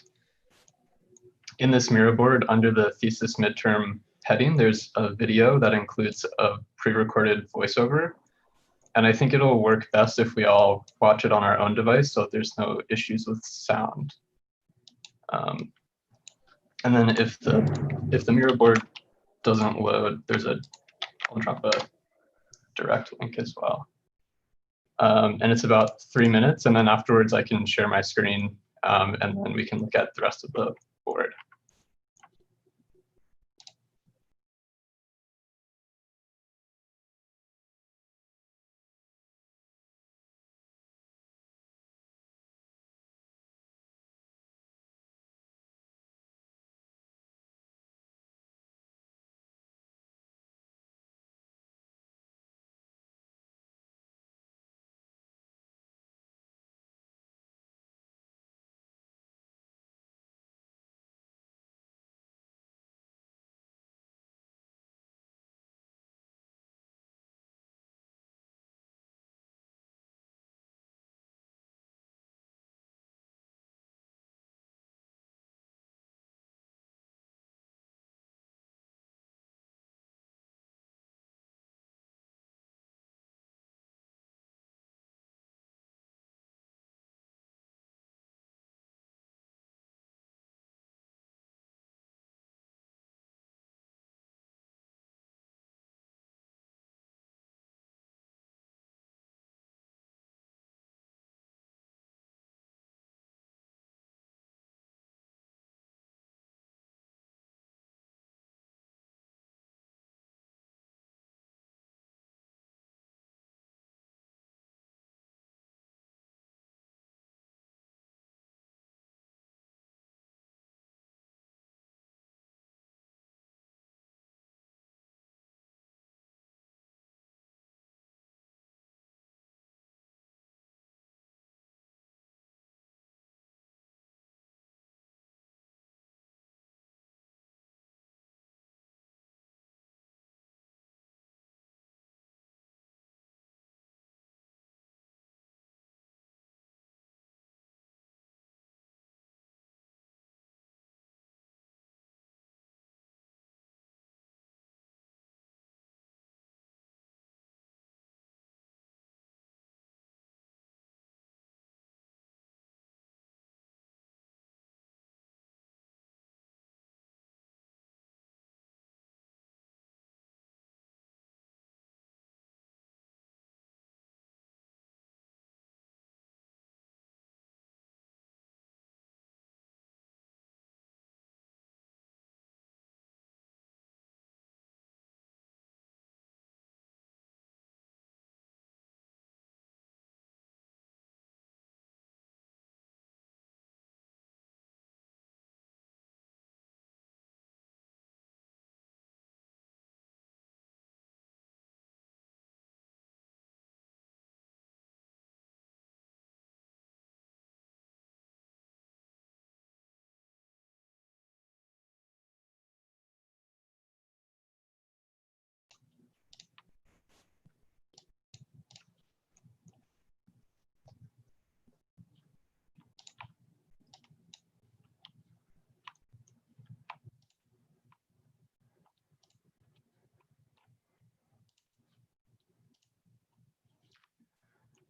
in this Mira board, under the thesis midterm heading, there's a video that includes a pre-recorded voiceover. And I think it'll work best if we all watch it on our own device, so there's no issues with sound. And then if the Mira board doesn't load, I'll drop a direct link as well. And it's about 3 minutes, and then afterwards I can share my screen, and then we can look at the rest of the board.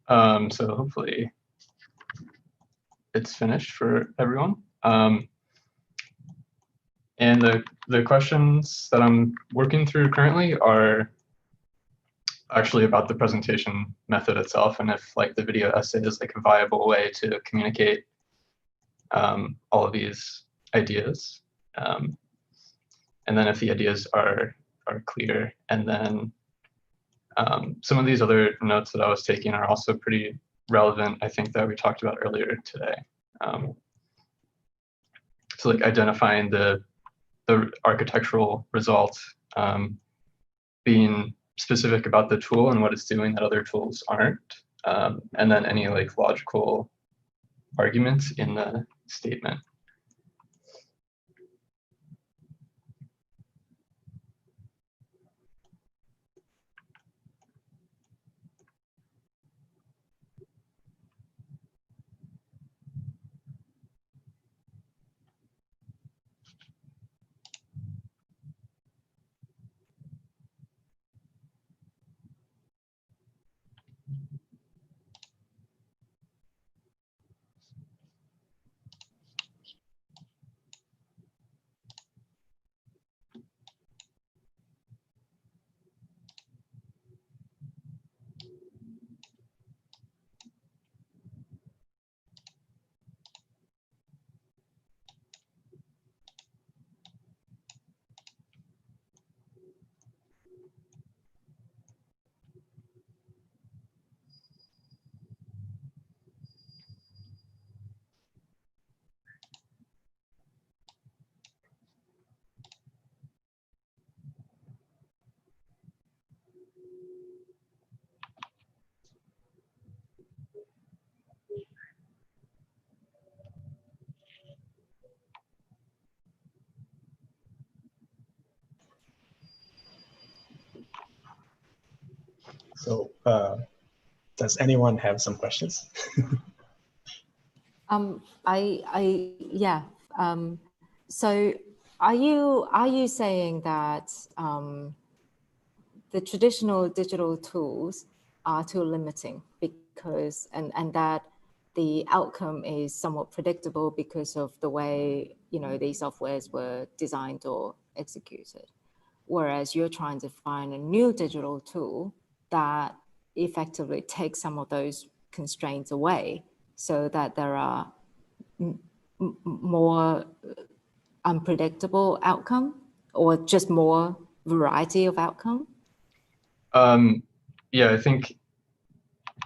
So hopefully it's finished for everyone. And the questions that I'm working through currently are actually about the presentation method itself, and if like the video essay is like a viable way to communicate all of these ideas. And then if the ideas are clear, and then some of these other notes that I was taking are also pretty relevant, I think, that we talked about earlier today. So like identifying the architectural result, being specific about the tool and what it's doing that other tools aren't, and then any like logical arguments in the statement.
So does anyone have some questions?
Yeah. So are you saying that the traditional digital tools are too limiting because and that the outcome is somewhat predictable because of the way these softwares were designed or executed, whereas you're trying to find a new digital tool that effectively takes some of those constraints away so that there are more unpredictable outcome or just more variety of outcome?
Yeah, I think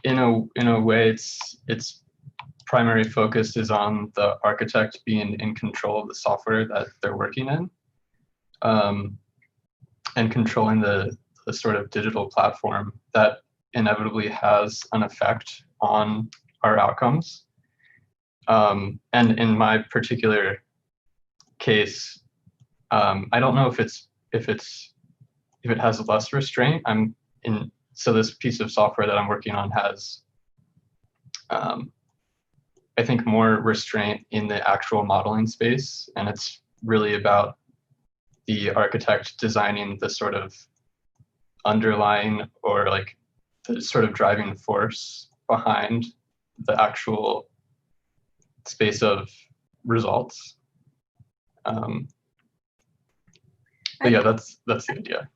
in a way its primary focus is on the architect being in control of the software that they're working in, and controlling the sort of digital platform that inevitably has an effect on our outcomes. And in my particular case, I don't know if it has less restraint. So this piece of software that I'm working on has, I think, more restraint in the actual modeling space, and it's really about the architect designing the sort of underlying or like the sort of driving force behind the actual space of results. But yeah, that's the idea.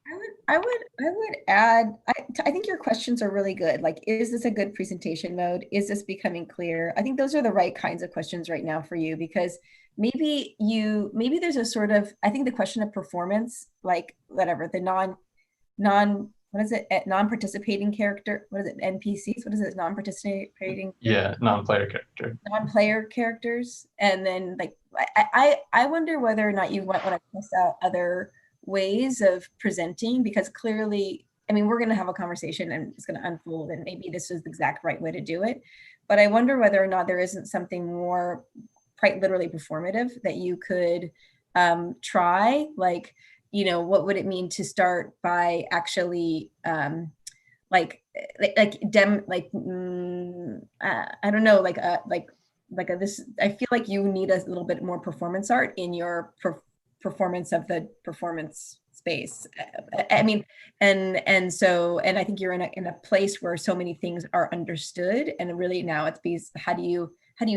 I would add, I think your questions are really good. Like, is this a good presentation mode? Is this becoming clear? I think those are the right kinds of questions right now for you, because maybe there's a sort of, I think the question of performance, like whatever, the non-participating character, what is it, NPCs? What is it, non-participating?
Yeah, non-player character.
Non-player characters. And then like, I wonder whether or not you might want to test out other ways of presenting, because clearly, I mean, we're going to have a conversation and it's going to unfold, and maybe this is the exact right way to do it. But I wonder whether or not there isn't something more quite literally performative that you could try. Like, what would it mean to start by actually I don't know, this, I feel like you need a little bit more performance art in your performance of the performance space. I mean, and I think you're in a place where so many things are understood, and really now it's because how do you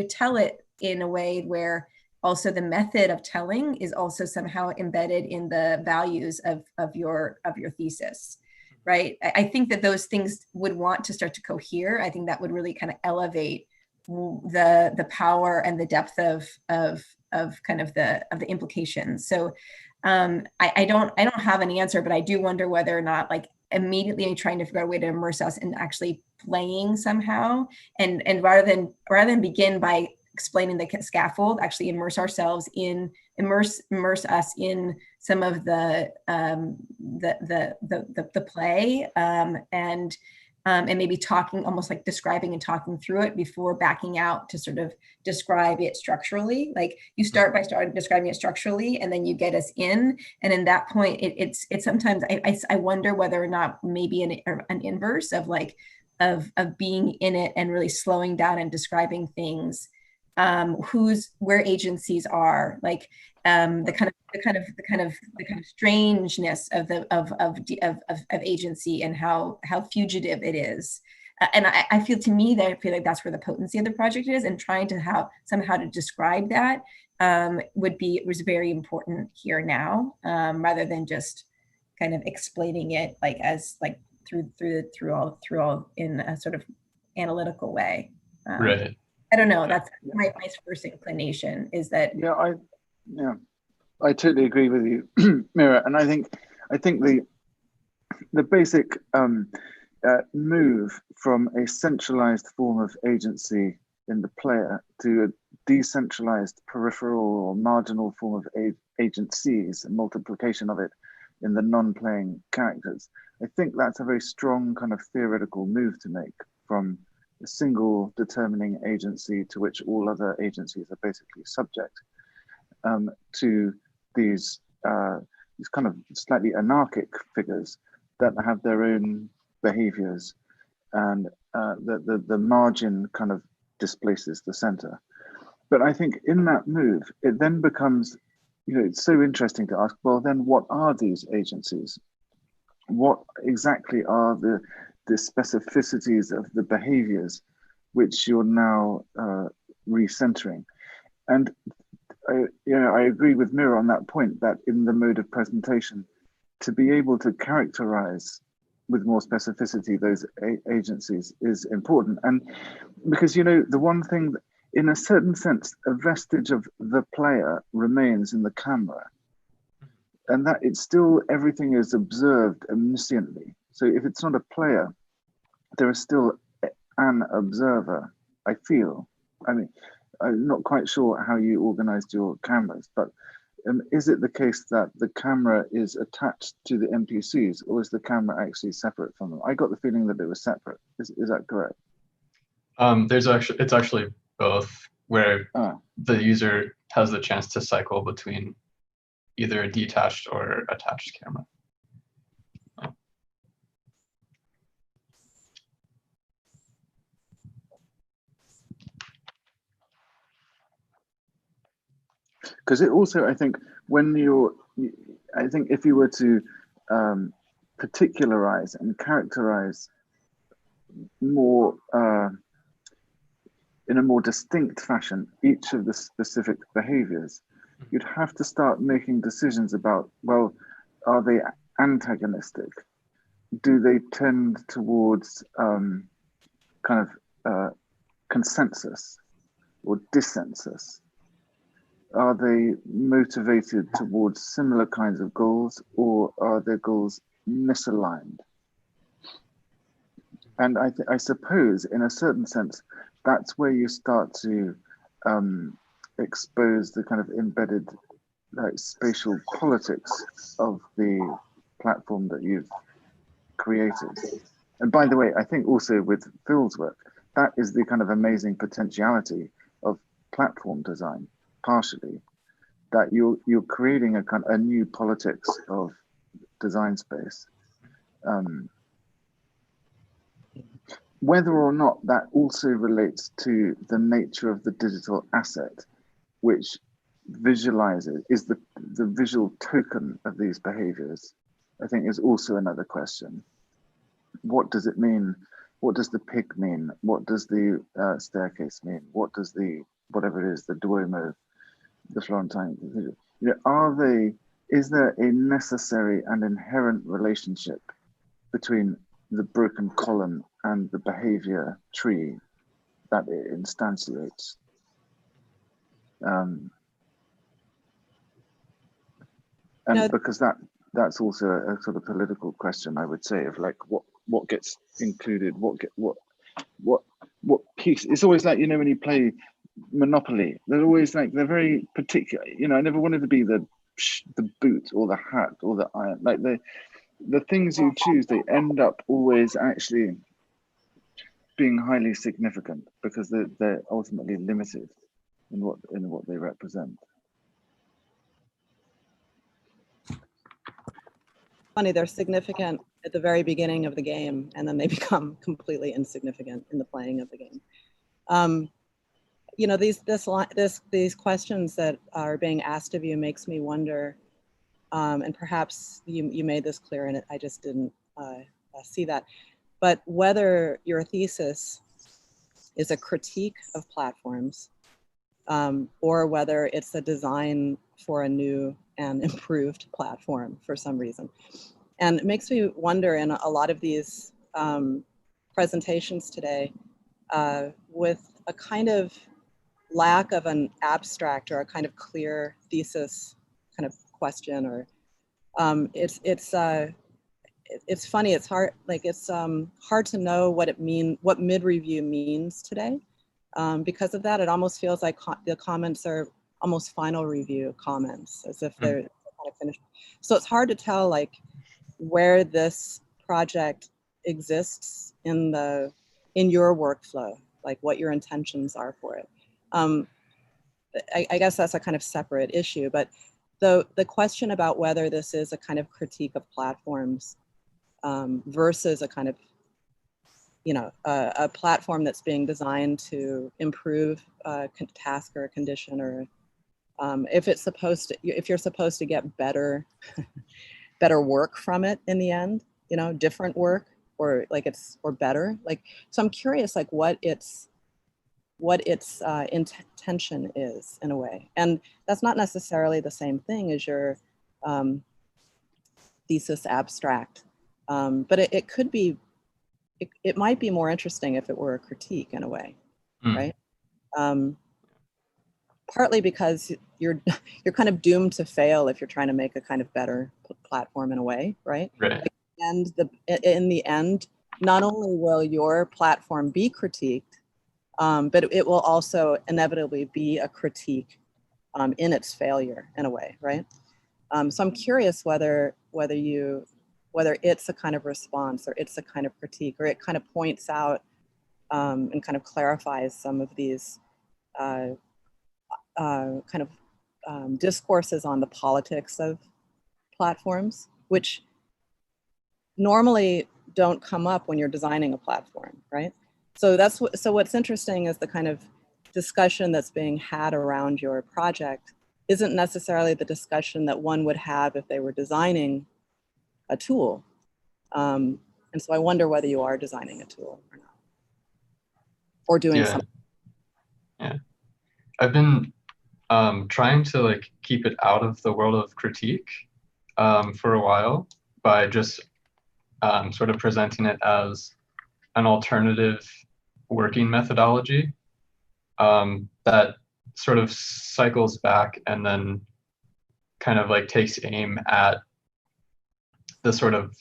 tell it in a way where also the method of telling is also somehow embedded in the values of your thesis, right? I think that those things would want to start to cohere. I think that would really kind of elevate the power and the depth of kind of the implications. So I don't have an answer, but I do wonder whether or not like immediately trying to figure out a way to immerse us in actually playing somehow, and rather than begin by explaining the scaffold, actually immerse us in some of the play, and maybe talking, almost like describing and talking through it before backing out to sort of describe it structurally. Like you start by describing it structurally, and then you get us in. And in that point, it's sometimes I wonder whether or not maybe an inverse of like of being in it and really slowing down and describing things, where agencies are, like the kind of strangeness of agency and how fugitive it is. And I feel like that's where the potency of the project is, and trying to somehow to describe that was very important here now, rather than just kind of explaining it like as like through all in a sort of analytical way.
Right.
I don't know. That's my first inclination is that.
I totally agree with you, Mira. And I think the basic move from a centralized form of agency in the player to a decentralized peripheral or marginal form of agencies and multiplication of it in the non-playing characters. I think that's a very strong kind of theoretical move to make from a single determining agency to which all other agencies are basically subject, to these kind of slightly anarchic figures that have their own behaviors, and the margin kind of displaces the center. But I think in that move, it then becomes, it's so interesting to ask, well, then what are these agencies? What exactly are the specificities of the behaviors which you're now recentering? And I agree with Mira on that point, that in the mode of presentation, to be able to characterize with more specificity those agencies is important. And because, the one thing, in a certain sense, a vestige of the player remains in the camera, and that it's still, everything is observed omnisciently. So if it's not a player, there is still an observer, I feel. I mean, I'm not quite sure how you organized your cameras, but is it the case that the camera is attached to the NPCs, or is the camera actually separate from them? I got the feeling that it was separate. Is that correct?
It's actually both, where the user has the chance to cycle between either a detached or attached camera.
Because it also, I think, if you were to particularize and characterize more in a more distinct fashion each of the specific behaviors, you'd have to start making decisions about, well, are they antagonistic? Do they tend towards consensus or dissensus? Are they motivated towards similar kinds of goals, or are their goals misaligned? And I suppose, in a certain sense, that's where you start to expose the kind of embedded spatial politics of the platform that you've created. And by the way, I think also with Phil's work, that is the kind of amazing potentiality of platform design, partially, that you're creating a new politics of design space. Whether or not that also relates to the nature of the digital asset, which visualizes, is the visual token of these behaviors, I think is also another question. What does it mean? What does the pig mean? What does the staircase mean? What does the, whatever it is, the Duomo, the Florentine Cathedral? You know, is there a necessary and inherent relationship between the broken column and the behavior tree that it instantiates? And
No.
because that's also a sort of political question, I would say, of like what gets included, what piece. It's always like, you know, when you play Monopoly, they're always like, they're very particular. You know, I never wanted to be the boot or the hat or the iron. Like the things you choose, they end up always actually being highly significant because they're ultimately limited in what they represent.
Funny, they're significant at the very beginning of the game, and then they become completely insignificant in the playing of the game. You know, these questions that are being asked of you makes me wonder, and perhaps you made this clear, and I just didn't see that, but whether your thesis is a critique of platforms, or whether it's a design for a new and improved platform for some reason. And it makes me wonder in a lot of these presentations today, with a kind of lack of an abstract or a kind of clear thesis kind of question, or it's funny, it's hard, like it's hard to know what mid-review means today. Because of that, it almost feels like the comments are almost final review comments, as if they're kind of finished. So it's hard to tell like where this project exists in your workflow, like what your intentions are for it. I guess that's a kind of separate issue, but the question about whether this is a kind of critique of platforms versus a kind of, you know, a platform that's being designed to improve a task or a condition, or if you're supposed to get better work from it in the end, you know, different work, or like or better. Like, so I'm curious, like what its intention is in a way, and that's not necessarily the same thing as your thesis abstract, but it could be. It might be more interesting if it were a critique in a way, right? Partly because you're kind of doomed to fail if you're trying to make a kind of better platform in a way, right?
Right.
And in the end, not only will your platform be critiqued, but it will also inevitably be a critique in its failure in a way, right? So I'm curious whether it's a kind of response, or it's a kind of critique, or it kind of points out and kind of clarifies some of these kind of discourses on the politics of platforms, which normally don't come up when you're designing a platform, right? So what's interesting is the kind of discussion that's being had around your project isn't necessarily the discussion that one would have if they were designing a tool. And so I wonder whether you are designing a tool or not, or doing something.
Yeah, I've been trying to like keep it out of the world of critique for a while by just sort of presenting it as an alternative working methodology that sort of cycles back and then kind of like takes aim at the sort of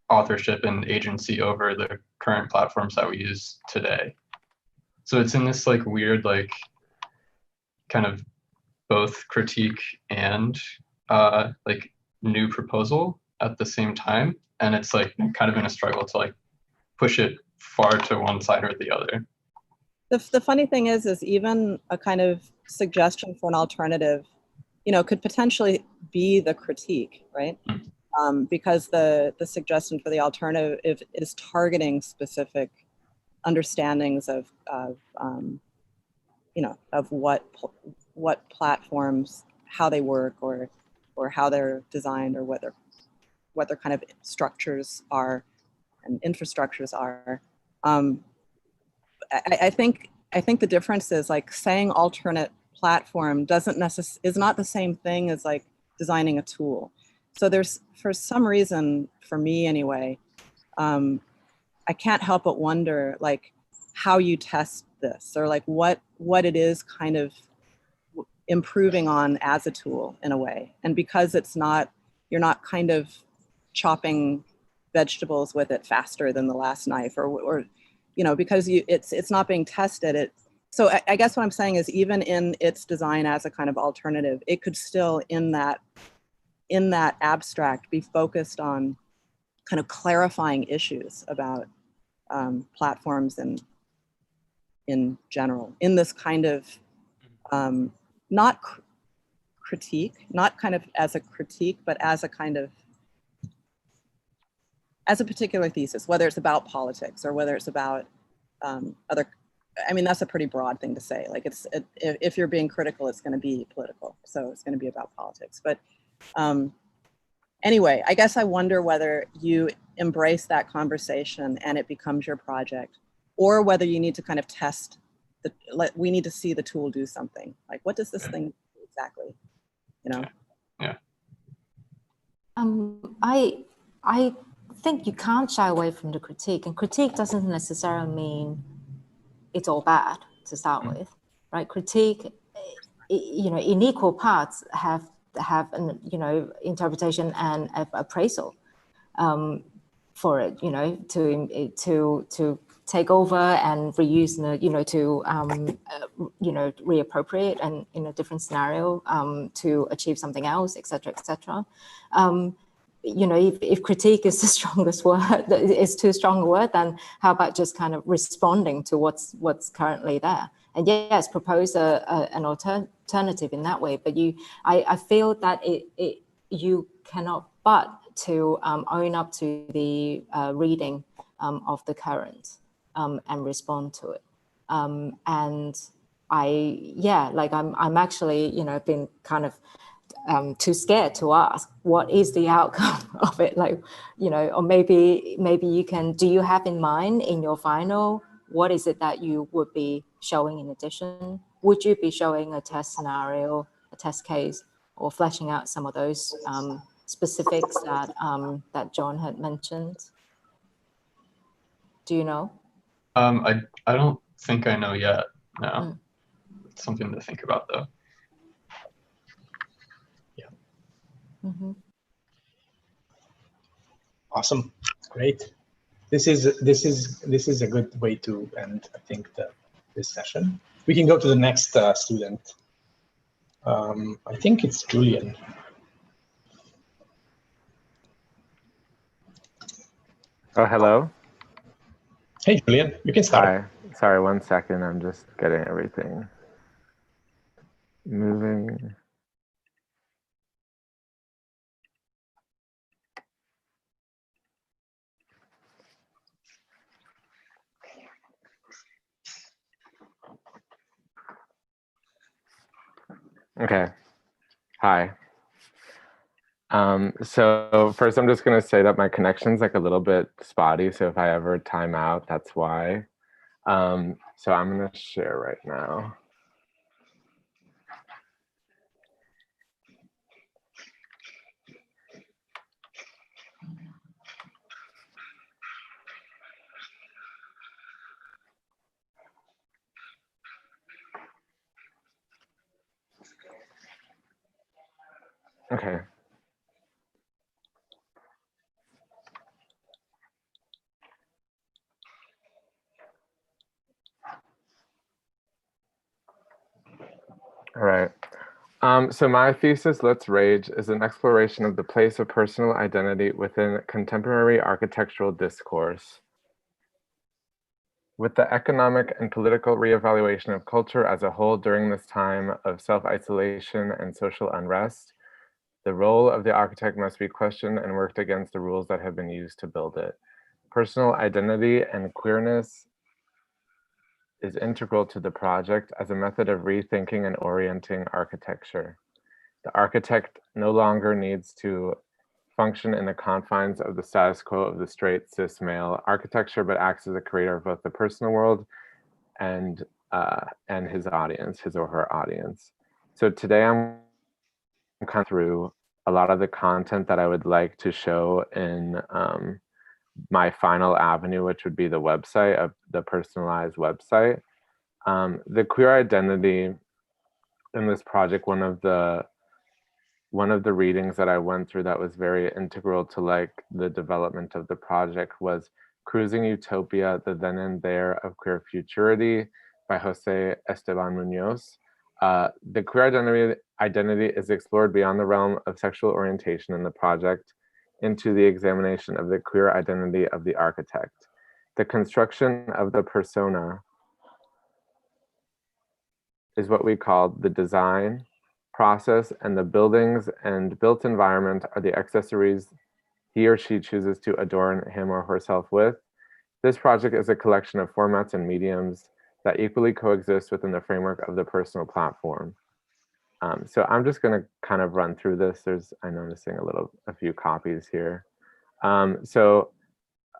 authorship and agency over the current platforms that we use today. So it's in this like weird, like kind of both critique and like new proposal at the same time. And it's like kind of in a struggle to like push it far to one side or the other.
The funny thing is even a kind of suggestion for an alternative, you know, could potentially be the critique, right? Because the suggestion for the alternative is targeting specific understandings of you know, of what platforms, how they work, or how they're designed, or what their what their kind of structures are and infrastructures are. I think the difference is like saying alternate platform is not the same thing as like designing a tool. So there's, for some reason, for me anyway, I can't help but wonder like how you test this, or like what it is kind of improving on as a tool in a way. And because you're not kind of chopping vegetables with it faster than the last knife, or you know, because it's not being tested. So I guess what I'm saying is, even in its design as a kind of alternative, it could still in that abstract be focused on kind of clarifying issues about platforms and in general, in this kind of not critique, not kind of as a critique, but as a kind of, as a particular thesis, whether it's about politics or whether it's about other, I mean, that's a pretty broad thing to say. Like if you're being critical, it's going to be political. So it's going to be about politics. But anyway, I guess I wonder whether you embrace that conversation and it becomes your project, or whether you need to kind of test we need to see the tool do something. Like, what does this thing do exactly? You know?
Yeah.
I think you can't shy away from the critique, and critique doesn't necessarily mean it's all bad to start with, right? Critique, you know, in equal parts have an, you know, interpretation and appraisal for it, you know, to take over and reuse, you know, to you know, reappropriate and in a different scenario to achieve something else, et cetera, et cetera. You know, if critique is the strongest word, is too strong a word, then how about just kind of responding to what's currently there? And yes, propose an alternative in that way. But I feel that you cannot but to own up to the reading of the current and respond to it. And I'm actually, you know, been kind of too scared to ask what is the outcome of it, like, you know, or maybe you can, do you have in mind in your final, what is it that you would be showing in addition? Would you be showing a test scenario, a test case, or fleshing out some of those specifics that that John had mentioned? Do you know?
I don't think I know yet. No, it's something to think about though.
Mm-hmm.
Awesome, great. This is a good way to end, I think, this session. We can go to the next student. I think it's Julian.
Oh, hello.
Hey, Julian, you can start.
Hi. Sorry, 1 second. I'm just getting everything moving. Okay. Hi. So first, I'm just going to say that my connection's like a little bit spotty. So if I ever time out, that's why. So I'm going to share right now. Okay. All right. So my thesis, Let's Rage, is an exploration of the place of personal identity within contemporary architectural discourse. With the economic and political reevaluation of culture as a whole during this time of self-isolation and social unrest, the role of the architect must be questioned and worked against the rules that have been used to build it. Personal identity and queerness is integral to the project as a method of rethinking and orienting architecture. The architect no longer needs to function in the confines of the status quo of the straight cis male architecture, but acts as a creator of both the personal world and his audience, his or her audience. So today I'm kind of through a lot of the content that I would like to show in my final avenue, which would be the website, of the personalized website. The queer identity in this project, one of the readings that I went through that was very integral to like the development of the project was Cruising Utopia, the Then and There of Queer Futurity by Jose Esteban Munoz. The queer identity is explored beyond the realm of sexual orientation in the project into the examination of the queer identity of the architect. The construction of the persona is what we call the design process, and the buildings and built environment are the accessories he or she chooses to adorn him or herself with. This project is a collection of formats and mediums that equally coexist within the framework of the personal platform. So I'm just going to kind of run through this. I'm noticing a few copies here. So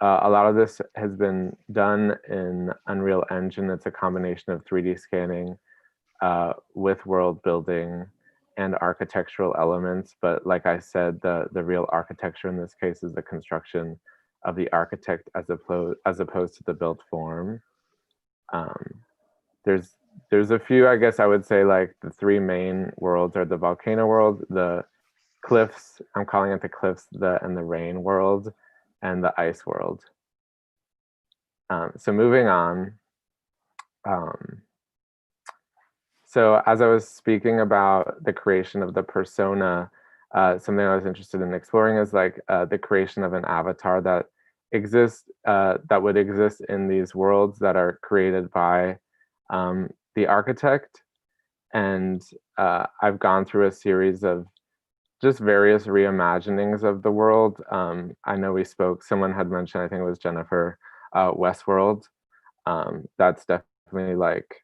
a lot of this has been done in Unreal Engine. It's a combination of 3D scanning with world building and architectural elements. But like I said, the real architecture in this case is the construction of the architect as opposed to the built form. There's a few, I guess I would say, like the three main worlds are the volcano world, the cliffs, I'm calling it the cliffs, and the rain world, and the ice world. So moving on. So as I was speaking about the creation of the persona, something I was interested in exploring is like the creation of an avatar that exists, that would exist in these worlds that are created by the architect. And I've gone through a series of just various reimaginings of the world. I know someone had mentioned, I think it was Jennifer, Westworld. That's definitely like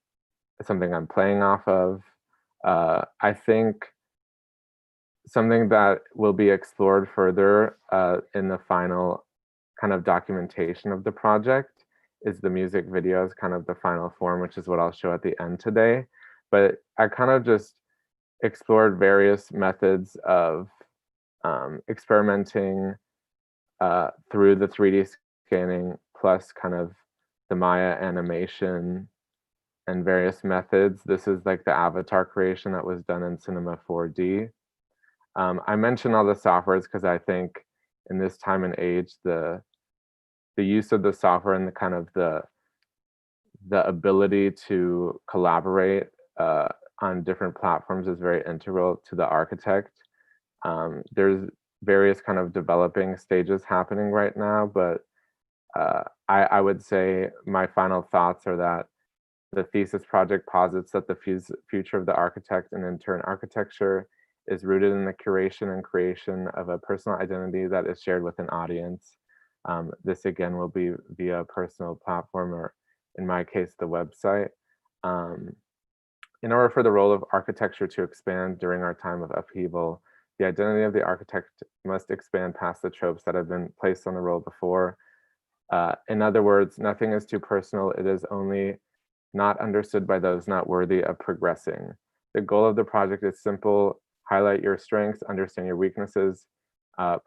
something I'm playing off of. I think something that will be explored further in the final kind of documentation of the project is the music video as kind of the final form, which is what I'll show at the end today. But I kind of just explored various methods of experimenting through the 3D scanning plus kind of the Maya animation and various methods. This is like the avatar creation that was done in Cinema 4D. I mention all the softwares because I think in this time and age, the use of the software and the kind of the ability to collaborate on different platforms is very integral to the architect. There's various kind of developing stages happening right now, but I would say my final thoughts are that the thesis project posits that the future of the architect and in turn architecture is rooted in the curation and creation of a personal identity that is shared with an audience. This again will be via a personal platform, or in my case, the website. In order for the role of architecture to expand during our time of upheaval, the identity of the architect must expand past the tropes that have been placed on the role before. In other words, nothing is too personal. It is only not understood by those not worthy of progressing. The goal of the project is simple: highlight your strengths, understand your weaknesses,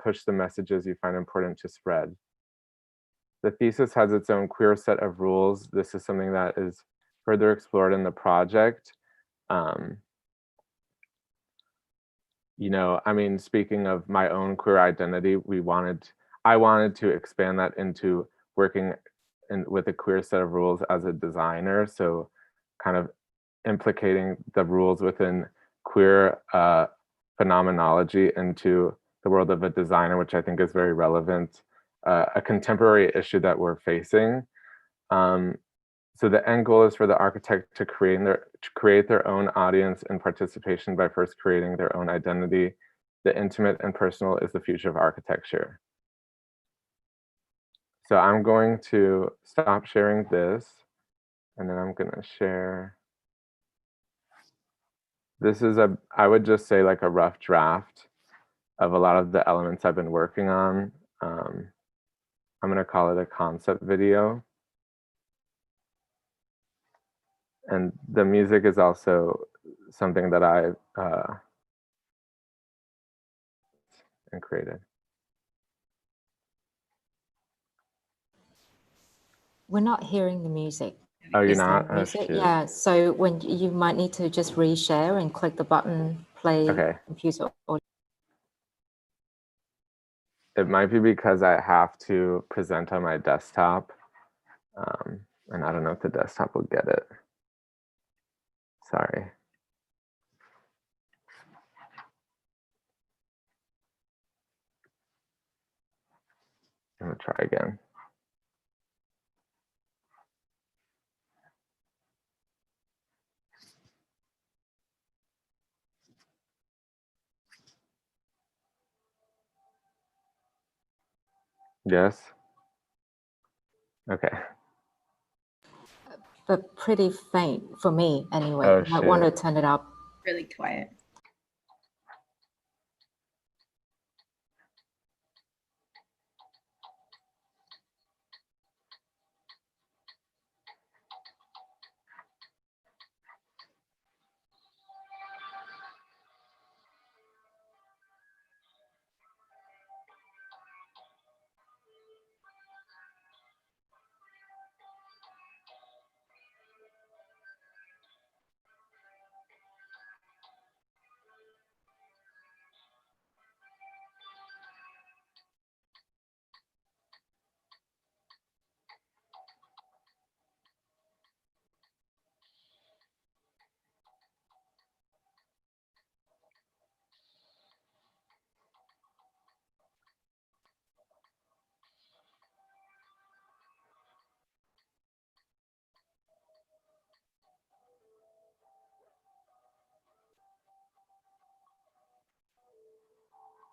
push the messages you find important to spread. The thesis has its own queer set of rules. This is something that is further explored in the project. You know, I mean, speaking of my own queer identity, I wanted to expand that into working with a queer set of rules as a designer. So kind of implicating the rules within queer phenomenology into the world of a designer, which I think is very relevant, a contemporary issue that we're facing. So the end goal is for the architect to create their own audience and participation by first creating their own identity. The intimate and personal is the future of architecture. So I'm going to stop sharing this, and then I'm going to share. This is I would just say like a rough draft of a lot of the elements I've been working on. I'm gonna call it a concept video. And the music is also something that I created.
We're not hearing the music.
Oh, you're
Is there
not? Oh,
music?
shoot.
Yeah, so when you might need to just reshare and click the button, play
Okay.
computer audio.
It might be because I have to present on my desktop. And I don't know if the desktop will get it. Sorry. I'm gonna try again. Yes? Okay.
But pretty faint for me anyway.
Oh,
I want to
shit.
turn it up.
Really quiet.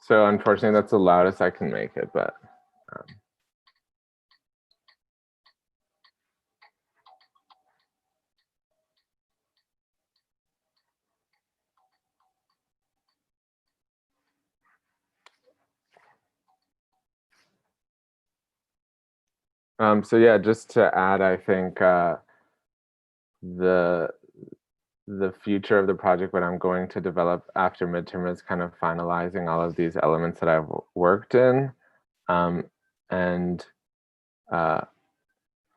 So unfortunately, that's the loudest I can make it, but so yeah, just to add, I think the future of the project, what I'm going to develop after midterm, is kind of finalizing all of these elements that I've worked in, and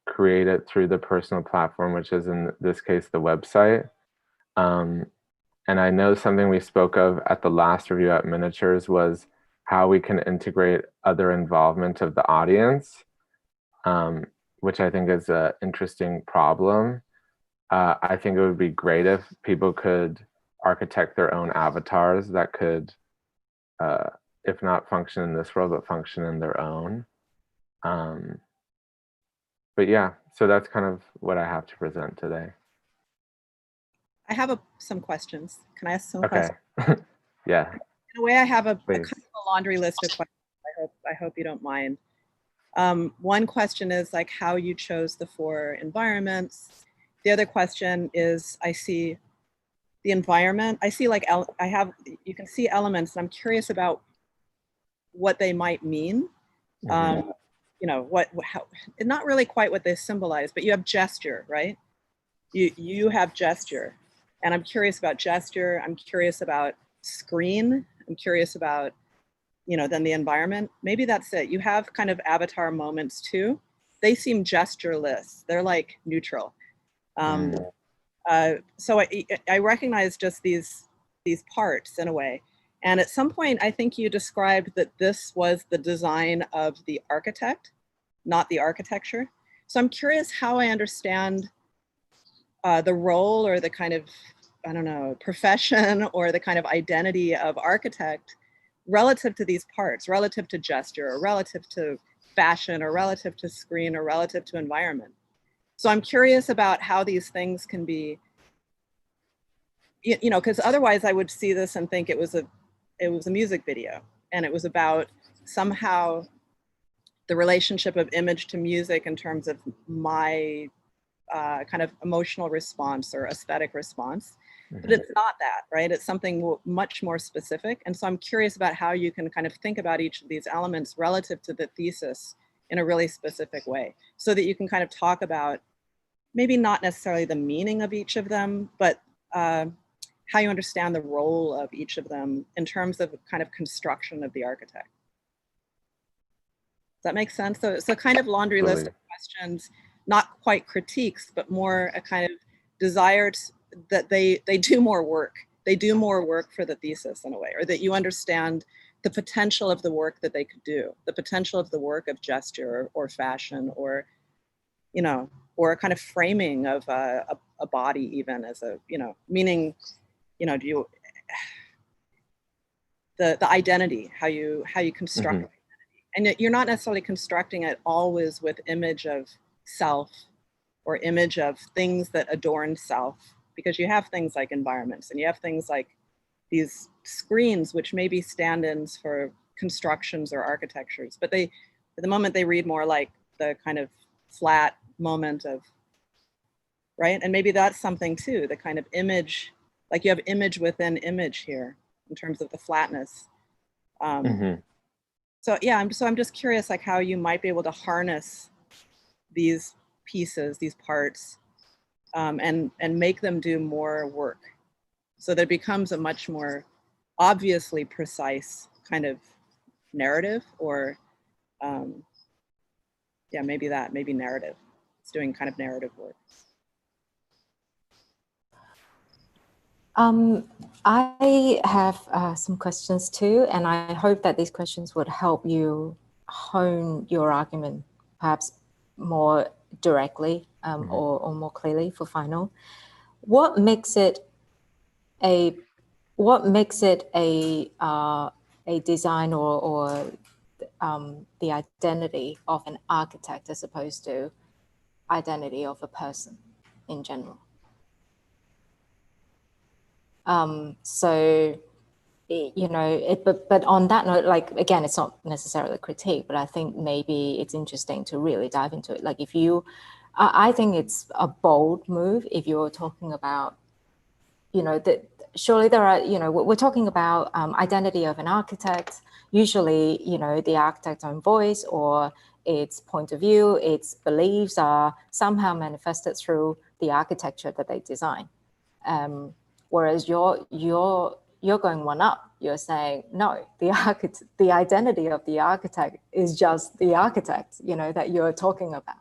create it through the personal platform, which is in this case the website. And I know something we spoke of at the last review at Miniatures was how we can integrate other involvement of the audience, which I think is an interesting problem. I think it would be great if people could architect their own avatars that could, if not function in this world, but function in their own. But yeah, so that's kind of what I have to present today.
I have some questions. Can I ask some
Okay.
questions?
Yeah.
In a way, I have a kind
Please.
of a laundry list of questions. I hope you don't mind. One question is like how you chose the 4 environments. The other question is, I see the environment. I see like, you can see elements, and I'm curious about what they might mean.
Mm-hmm.
You know, how, not really quite what they symbolize, but you have gesture, right? You have gesture, and I'm curious about gesture. I'm curious about screen. I'm curious about, you know, then the environment. Maybe that's it. You have kind of avatar moments too. They seem gestureless. They're like neutral. So I recognize just these parts in a way. And at some point, I think you described that this was the design of the architect, not the architecture. So I'm curious how I understand the role or the kind of, I don't know, profession or the kind of identity of architect relative to these parts, relative to gesture, or relative to fashion, or relative to screen, or relative to environment. So I'm curious about how these things can be, you know, because otherwise I would see this and think it was a music video, and it was about somehow the relationship of image to music in terms of my kind of emotional response or aesthetic response. but it's not that, right? It's something much more specific. And so I'm curious about how you can kind of think about each of these elements relative to the thesis in a really specific way, so that you can kind of talk about maybe not necessarily the meaning of each of them, but how you understand the role of each of them in terms of kind of construction of the architect. Does that make sense? So kind of laundry list of questions, not quite critiques, but more a kind of desire that they do more work. They do more work for the thesis in a way, or that you understand the potential of the work that they could do, the potential of the work of gesture or fashion, or, you know, or a kind of framing of a body even as a, you know, meaning, you know, do you, the identity, how you construct identity. And you're not necessarily constructing it always with image of self or image of things that adorn self, because you have things like environments and you have things like these screens, which may be stand-ins for constructions or architectures, but they, at the moment, they read more like the kind of flat moment of, right? And maybe that's something too, the kind of image, like you have image within image here in terms of the flatness. So yeah, I'm just curious, like how you might be able to harness these pieces, these parts, and make them do more work, so that it becomes a much more obviously precise kind of narrative, or yeah, maybe narrative. It's doing kind of narrative work.
I have some questions too, and I hope that these questions would help you hone your argument perhaps more directly or more clearly for final. What makes it a design or the identity of an architect as opposed to identity of a person in general? So, you know, but on that note, like, again, it's not necessarily a critique, but I think maybe it's interesting to really dive into it. Like if you, I think it's a bold move if you're talking about, you know, that surely there are, you know, we're talking about identity of an architect, usually, you know, the architect's own voice or its point of view, its beliefs are somehow manifested through the architecture that they design. Whereas you're going one up. You're saying, no, the identity of the architect is just the architect, you know, that you're talking about.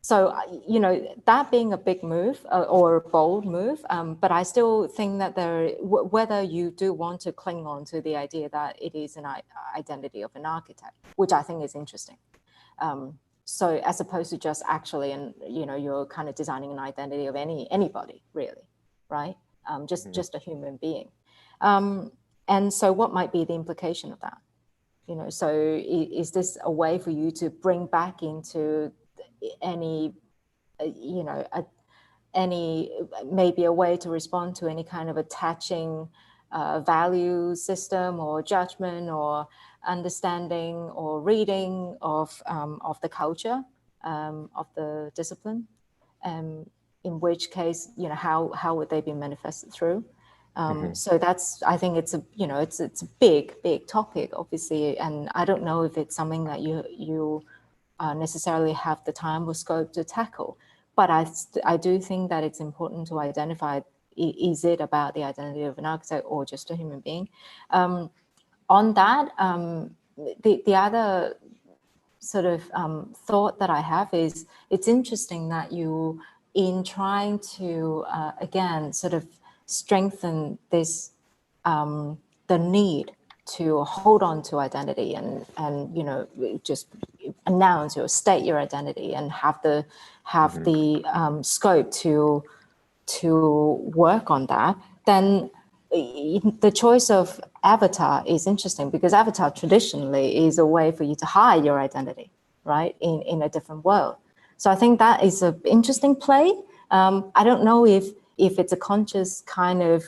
So, you know, that being a big move or a bold move, but I still think that whether you do want to cling on to the idea that it is an identity of an architect, which I think is interesting. So as opposed to just actually, and you know, you're kind of designing an identity of anybody really, right? Just a human being. And so what might be the implication of that? You know, so is this a way for you to bring back into any, you know, maybe a way to respond to any kind of attaching value system or judgment or understanding or reading of the culture of the discipline? In which case, you know, how would they be manifested through? So that's, I think it's a, you know, it's a big topic, obviously, and I don't know if it's something that you necessarily have the time or scope to tackle, but I do think that it's important to identify, is it about the identity of an architect or just a human being? On that, the other sort of thought that I have is, it's interesting that you, in trying to, again, sort of strengthen this, the need to hold on to identity and you know, just announce or state your identity and have the scope to work on that, then the choice of avatar is interesting, because avatar traditionally is a way for you to hide your identity, right, in a different world. So I think that is an interesting play. I don't know if it's a conscious kind of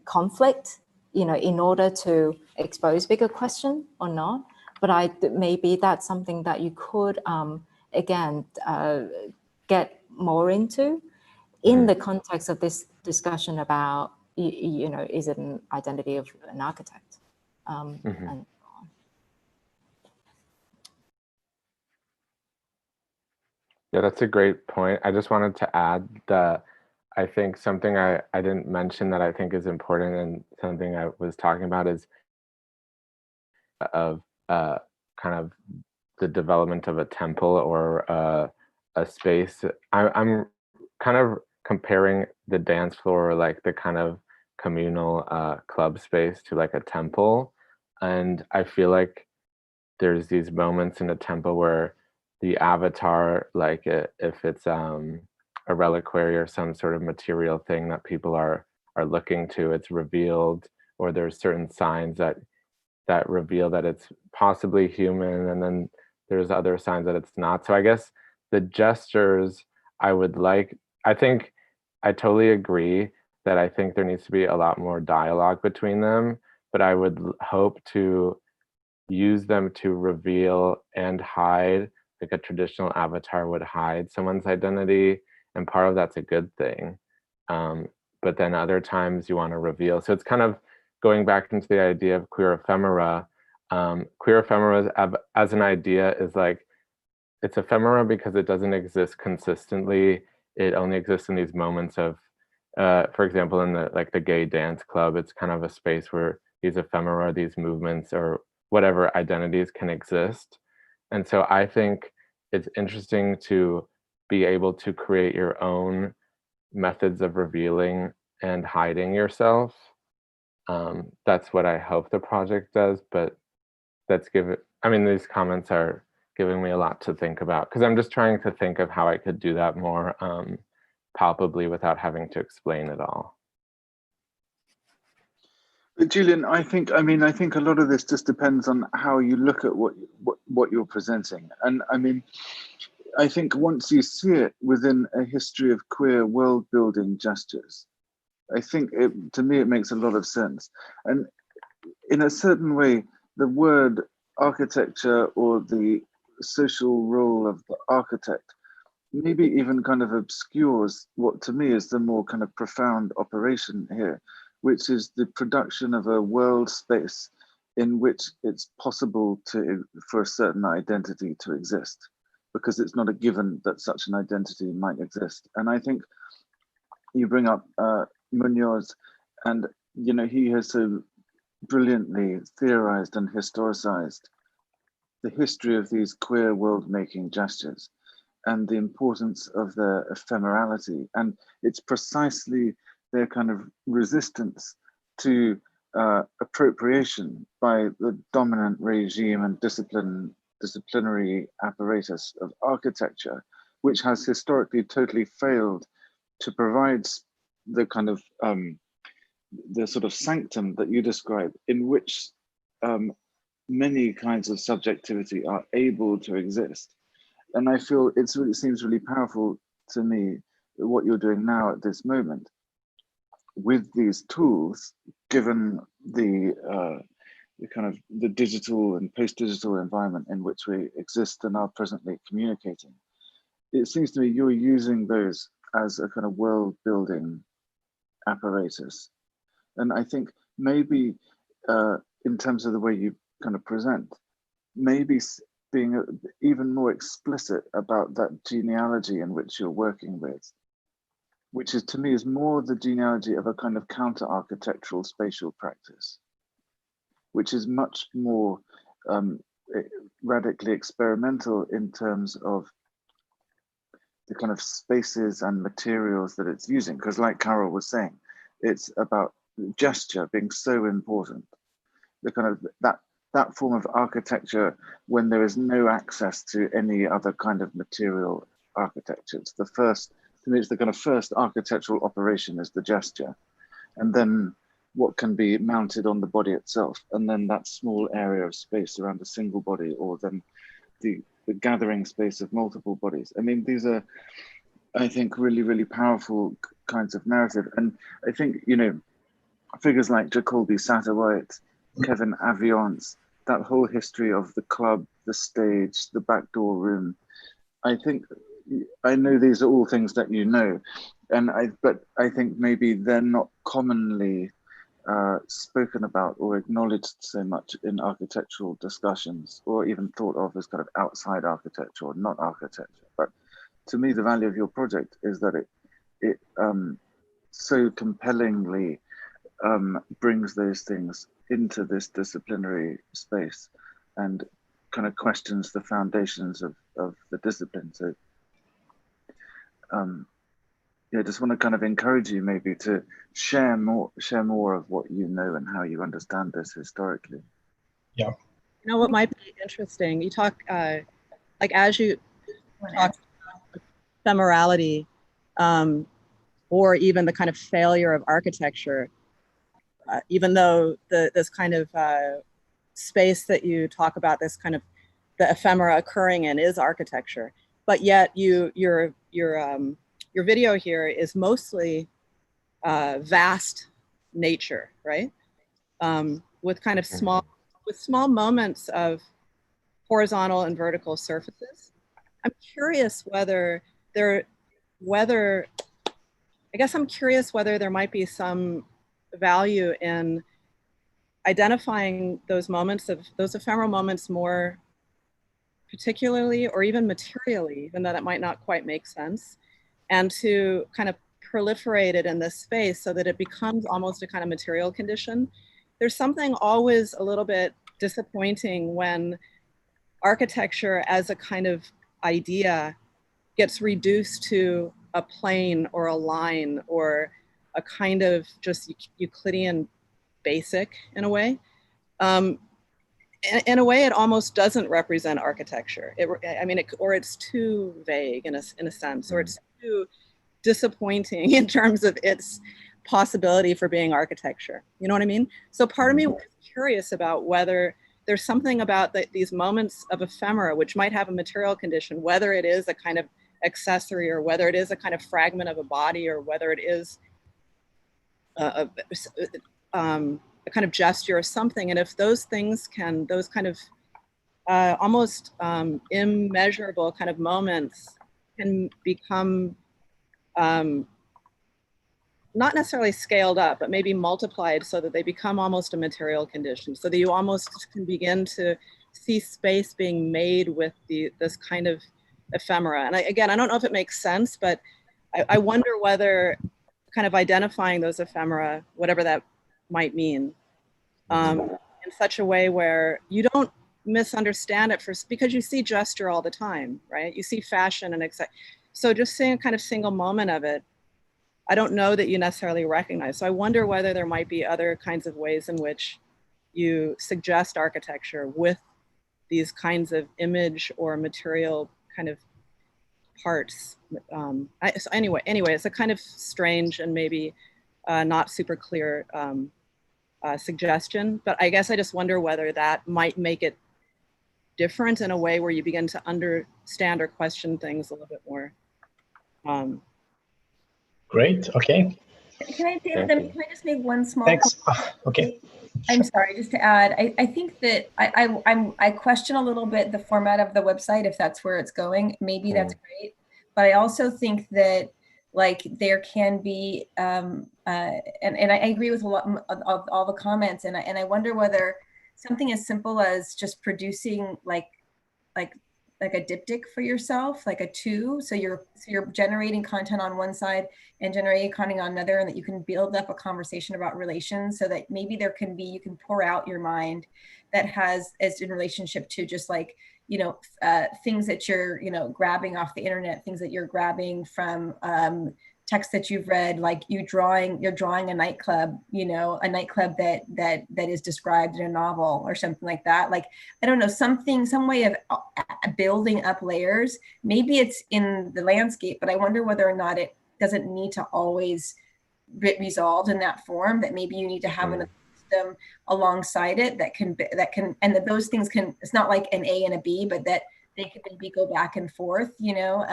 conflict, you know, in order to expose bigger question or not, but maybe that's something that you could, again, get more into in the context of this discussion about, you know, is it an identity of an architect? And
yeah, that's a great point. I just wanted to add that I think something I didn't mention that I think is important, and something I was talking about is of kind of the development of a temple or a space. I'm kind of comparing the dance floor, like the kind of communal club space, to like a temple. And I feel like there's these moments in a temple where the avatar, like if it's a reliquary or some sort of material thing that people are looking to, it's revealed, or there's certain signs that reveal that it's possibly human, and then there's other signs that it's not. So I guess the gestures I think I totally agree that I think there needs to be a lot more dialogue between them, but I would hope to use them to reveal and hide, like a traditional avatar would hide someone's identity, and part of that's a good thing. But then other times you want to reveal. So it's kind of going back into the idea of queer ephemera. Queer ephemera as an idea is like, it's ephemera because it doesn't exist consistently. It only exists in these moments of, for example, in the gay dance club, it's kind of a space where these ephemera, these movements, or whatever identities can exist. And so I think it's interesting to be able to create your own methods of revealing and hiding yourself. That's what I hope the project does, but these comments are giving me a lot to think about, because I'm just trying to think of how I could do that more palpably without having to explain it all.
But Julian, I think a lot of this just depends on how you look at what you're presenting. And I mean, I think once you see it within a history of queer world building gestures, I think to me it makes a lot of sense. And in a certain way, the word architecture or the social role of the architect maybe even kind of obscures what to me is the more kind of profound operation here, which is the production of a world space in which it's possible for a certain identity to exist, because it's not a given that such an identity might exist. And I think you bring up Munoz, and he has so brilliantly theorized and historicized the history of these queer world-making gestures and the importance of their ephemerality. And it's precisely their kind of resistance to appropriation by the dominant regime and disciplinary apparatus of architecture, which has historically totally failed to provide the kind of the sort of sanctum that you describe, in which many kinds of subjectivity are able to exist. And I feel it seems really powerful to me what you're doing now at this moment with these tools, given the kind of the digital and post-digital environment in which we exist and are presently communicating. It seems to me you're using those as a kind of world-building apparatus. And I think maybe in terms of the way you kind of present, maybe being even more explicit about that genealogy in which you're working with, which is to me is more the genealogy of a kind of counter-architectural spatial practice, which is much more radically experimental in terms of the kind of spaces and materials that it's using. Because like Karel was saying, it's about gesture being so important. The kind of that form of architecture when there is no access to any other kind of material architecture. It's the first, to me, it's the kind of first architectural operation is the gesture. And then what can be mounted on the body itself. And then that small area of space around a single body, or then the gathering space of multiple bodies. I mean, these are, I think, really, really powerful kinds of narrative. And I think, figures like Jacoby Satterwhite, Kevin Aviance, that whole history of the club, the stage, the backdoor room. I know these are all things that you know, But I think maybe they're not commonly spoken about or acknowledged so much in architectural discussions, or even thought of as kind of outside architecture or not architecture. But to me, the value of your project is that it so compellingly brings those things into this disciplinary space and kind of questions the foundations of the discipline. So yeah, just want to kind of encourage you maybe to share more of what you know and how you understand this historically.
Yeah.
You know what might be interesting? You talk like as you talk ephemerality, or even the kind of failure of architecture, even though this kind of space that you talk about, this kind of the ephemera occurring in is architecture, but yet your video here is mostly vast nature, right? With kind of small moments of horizontal and vertical surfaces. I'm curious whether there might be some value in identifying those moments of those ephemeral moments more particularly or even materially, even though that might not quite make sense, and to kind of proliferate it in this space so that it becomes almost a kind of material condition. There's something always a little bit disappointing when architecture as a kind of idea gets reduced to a plane or a line or a kind of just Euclidean basic in a way. In a way, it almost doesn't represent architecture. Or it's too vague in a sense, or it's too disappointing in terms of its possibility for being architecture. You know what I mean? So part of me was curious about whether there's something about these moments of ephemera which might have a material condition, whether it is a kind of accessory or whether it is a kind of fragment of a body or whether it is a kind of gesture or something. And if those things those kind of almost immeasurable kind of moments can become not necessarily scaled up, but maybe multiplied so that they become almost a material condition, so that you almost can begin to see space being made with this kind of ephemera. And I don't know if it makes sense, but I wonder whether kind of identifying those ephemera, whatever that might mean, in such a way where you don't misunderstand it because you see gesture all the time, right? You see fashion and so just seeing a kind of single moment of it, I don't know that you necessarily recognize. So I wonder whether there might be other kinds of ways in which you suggest architecture with these kinds of image or material kind of parts. So anyway, it's a kind of strange and maybe not super clear suggestion, but I guess I just wonder whether that might make it different in a way where you begin to understand or question things a little bit more.
Great. Okay.
Can I just make one small
Thanks. Okay.
I'm sorry, just to add, I think that I question a little bit the format of the website, if that's where it's going. Maybe that's great, but I also think that like there can be, and I agree with a lot of all the comments, and I wonder whether something as simple as just producing like a diptych for yourself, like a two, so you're generating content on one side and generating content on another, and that you can build up a conversation about relations, so that maybe you can pour out your mind that has as in relationship to just like, you know, things that you're, you know, grabbing off the internet, things that you're grabbing from text that you've read, like you're drawing a nightclub, you know, a nightclub that is described in a novel or something like that. Like, I don't know, some way of building up layers. Maybe it's in the landscape, but I wonder whether or not it doesn't need to always get resolved in that form, that maybe you need to have another system alongside it that can, and that those things can, it's not like an A and a B, but that they can maybe go back and forth, you know?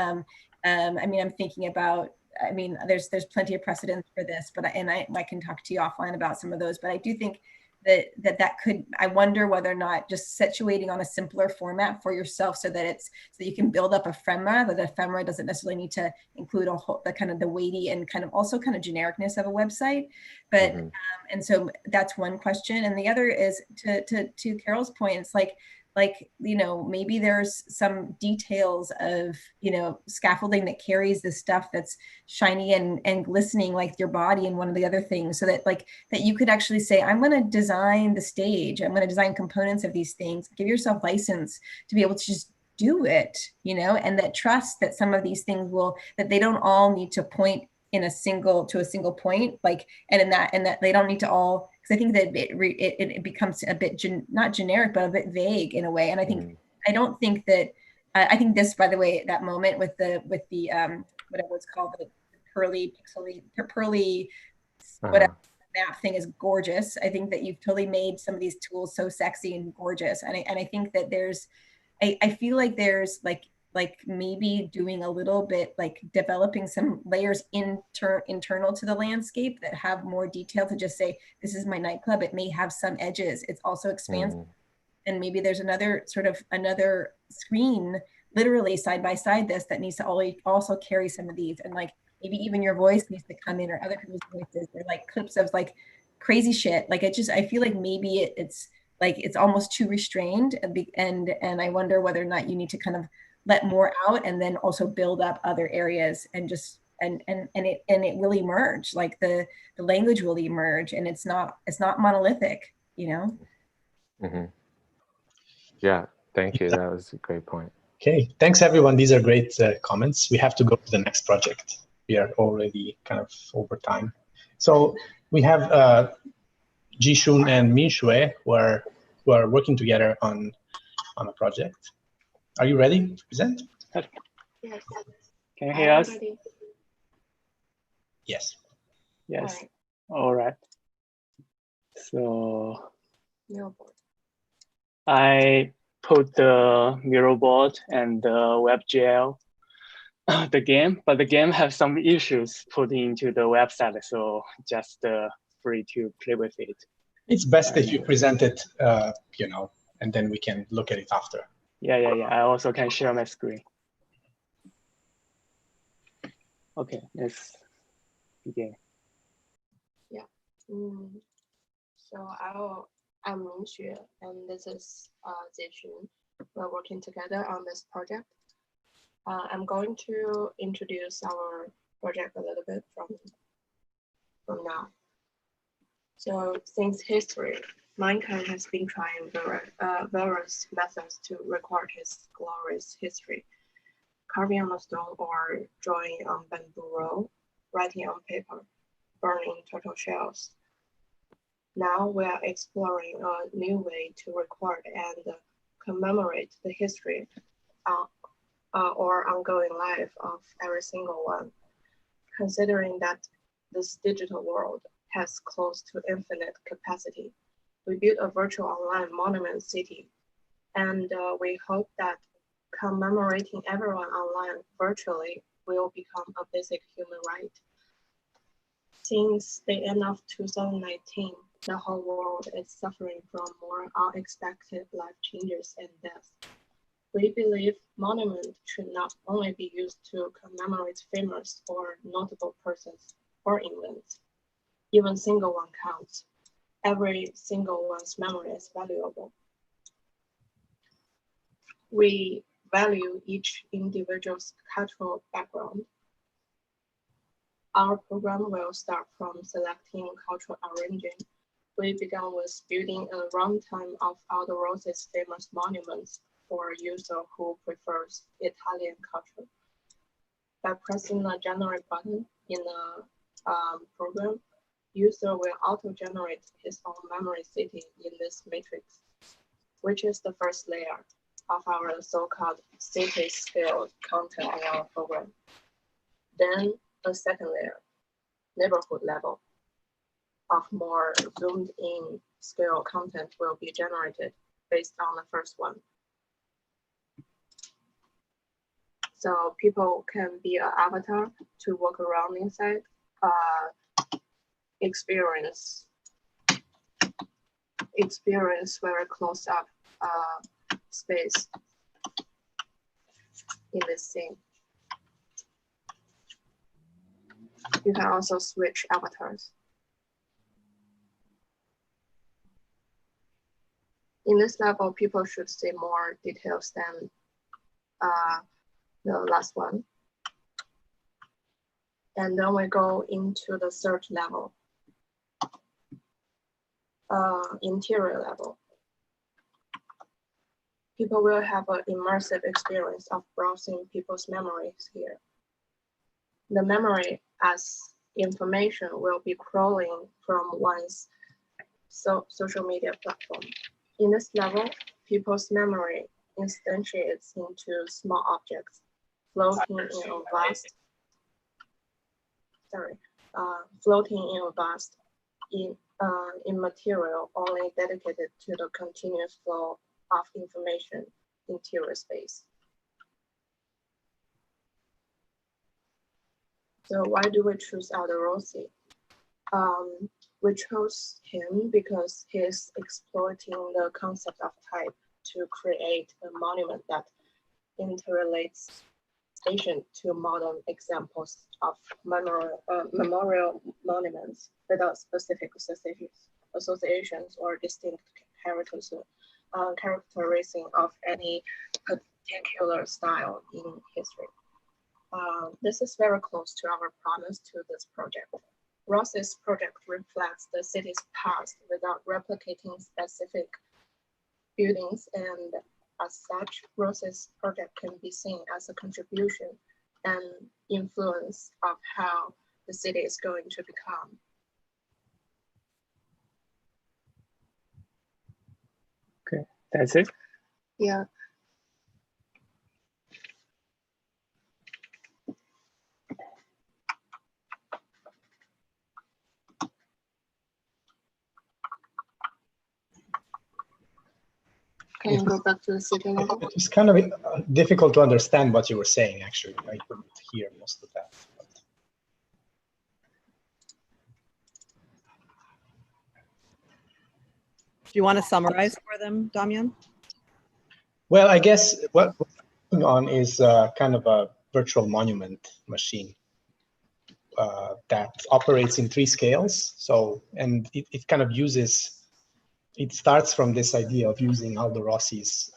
I mean, I'm thinking about, I mean, there's plenty of precedents for this, but I can talk to you offline about some of those, but I do think that could, I wonder whether or not just situating on a simpler format for yourself so that you can build up ephemera, but the ephemera doesn't necessarily need to include a whole, the kind of the weighty and kind of also kind of genericness of a website. But, and so that's one question. And the other is to Carol's point, it's like, you know, maybe there's some details of, you know, scaffolding that carries the stuff that's shiny and glistening like your body and one of the other things, so that like that you could actually say, I'm going to design the stage, I'm going to design components of these things, give yourself license to be able to just do it, you know, and that trust that some of these things will, that they don't all need to point in a single point, like, and that they don't need to all, because I think that it becomes a bit not generic, but a bit vague in a way. And I think I don't think that I think this, by the way, that moment with the whatever it's called, the pearly whatever map thing is gorgeous. I think that you've totally made some of these tools so sexy and gorgeous. And I think that there's I feel like there's like maybe doing a little bit, like developing some layers internal to the landscape that have more detail to just say, this is my nightclub. It may have some edges. It's also expansive. And maybe there's another screen, literally side by side this, that needs to also carry some of these. And like, maybe even your voice needs to come in, or other people's voices. They're like clips of like crazy shit. Like I feel like maybe it's like, it's almost too restrained. And I wonder whether or not you need to kind of let more out and then also build up other areas, and just and it will emerge, like the language will emerge, and it's not monolithic, you know.
Yeah, thank you, that was a great point.
Okay, thanks everyone, these are great comments. We have to go to the next project, we are already kind of over time. So we have Jiexun and Minwue who are working together on a project. Are you ready to present?
Yes.
Can you hear us?
Yes.
Yes. All right. So I put the Mira board and the WebGL, the game, but the game has some issues putting into the website. So just free to play with it.
It's best if you present it, you know, and then we can look at it after.
Yeah. I also can share my screen. Okay, let's begin.
Yeah. So I'm Minwue, and this is Jiexun. We're working together on this project. I'm going to introduce our project a little bit from now. So since history, mankind has been trying various methods to record his glorious history, carving on a stone or drawing on bamboo roll, writing on paper, burning turtle shells. Now we are exploring a new way to record and commemorate the history or ongoing life of every single one, considering that this digital world has close to infinite capacity. We built a virtual online monument city, and we hope that commemorating everyone online virtually will become a basic human right. Since the end of 2019, the whole world is suffering from more unexpected life changes and deaths. We believe monuments should not only be used to commemorate famous or notable persons or events. Even single one counts. Every single one's memory is valuable. We value each individual's cultural background. Our program will start from selecting cultural origin. We began with building a runtime of all the world's famous monuments for a user who prefers Italian culture. By pressing the generate button in the program, user will auto-generate his own memory city in this matrix, which is the first layer of our so-called city scale content in our program. Then a second layer, neighborhood level, of more zoomed in scale content will be generated based on the first one. So people can be an avatar to walk around inside, experience experience very close up space in this scene. You can also switch avatars. In this level, people should see more details than the last one. And then we go into the third level, interior level. People will have an immersive experience of browsing people's memories here. The memory as information will be crawling from one's social media platform. In this level, people's memory instantiates into small objects floating in a vast, in material only dedicated to the continuous flow of information interior space. So why do we choose Aldo Rossi? We chose him because he's exploiting the concept of type to create a monument that interrelates ancient to modern examples of memorial monuments without specific associations or distinct characterizing of any particular style in history. This is very close to our promise to this project. Rossi's project reflects the city's past without replicating specific buildings, and as such, Rossi's project can be seen as a contribution and influence of how the city is going to become.
Okay, that's it?
Yeah. Can you go back to the city level?
It's kind of difficult to understand what you were saying, actually. I couldn't hear most of that.
Do you want to summarize for them, Damjan?
Well, I guess what we're working on is kind of a virtual monument machine that operates in 3 scales. So, and it kind of uses, it starts from this idea of using Aldo Rossi's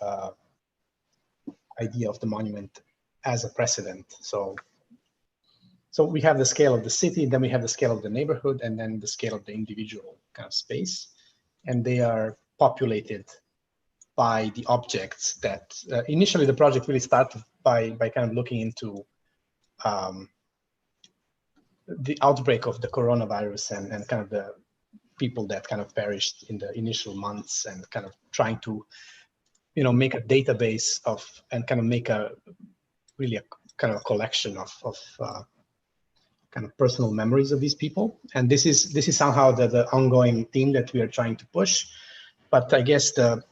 idea of the monument as a precedent. So we have the scale of the city, then we have the scale of the neighborhood, and then the scale of the individual kind of space. And they are populated by the objects that initially the project really started by kind of looking into the outbreak of the coronavirus and kind of the people that kind of perished in the initial months, and kind of trying to, you know, make a database of, and kind of make a really a kind of a collection of kind of personal memories of these people. And this is somehow the ongoing theme that we are trying to push. But I guess the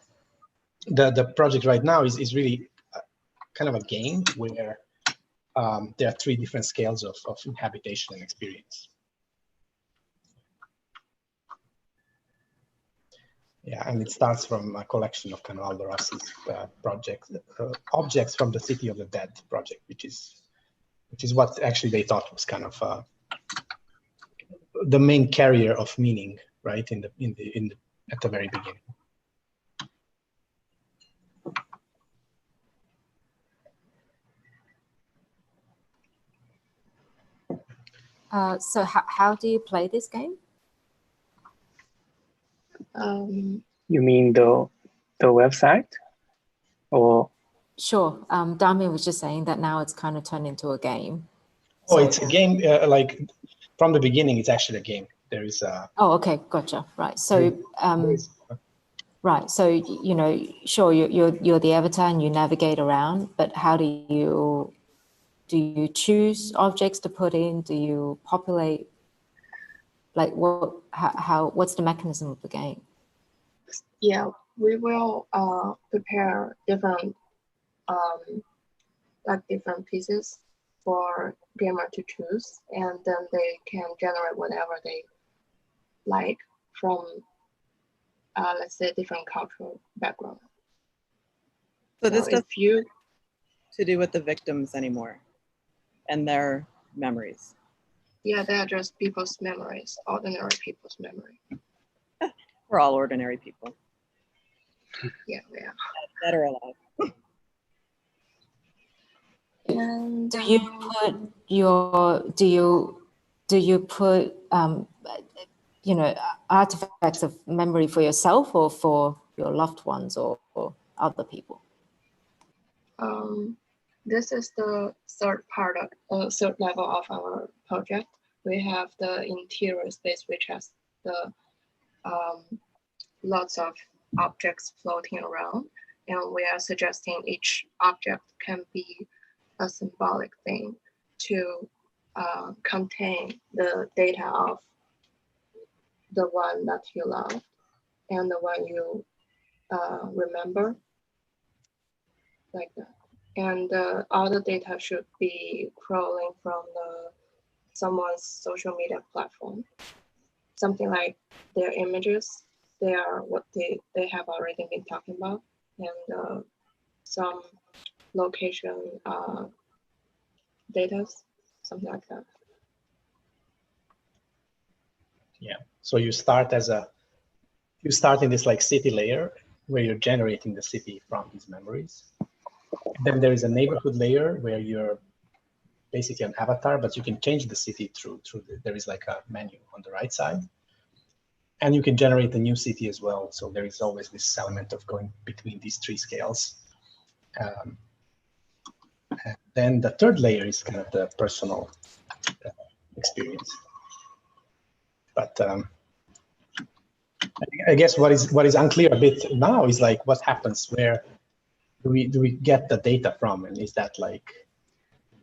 project right now is really kind of a game where there are 3 different scales of habitation and experience. Yeah, and it starts from a collection of kind of Aldo Rossi's projects, objects from the City of the Dead project, which is what actually they thought was kind of the main carrier of meaning, right, at the very beginning.
So how do you play this game?
You mean the website, or?
Sure. Damjan was just saying that now it's kind of turned into a game.
Oh, so, it's a game, like from the beginning, it's actually a game. There is a...
Oh, okay, gotcha. Right. So, right. So, you know, sure, you're the avatar and you navigate around, but how do you choose objects to put in? Do you populate? Like what's the mechanism of the game?
Yeah, we will prepare different different pieces for gamer to choose, and then they can generate whatever they like from let's say, different cultural background.
So this doesn't
if you
to do with the victims anymore and their memories.
Yeah, they are just people's memories, ordinary people's memory.
We're all ordinary people.
Yeah, we are.
Dead or alive.
And do you put your do you put artifacts of memory for yourself or for your loved ones or other people?
This is the third level of our project. We have the interior space, which has the lots of objects floating around, and we are suggesting each object can be a symbolic thing to contain the data of the one that you love and the one you remember, like that. And all the data should be crawling from someone's social media platform. Something like their images, they are what they have already been talking about, and some location data, something like that.
Yeah. So you start in this like city layer where you're generating the city from these memories. Then there is a neighborhood layer where you're basically an avatar, but you can change the city there is like a menu on the right side. And you can generate a new city as well. So there is always this element of going between these three scales. And then the third layer is kind of the personal experience. But I guess what is unclear a bit now is like what happens, where do we get the data from, and is that like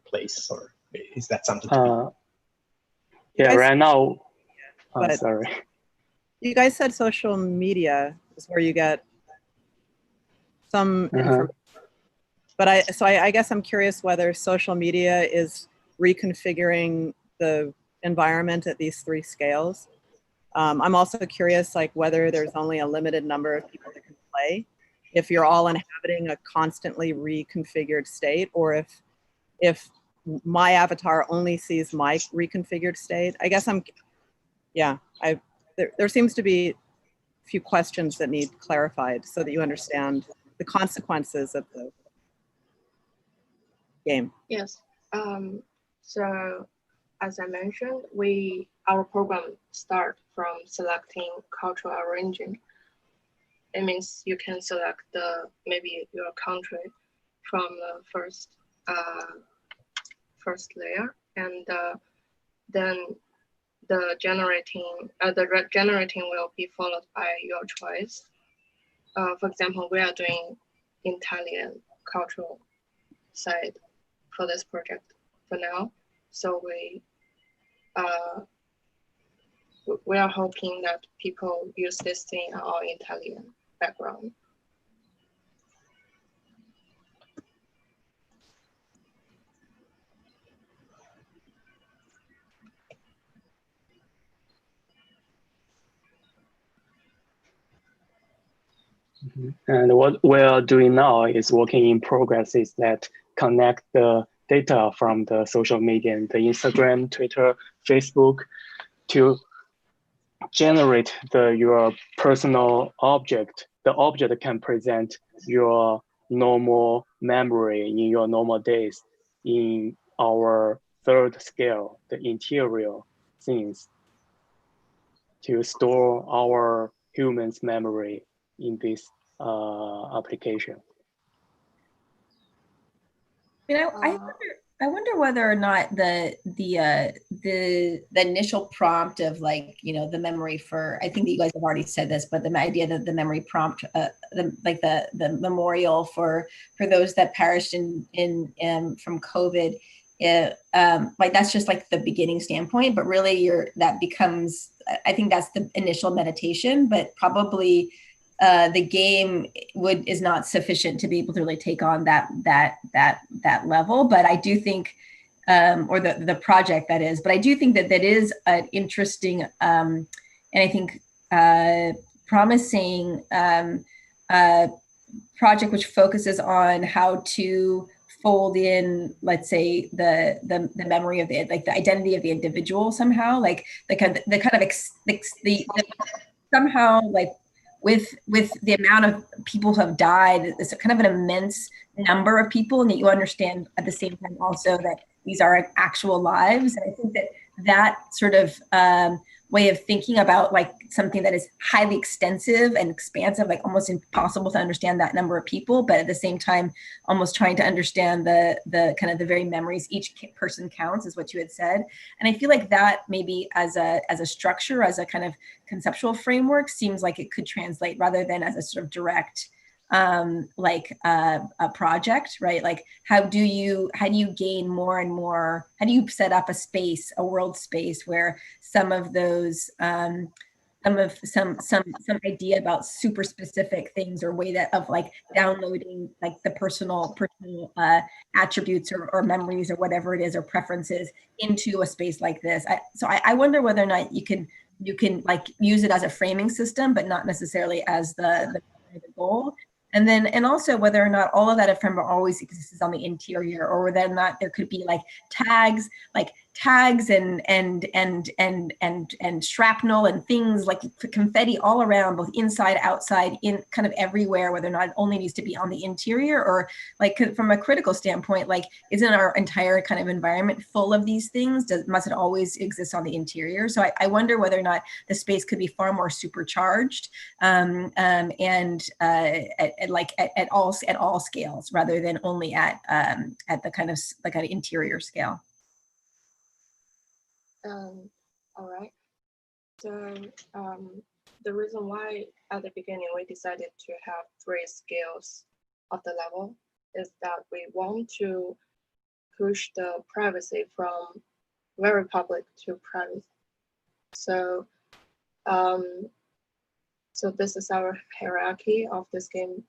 place, or is that something to
yeah, right now,
but
sorry.
You guys said social media is where you get some information. But I guess I'm curious whether social media is reconfiguring the environment at these three scales. I'm also curious like whether there's only a limited number of people that can play, if you're all inhabiting a constantly reconfigured state, or if my avatar only sees my reconfigured state. I guess there seems to be a few questions that need clarified so that you understand the consequences of the game.
Yes. So as I mentioned, our program start from selecting cultural origin. It means you can select maybe your country from the first layer, and then the generating will be followed by your choice. For example, we are doing Italian cultural side for this project for now. So we are hoping that people use this thing in our Italian background.
And what we're doing now is working in progress is that connect the data from the social media, the Instagram, Twitter, Facebook, to generate your personal object. The object can present your normal memory in your normal days in our third scale, the interior things, to store our human's memory in this application.
I wonder whether or not the initial prompt of like, the memory for, I think that you guys have already said this, but the idea that the memory prompt, the memorial for those that perished from COVID, like that's just like the beginning standpoint, but really that becomes, I think that's the initial meditation, but probably the game is not sufficient to be able to really take on that level. But I do think, or the project that is, but I do think that is an interesting, and I think promising project which focuses on how to fold in, let's say, the memory of the identity of the individual somehow, like somehow, like with the amount of people who have died, it's kind of an immense number of people, and that you understand at the same time also that these are actual lives. And I think that sort of way of thinking about like something that is highly extensive and expansive, like almost impossible to understand that number of people, but at the same time, almost trying to understand the kind of the very memories each person counts, is what you had said. And I feel like that maybe as a structure, as a kind of conceptual framework, seems like it could translate rather than as a sort of direct like a project, right? Like how do you gain more and more, how do you set up a space, a world space where some of those some idea about super specific things, or way that of like downloading like the personal attributes or memories or whatever it is, or preferences into a space like this. So I wonder whether or not you can like use it as a framing system, but not necessarily as the goal. And also whether or not all of that ephemera always exists on the interior, or whether or not there could be like tags and shrapnel and things like confetti all around, both inside, outside, in kind of everywhere, whether or not it only needs to be on the interior, or like from a critical standpoint, like isn't our entire kind of environment full of these things? Must it always exist on the interior? So I wonder whether or not the space could be far more supercharged at all scales, rather than only at the kind of like an interior scale.
All right. So the reason why at the beginning we decided to have 3 scales of the level is that we want to push the privacy from very public to private. So so this is our hierarchy of this game.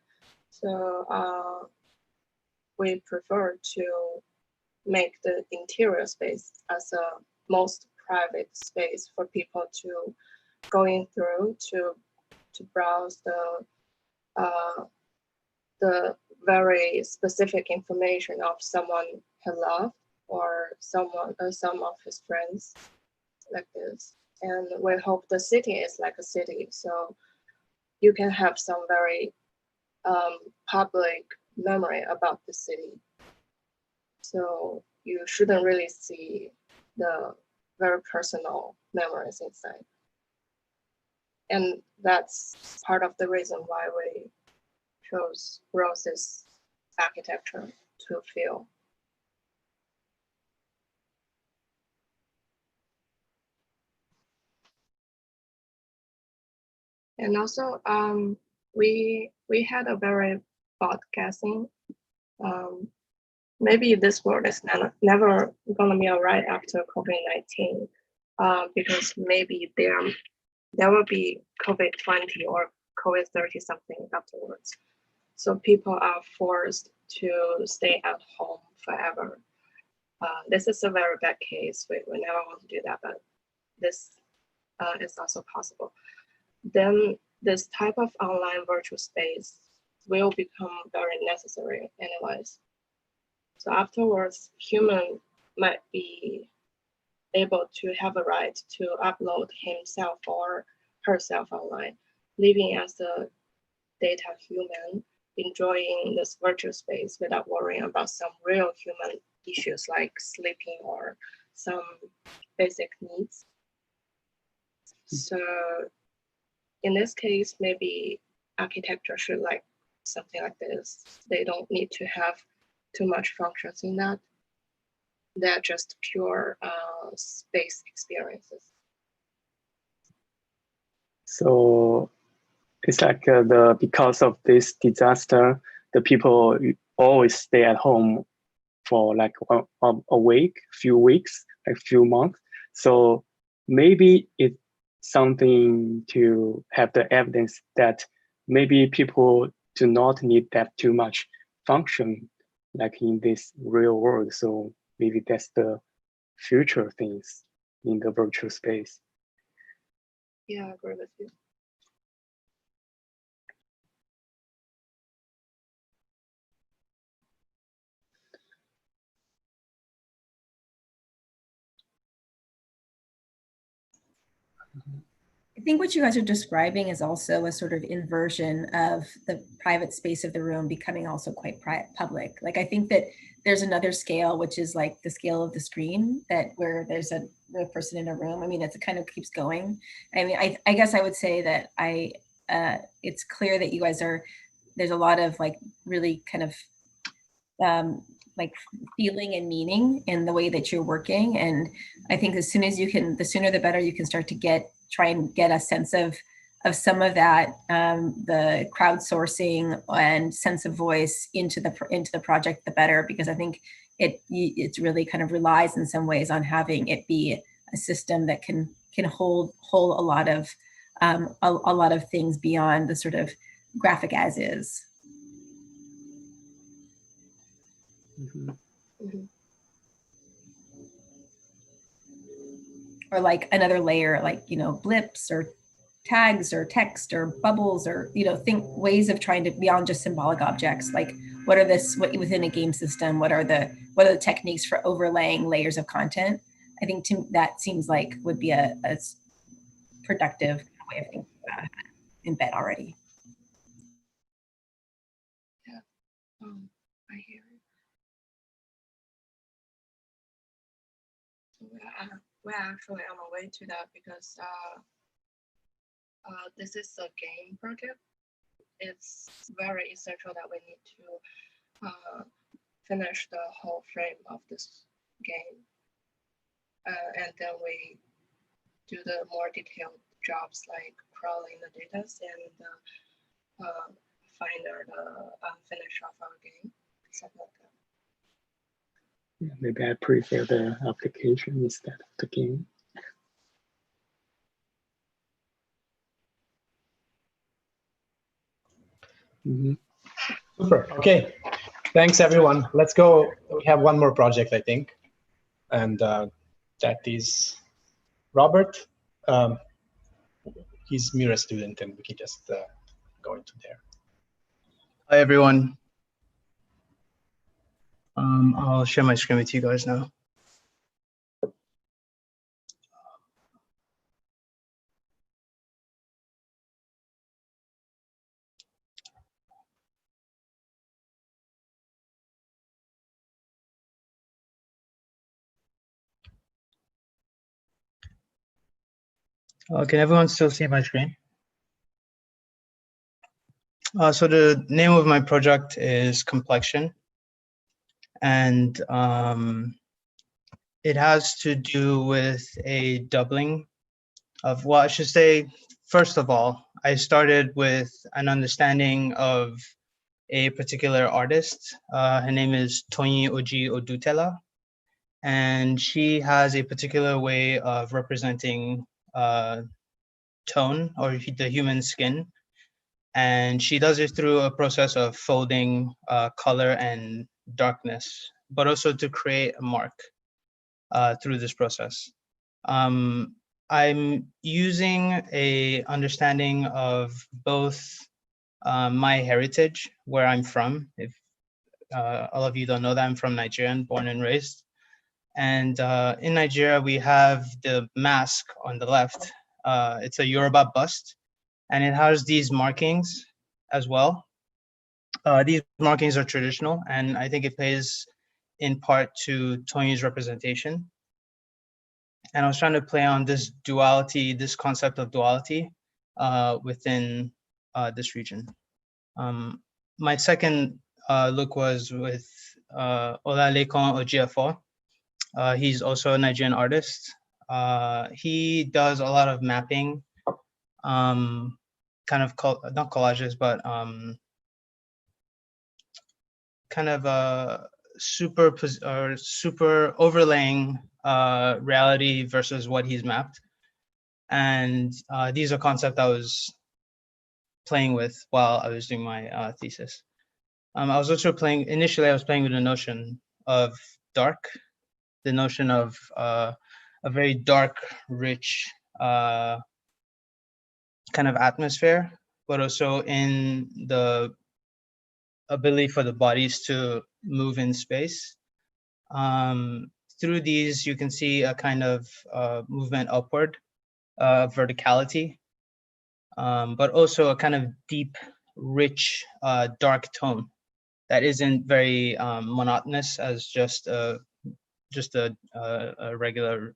So we prefer to make the interior space as a most private space for people to going through to browse the very specific information of someone he loved, or some of his friends, like this. And we hope the city is like a city, so you can have some very public memory about the city. So you shouldn't really see the very personal memories inside. And that's part of the reason why we chose Rose's architecture to feel. And also, we had a very bold guessing. Maybe this world is never gonna be alright after COVID-19, because maybe there will be COVID-20 or COVID-30 something afterwards. So people are forced to stay at home forever. This is a very bad case. We never want to do that, but this is also possible. Then this type of online virtual space will become very necessary anyways. So afterwards, human might be able to have a right to upload himself or herself online, living as a data human, enjoying this virtual space without worrying about some real human issues like sleeping or some basic needs. So in this case, maybe architecture should like something like this. They don't need to have too much functions in that. They're just pure space experiences.
So it's like because of this disaster, the people always stay at home for like a week, few weeks, a few months. So maybe it's something to have the evidence that maybe people do not need that too much function like in this real world. So maybe that's the future things in the virtual space.
Yeah, I agree with you.
I think what you guys are describing is also a sort of inversion of the private space of the room becoming also quite public. Like, I think that there's another scale, which is like the scale of the screen, that where there's a real person in a room. I mean, it kind of keeps going. I mean, I guess I would say that it's clear that you guys there's a lot of like really kind of like feeling and meaning in the way that you're working. And I think as soon as you can, the sooner the better you can start to try and get a sense of some of that, the crowdsourcing and sense of voice into the project, the better, because I think it's really kind of relies in some ways on having it be a system that can hold a lot of things beyond the sort of graphic as is. Or like another layer, like, you know, blips or tags or text or bubbles, or, you know, think ways of trying to beyond just symbolic objects. Like what within a game system, what are the techniques for overlaying layers of content? I think that seems like would be a productive way of thinking about it in bed already.
Yeah, I hear it. We're actually on our way to that because this is a game project. It's very essential that we need to finish the whole frame of this game. And then we do the more detailed jobs like crawling the data and find the finish of our game, something like that.
Yeah, maybe I prefer the application instead of the game.
Super. Okay. Thanks, everyone. Let's go. We have one more project, I think. And that is Robert. He's Mira student, and we can just go into there.
Hi, everyone. I'll share my screen with you guys now. Can everyone still see my screen? So the name of my project is Complexion, and it has to do with a doubling of, well, I should say, first of all, I started with an understanding of a particular artist. Her name is Toyin Oji Odutela, and she has a particular way of representing tone, or the human skin. And she does it through a process of folding color and darkness, but also to create a mark through this process. I'm using a understanding of both my heritage, where I'm from. If all of you don't know that, I'm from Nigeria, born and raised. And in Nigeria, we have the mask on the left. It's a Yoruba bust, and it has these markings as well. These markings are traditional, and I think it pays in part to Tony's representation. And I was trying to play on this duality, this concept of duality within this region. My second look was with Olalekan Ojiafo. He's also a Nigerian artist. He does a lot of mapping, kind of not collages, but kind of super overlaying reality versus what he's mapped. And these are concepts I was playing with while I was doing my thesis. I was also initially I was playing with the notion of dark, the notion of a very dark, rich kind of atmosphere, but also in the ability for the bodies to move in space. Through these, you can see a kind of movement upward verticality, but also a kind of deep, rich, dark tone that isn't very monotonous as just a regular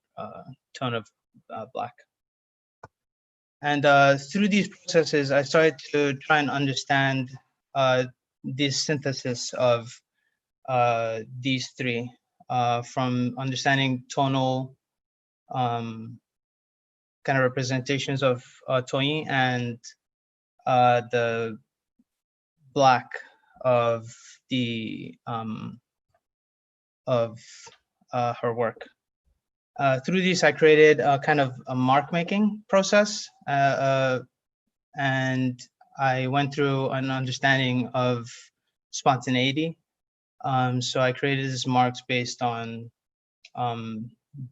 tone of black. And through these processes, I started to try and understand this synthesis of these three, from understanding tonal kind of representations of Toyin and the black of the her work. Through these, I created a kind of a mark making process, and I went through an understanding of spontaneity. So I created these marks based on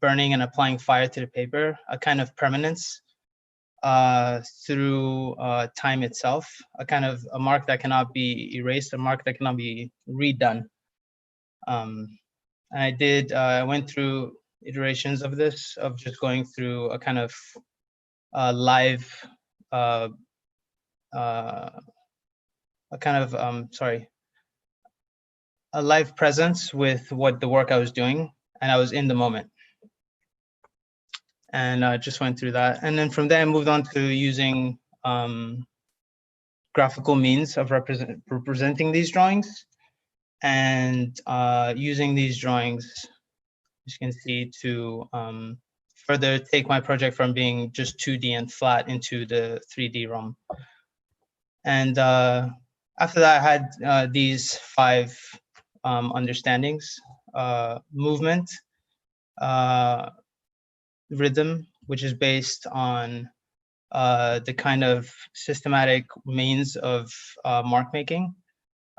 burning and applying fire to the paper, a kind of permanence through time itself, a kind of a mark that cannot be erased, a mark that cannot be redone. I went through iterations of this, of just going through a kind of live, a live presence with what the work I was doing, and I was in the moment. And I just went through that. And then from there, I moved on to using graphical means of representing these drawings, and using these drawings, as you can see, to further take my project from being just 2D and flat into the 3D realm. And after that, I had these 5 understandings: movement, rhythm, which is based on the kind of systematic means of mark making,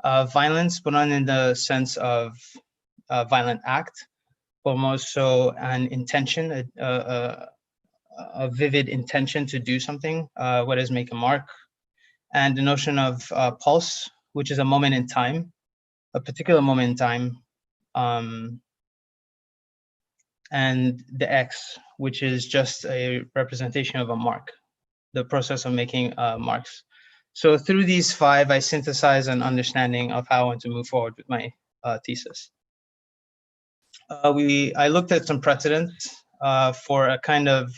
violence, but not in the sense of violent act, but more so an intention, a vivid intention to do something, what is make a mark, and the notion of pulse, which is a moment in time, a particular moment in time, and the X, which is just a representation of a mark, the process of making marks. So through these 5, I synthesize an understanding of how I want to move forward with my thesis. I looked at some precedents for a kind of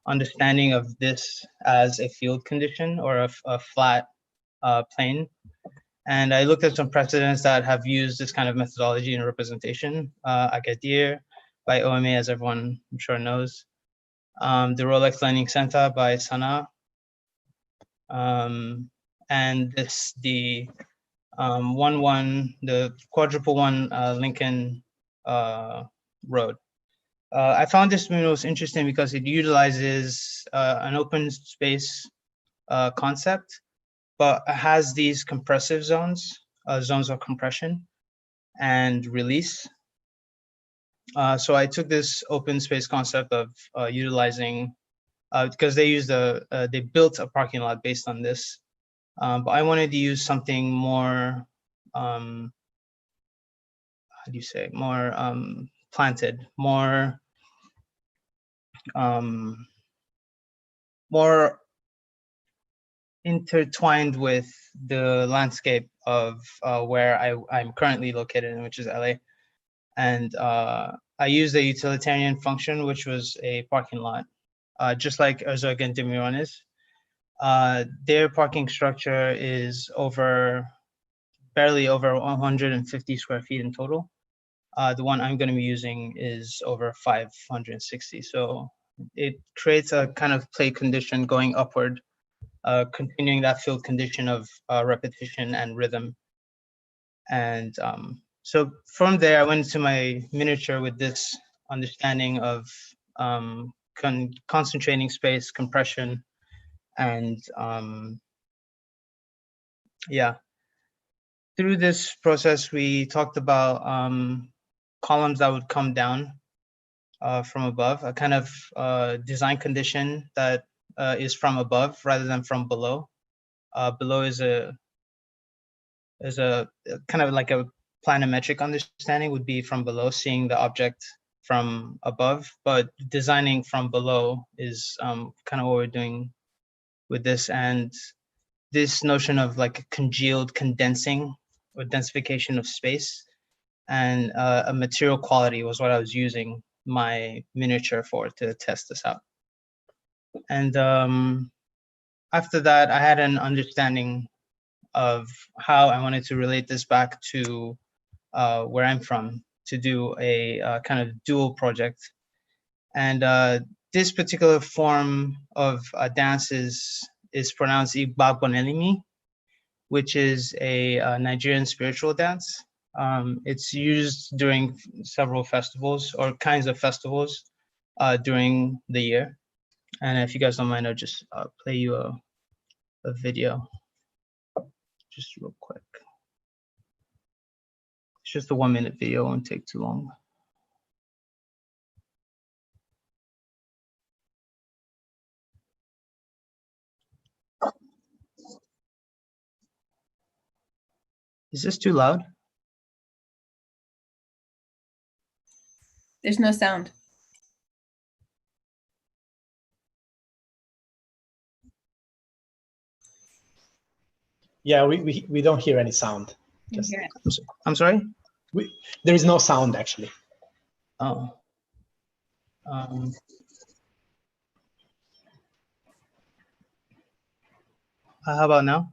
understanding of this as a field condition or a flat plane. And I looked at some precedents that have used this kind of methodology in representation. Agadir by OMA, as everyone I'm sure knows. The Rolex Learning Center by Sana. And the quadruple 1 Lincoln Road. I found this most interesting because it utilizes an open space concept, but it has these compressive zones, zones of compression and release. So I took this open space concept of utilizing, because they built a parking lot based on this, but I wanted to use something more, how do you say, more planted, more intertwined with the landscape of where I'm currently located in, which is LA. And I used a utilitarian function, which was a parking lot, just like Herzog and Demiron is. Their parking structure is barely over 150 square feet in total. The one I'm going to be using is over 560. So it creates a kind of play condition going upward, continuing that field condition of repetition and rhythm. And so from there, I went into my miniature with this understanding of concentrating space, compression, and yeah. Through this process, we talked about columns that would come down from above, a kind of design condition that is from above rather than from below. Below is a kind of like a planimetric understanding, would be from below, seeing the object from above, but designing from below is kind of what we're doing with this. And this notion of like congealed condensing or densification of space and a material quality was what I was using my miniature for to test this out. And after that, I had an understanding of how I wanted to relate this back to where I'm from, to do a kind of dual project. And this particular form of dance is pronounced Igbabonelimi, which is a Nigerian spiritual dance. It's used during several festivals or kinds of festivals during the year. And if you guys don't mind, I'll just play you a video, just real quick. It's just a 1-minute video, won't take too long. Is this too loud?
There's no sound.
Yeah, we don't hear any sound. Just,
I'm sorry?
There is no sound actually.
Oh. How about now?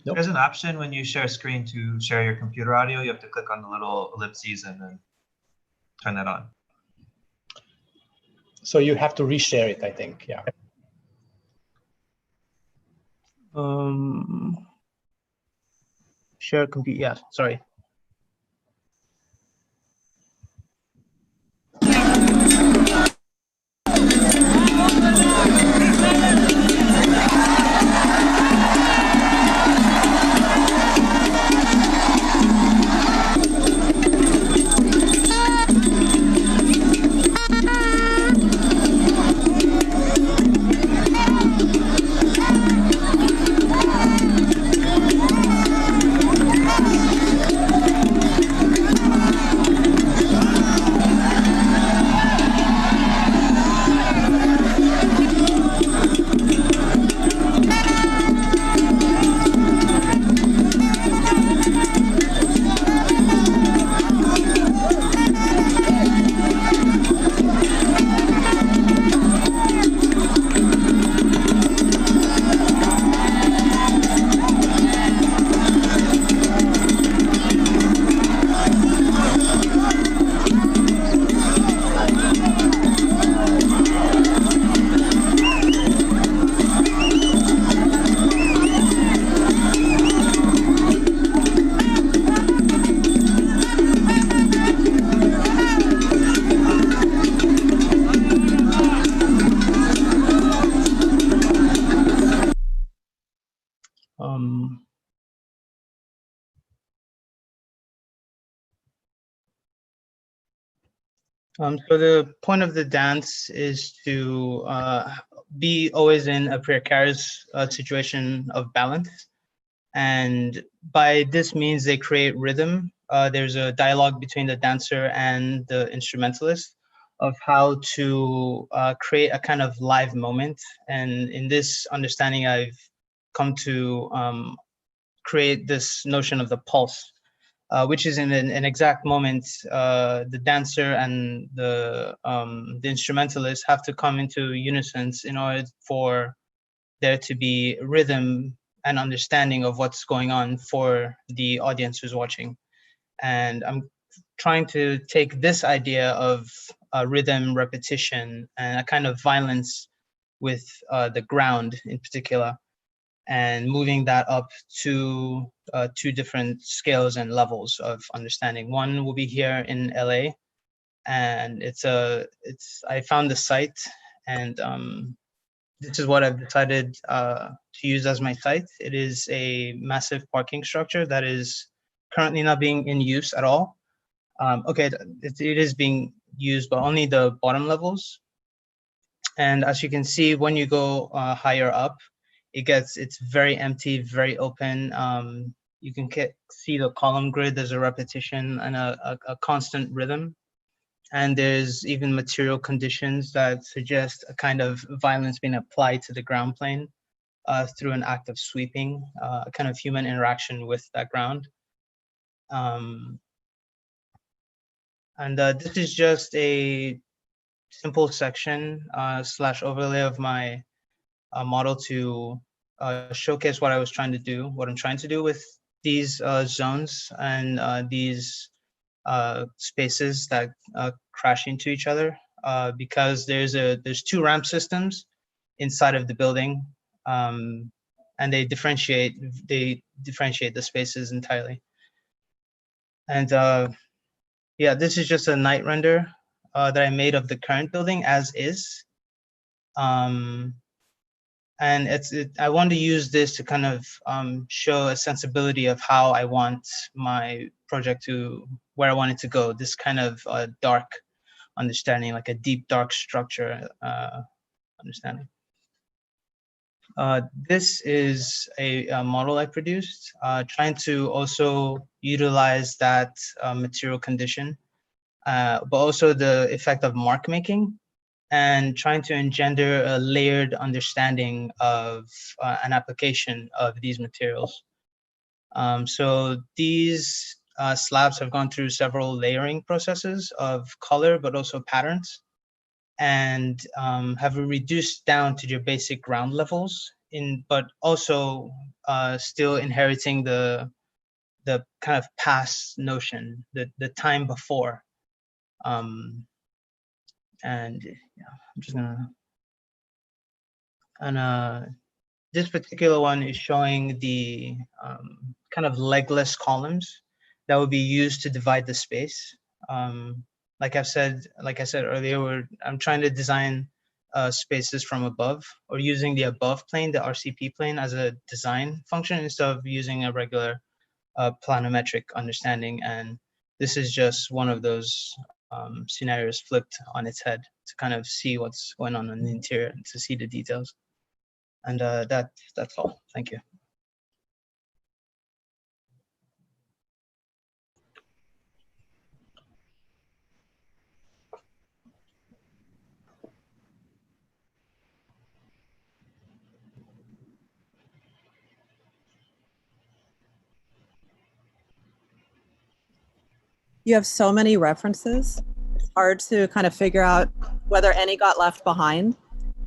Nope.
There's an option when you share screen to share your computer audio. You have to click on the little ellipses and then turn that on.
So you have to reshare it, I think. Yeah.
Share computer. Yeah, sorry. So the point of the dance is to be always in a precarious situation of balance. And by this means, they create rhythm. There's a dialogue between the dancer and the instrumentalist of how to create a kind of live moment. And in this understanding, I've come to create this notion of the pulse, which is in an exact moment, the dancer and the instrumentalist have to come into unison in order for there to be rhythm and understanding of what's going on for the audience who's watching. And I'm trying to take this idea of rhythm, repetition, and a kind of violence with the ground in particular, and moving that up to 2 different scales and levels of understanding. One will be here in LA, and I found the site, and this is what I've decided to use as my site. It is a massive parking structure that is currently not being in use at all. Okay, it is being used, but only the bottom levels. And as you can see, when you go higher up, it's very empty, very open. you can see the column grid. There's a repetition and a constant rhythm. And there's even material conditions that suggest a kind of violence being applied to the ground plane through an act of sweeping, a kind of human interaction with that ground. This is just a simple section slash overlay of my model to showcase what I was trying to do, what I'm trying to do with these zones and these spaces that crash into each other, because there's two ramp systems inside of the building, and they differentiate the spaces entirely. And yeah, this is just a night render that I made of the current building as is. And I want to use this to kind of show a sensibility of how I want my project where I want it to go. This kind of dark understanding, like a deep dark structure understanding. This is a model I produced, trying to also utilize that material condition, but also the effect of mark making, and trying to engender a layered understanding of an application of these materials. So these slabs have gone through several layering processes of color, but also patterns, and have reduced down to your basic ground levels, but also still inheriting the kind of past notion, the time before. And yeah, I'm just gonna, and this particular one is showing the kind of legless columns that would be used to divide the space. Like I said earlier, I'm trying to design spaces from above, or using the above plane, the RCP plane, as a design function instead of using a regular planometric understanding. And this is just one of those scenarios flipped on its head to kind of see what's going on in the interior, to see the details. And that's all. Thank you.
You have so many references. It's hard to kind of figure out whether any got left behind,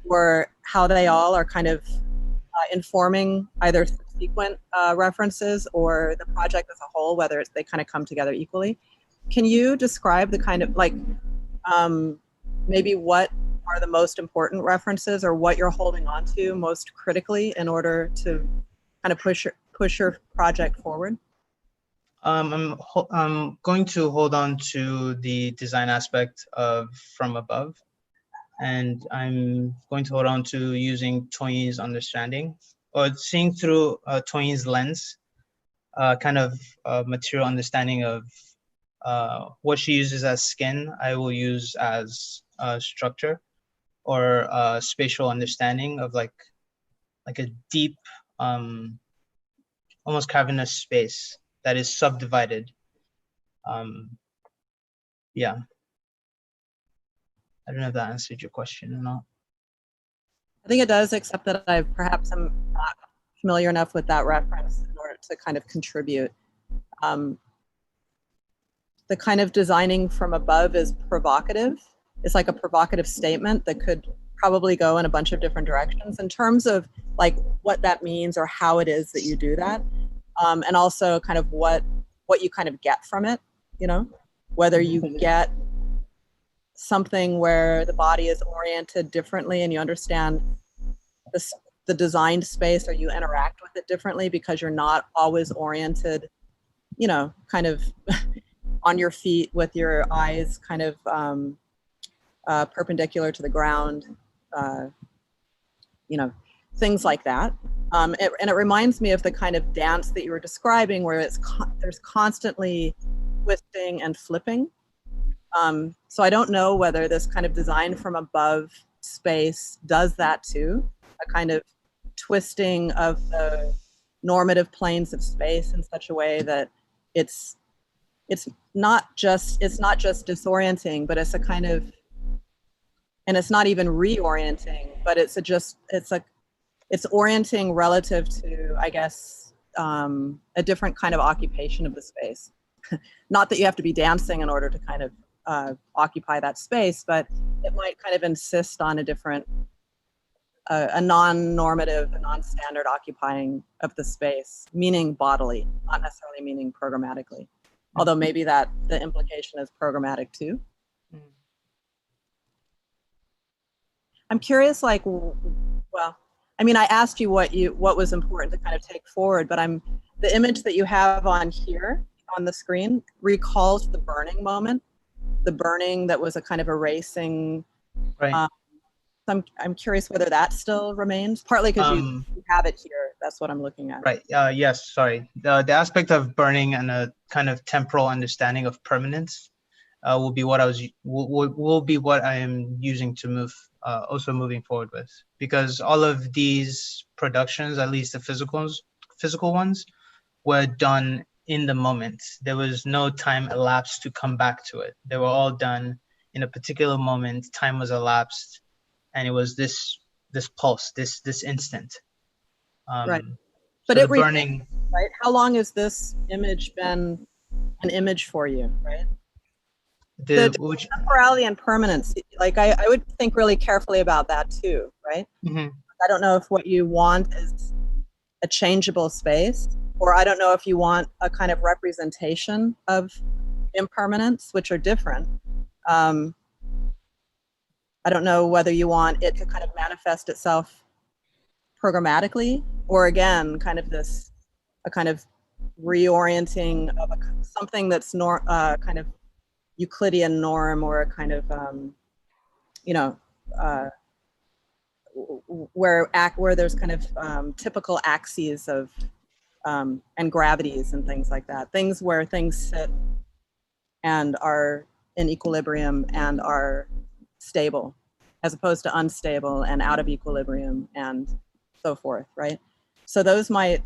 or how they all are kind of informing either subsequent references or the project as a whole, whether they kind of come together equally. Can you describe the kind of, like, maybe what are the most important references, or what you're holding on to most critically in order to kind of push your project forward?
I'm going to hold on to the design aspect of from above, and I'm going to hold on to using Toyin's understanding, or seeing through Toyin's lens, kind of material understanding of what she uses as skin, I will use as structure, or spatial understanding of like a deep, almost cavernous space that is subdivided. Yeah. I don't know if that answered your question or not.
I think it does, except that I perhaps am not familiar enough with that reference in order to kind of contribute. The kind of designing from above is provocative. It's like a provocative statement that could probably go in a bunch of different directions in terms of like what that means, or how it is that you do that. And also kind of what you kind of get from it, you know, whether you get something where the body is oriented differently and you understand the designed space, or you interact with it differently because you're not always oriented, you know, kind of on your feet with your eyes kind of perpendicular to the ground, you know, things like that. And it reminds me of the kind of dance that you were describing, where there's constantly twisting and flipping. So I don't know whether this kind of design from above space does that too, a kind of twisting of the normative planes of space in such a way that it's not just disorienting, but it's a kind of, and it's not even reorienting, but it's orienting relative to, I guess, a different kind of occupation of the space. Not that you have to be dancing in order to kind of occupy that space, but it might kind of insist on a different, a non-normative, a non-standard occupying of the space, meaning bodily, not necessarily meaning programmatically. Although maybe that the implication is programmatic too. I'm curious, like, well, I mean, I asked you what was important to kind of take forward, but the image that you have on here on the screen recalls the burning moment, the burning that was a kind of erasing.
Right.
I'm curious whether that still remains, partly because you have it here. That's what I'm looking at.
Right. Yes. Sorry. The aspect of burning and a kind of temporal understanding of permanence will be what I am using to move. Also moving forward with, because all of these productions, at least the physical ones, were done in the moment. There was no time elapsed to come back to it. They were all done in a particular moment. Time was elapsed, and it was this pulse, this instant.
Right.
But
so
it burning.
Right. How long has this image been an image for you? Right. The temporality and permanence, like I would think really carefully about that too, right?
Mm-hmm.
I don't know if what you want is a changeable space, or I don't know if you want a kind of representation of impermanence, which are different. I don't know whether you want it to kind of manifest itself programmatically, or again, kind of a kind of reorienting of something that's kind of Euclidean norm, or a kind of, where there's kind of typical axes of and gravities and things like that. Things where things sit and are in equilibrium and are stable, as opposed to unstable and out of equilibrium and so forth, right? So those might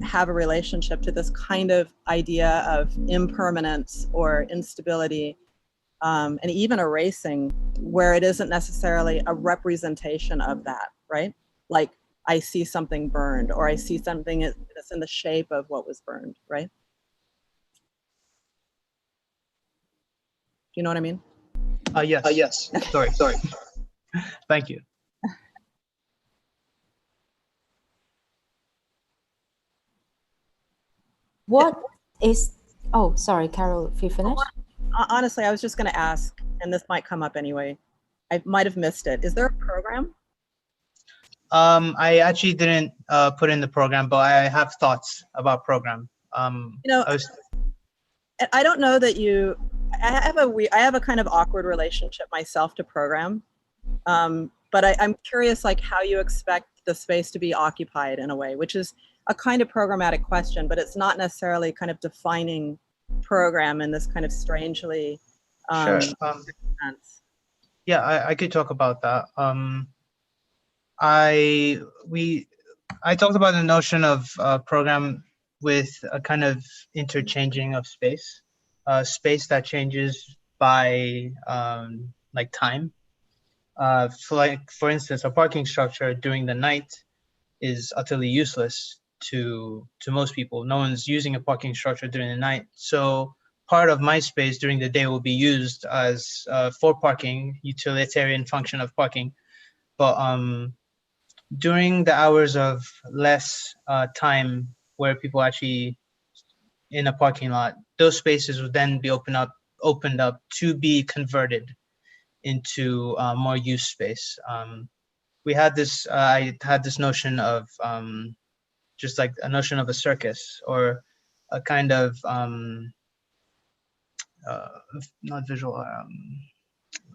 have a relationship to this kind of idea of impermanence or instability, and even erasing, where it isn't necessarily a representation of that, right? Like I see something burned, or I see something that's in the shape of what was burned, right? Do you know what I mean?
Yes. Yes. Sorry. Thank you.
What is, oh, sorry, Karel, if you finished?
Honestly, I was just going to ask, and this might come up anyway. I might have missed it. Is there a program?
I actually didn't put in the program, but I have thoughts about program.
I don't know that I have a kind of awkward relationship myself to program, but I'm curious, like how you expect the space to be occupied in a way, which is a kind of programmatic question, but it's not necessarily kind of defining program in this kind of strangely
sure.
sense.
Yeah, I could talk about that. I talked about the notion of program with a kind of interchanging of space, space that changes by like time. For instance, a parking structure during the night is utterly useless to most people. No one's using a parking structure during the night. So part of my space during the day will be used as for parking, utilitarian function of parking. But during the hours of less time where people actually in a parking lot, those spaces would then be opened up to be converted into more use space. We had this, I had this notion of just like a notion of a circus, or a kind of not visual,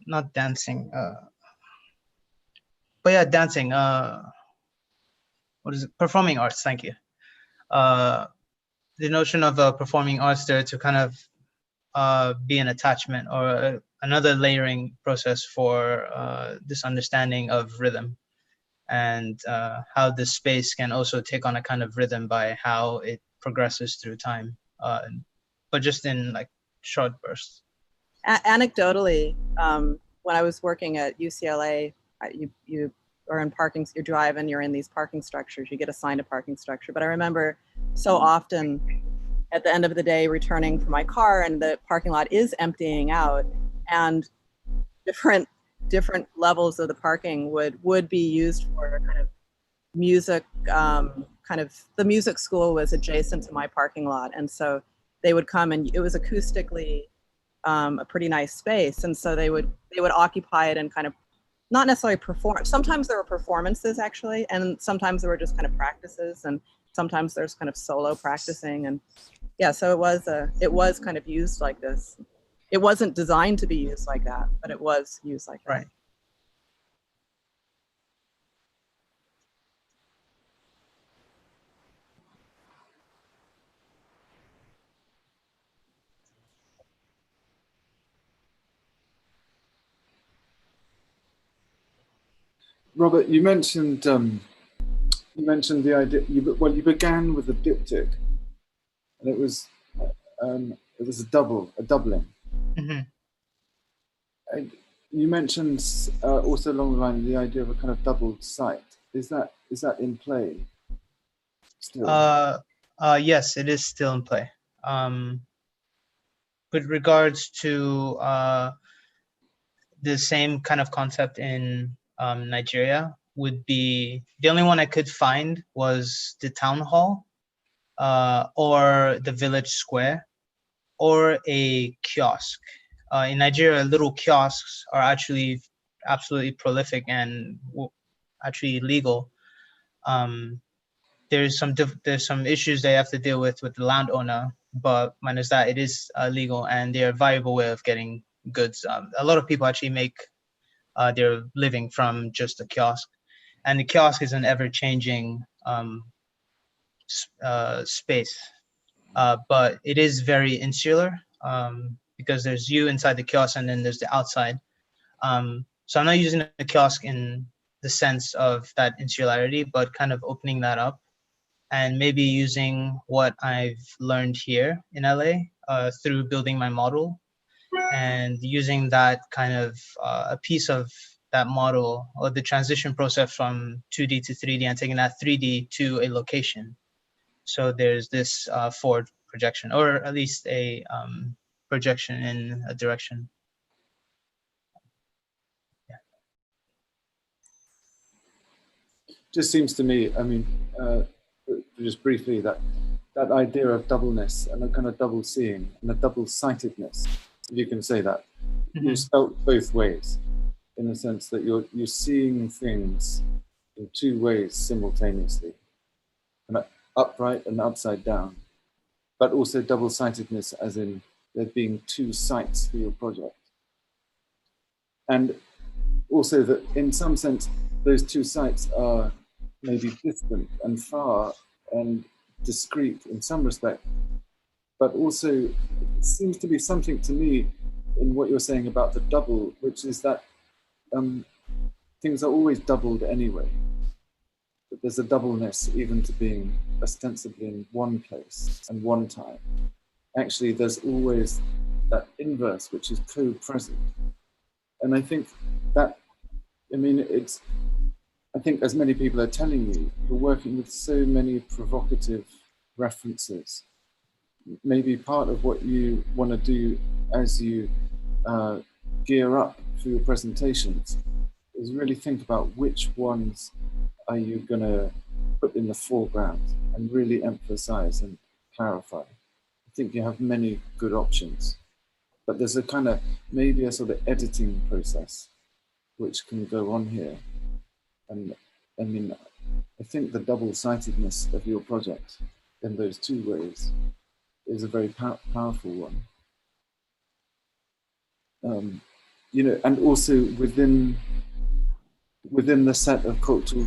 not dancing, but yeah, dancing. What is it? Performing arts. Thank you. The notion of performing arts there to kind of be an attachment, or another layering process for this understanding of rhythm. and how the space can also take on a kind of rhythm by how it progresses through time, but just in like short bursts.
Anecdotally, when I was working at UCLA, you are in parking, you drive and you're in these parking structures, you get assigned a parking structure. But I remember so often at the end of the day returning to my car and the parking lot is emptying out, and different levels of the parking would be used for kind of music, kind of the music school was adjacent to my parking lot. And so they would come, and it was acoustically a pretty nice space. And so they would occupy it and kind of not necessarily perform. Sometimes there were performances actually, and sometimes there were just kind of practices, and sometimes there's kind of solo practicing. And yeah, so it was kind of used like this. It wasn't designed to be used like that, but it was used like that.
Right.
Robert, you mentioned the idea. You began with a diptych, and it was a doubling.
Mm-hmm.
And you mentioned also along the line the idea of a kind of doubled site. Is that in play still?
Yes, it is still in play. With regards to the same kind of concept in Nigeria, would be the only one I could find was the town hall, or the village square, or a kiosk. In Nigeria, little kiosks are actually absolutely prolific and actually legal. There's some issues they have to deal with the landowner, but minus that, it is legal, and they're a viable way of getting goods. A lot of people actually make their living from just a kiosk, and the kiosk is an ever-changing space, but it is very insular, because there's you inside the kiosk and then there's the outside. So I'm not using the kiosk in the sense of that insularity, but kind of opening that up and maybe using what I've learned here in LA through building my model, and using that kind of a piece of that model, or the transition process from 2D to 3D, and taking that 3D to a location. So there's this forward projection, or at least a projection in a direction. Yeah.
Just seems to me, I mean, just briefly, that idea of doubleness and a kind of double seeing and a double-sightedness, if you can say that,
Mm-hmm.
you spelt both ways, in the sense that you're seeing things in two ways simultaneously, and upright and upside down, but also double-sightedness as in there being two sites for your project. And also that in some sense, those two sites are maybe distant and far and discrete in some respect, but also it seems to be something to me in what you're saying about the double, which is that things are always doubled anyway. But there's a doubleness even to being ostensibly in one place and one time. Actually, there's always that inverse, which is co-present. And I think that, I mean, I think as many people are telling you, you're working with so many provocative references. Maybe part of what you want to do as you gear up for your presentations is really think about which ones are you going to put in the foreground and really emphasize and clarify. I think you have many good options, but there's a kind of, maybe a sort of editing process which can go on here. And I mean, I think the double-sightedness of your project in those two ways is a very powerful one. You know, and also within the set of cultural,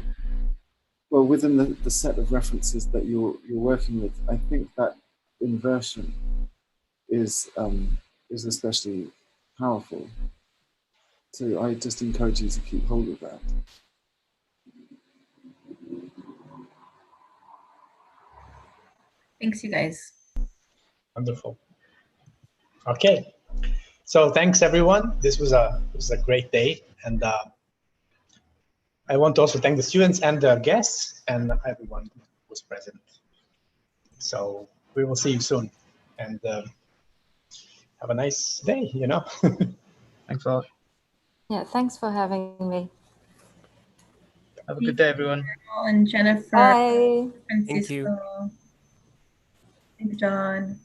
well, within the set of references that you're working with, I think that inversion is especially powerful. So I just encourage you to keep hold of that.
Thanks, you guys.
Wonderful. Okay. So thanks, everyone. This was a great day. And I want to also thank the students and the guests and everyone who was present. So we will see you soon. And have a nice day, you know.
Thanks a lot.
Yeah, thanks for having me.
Have a good day, everyone.
And Jennifer,
Bye.
Francisco.
Thank you.
Thanks, John.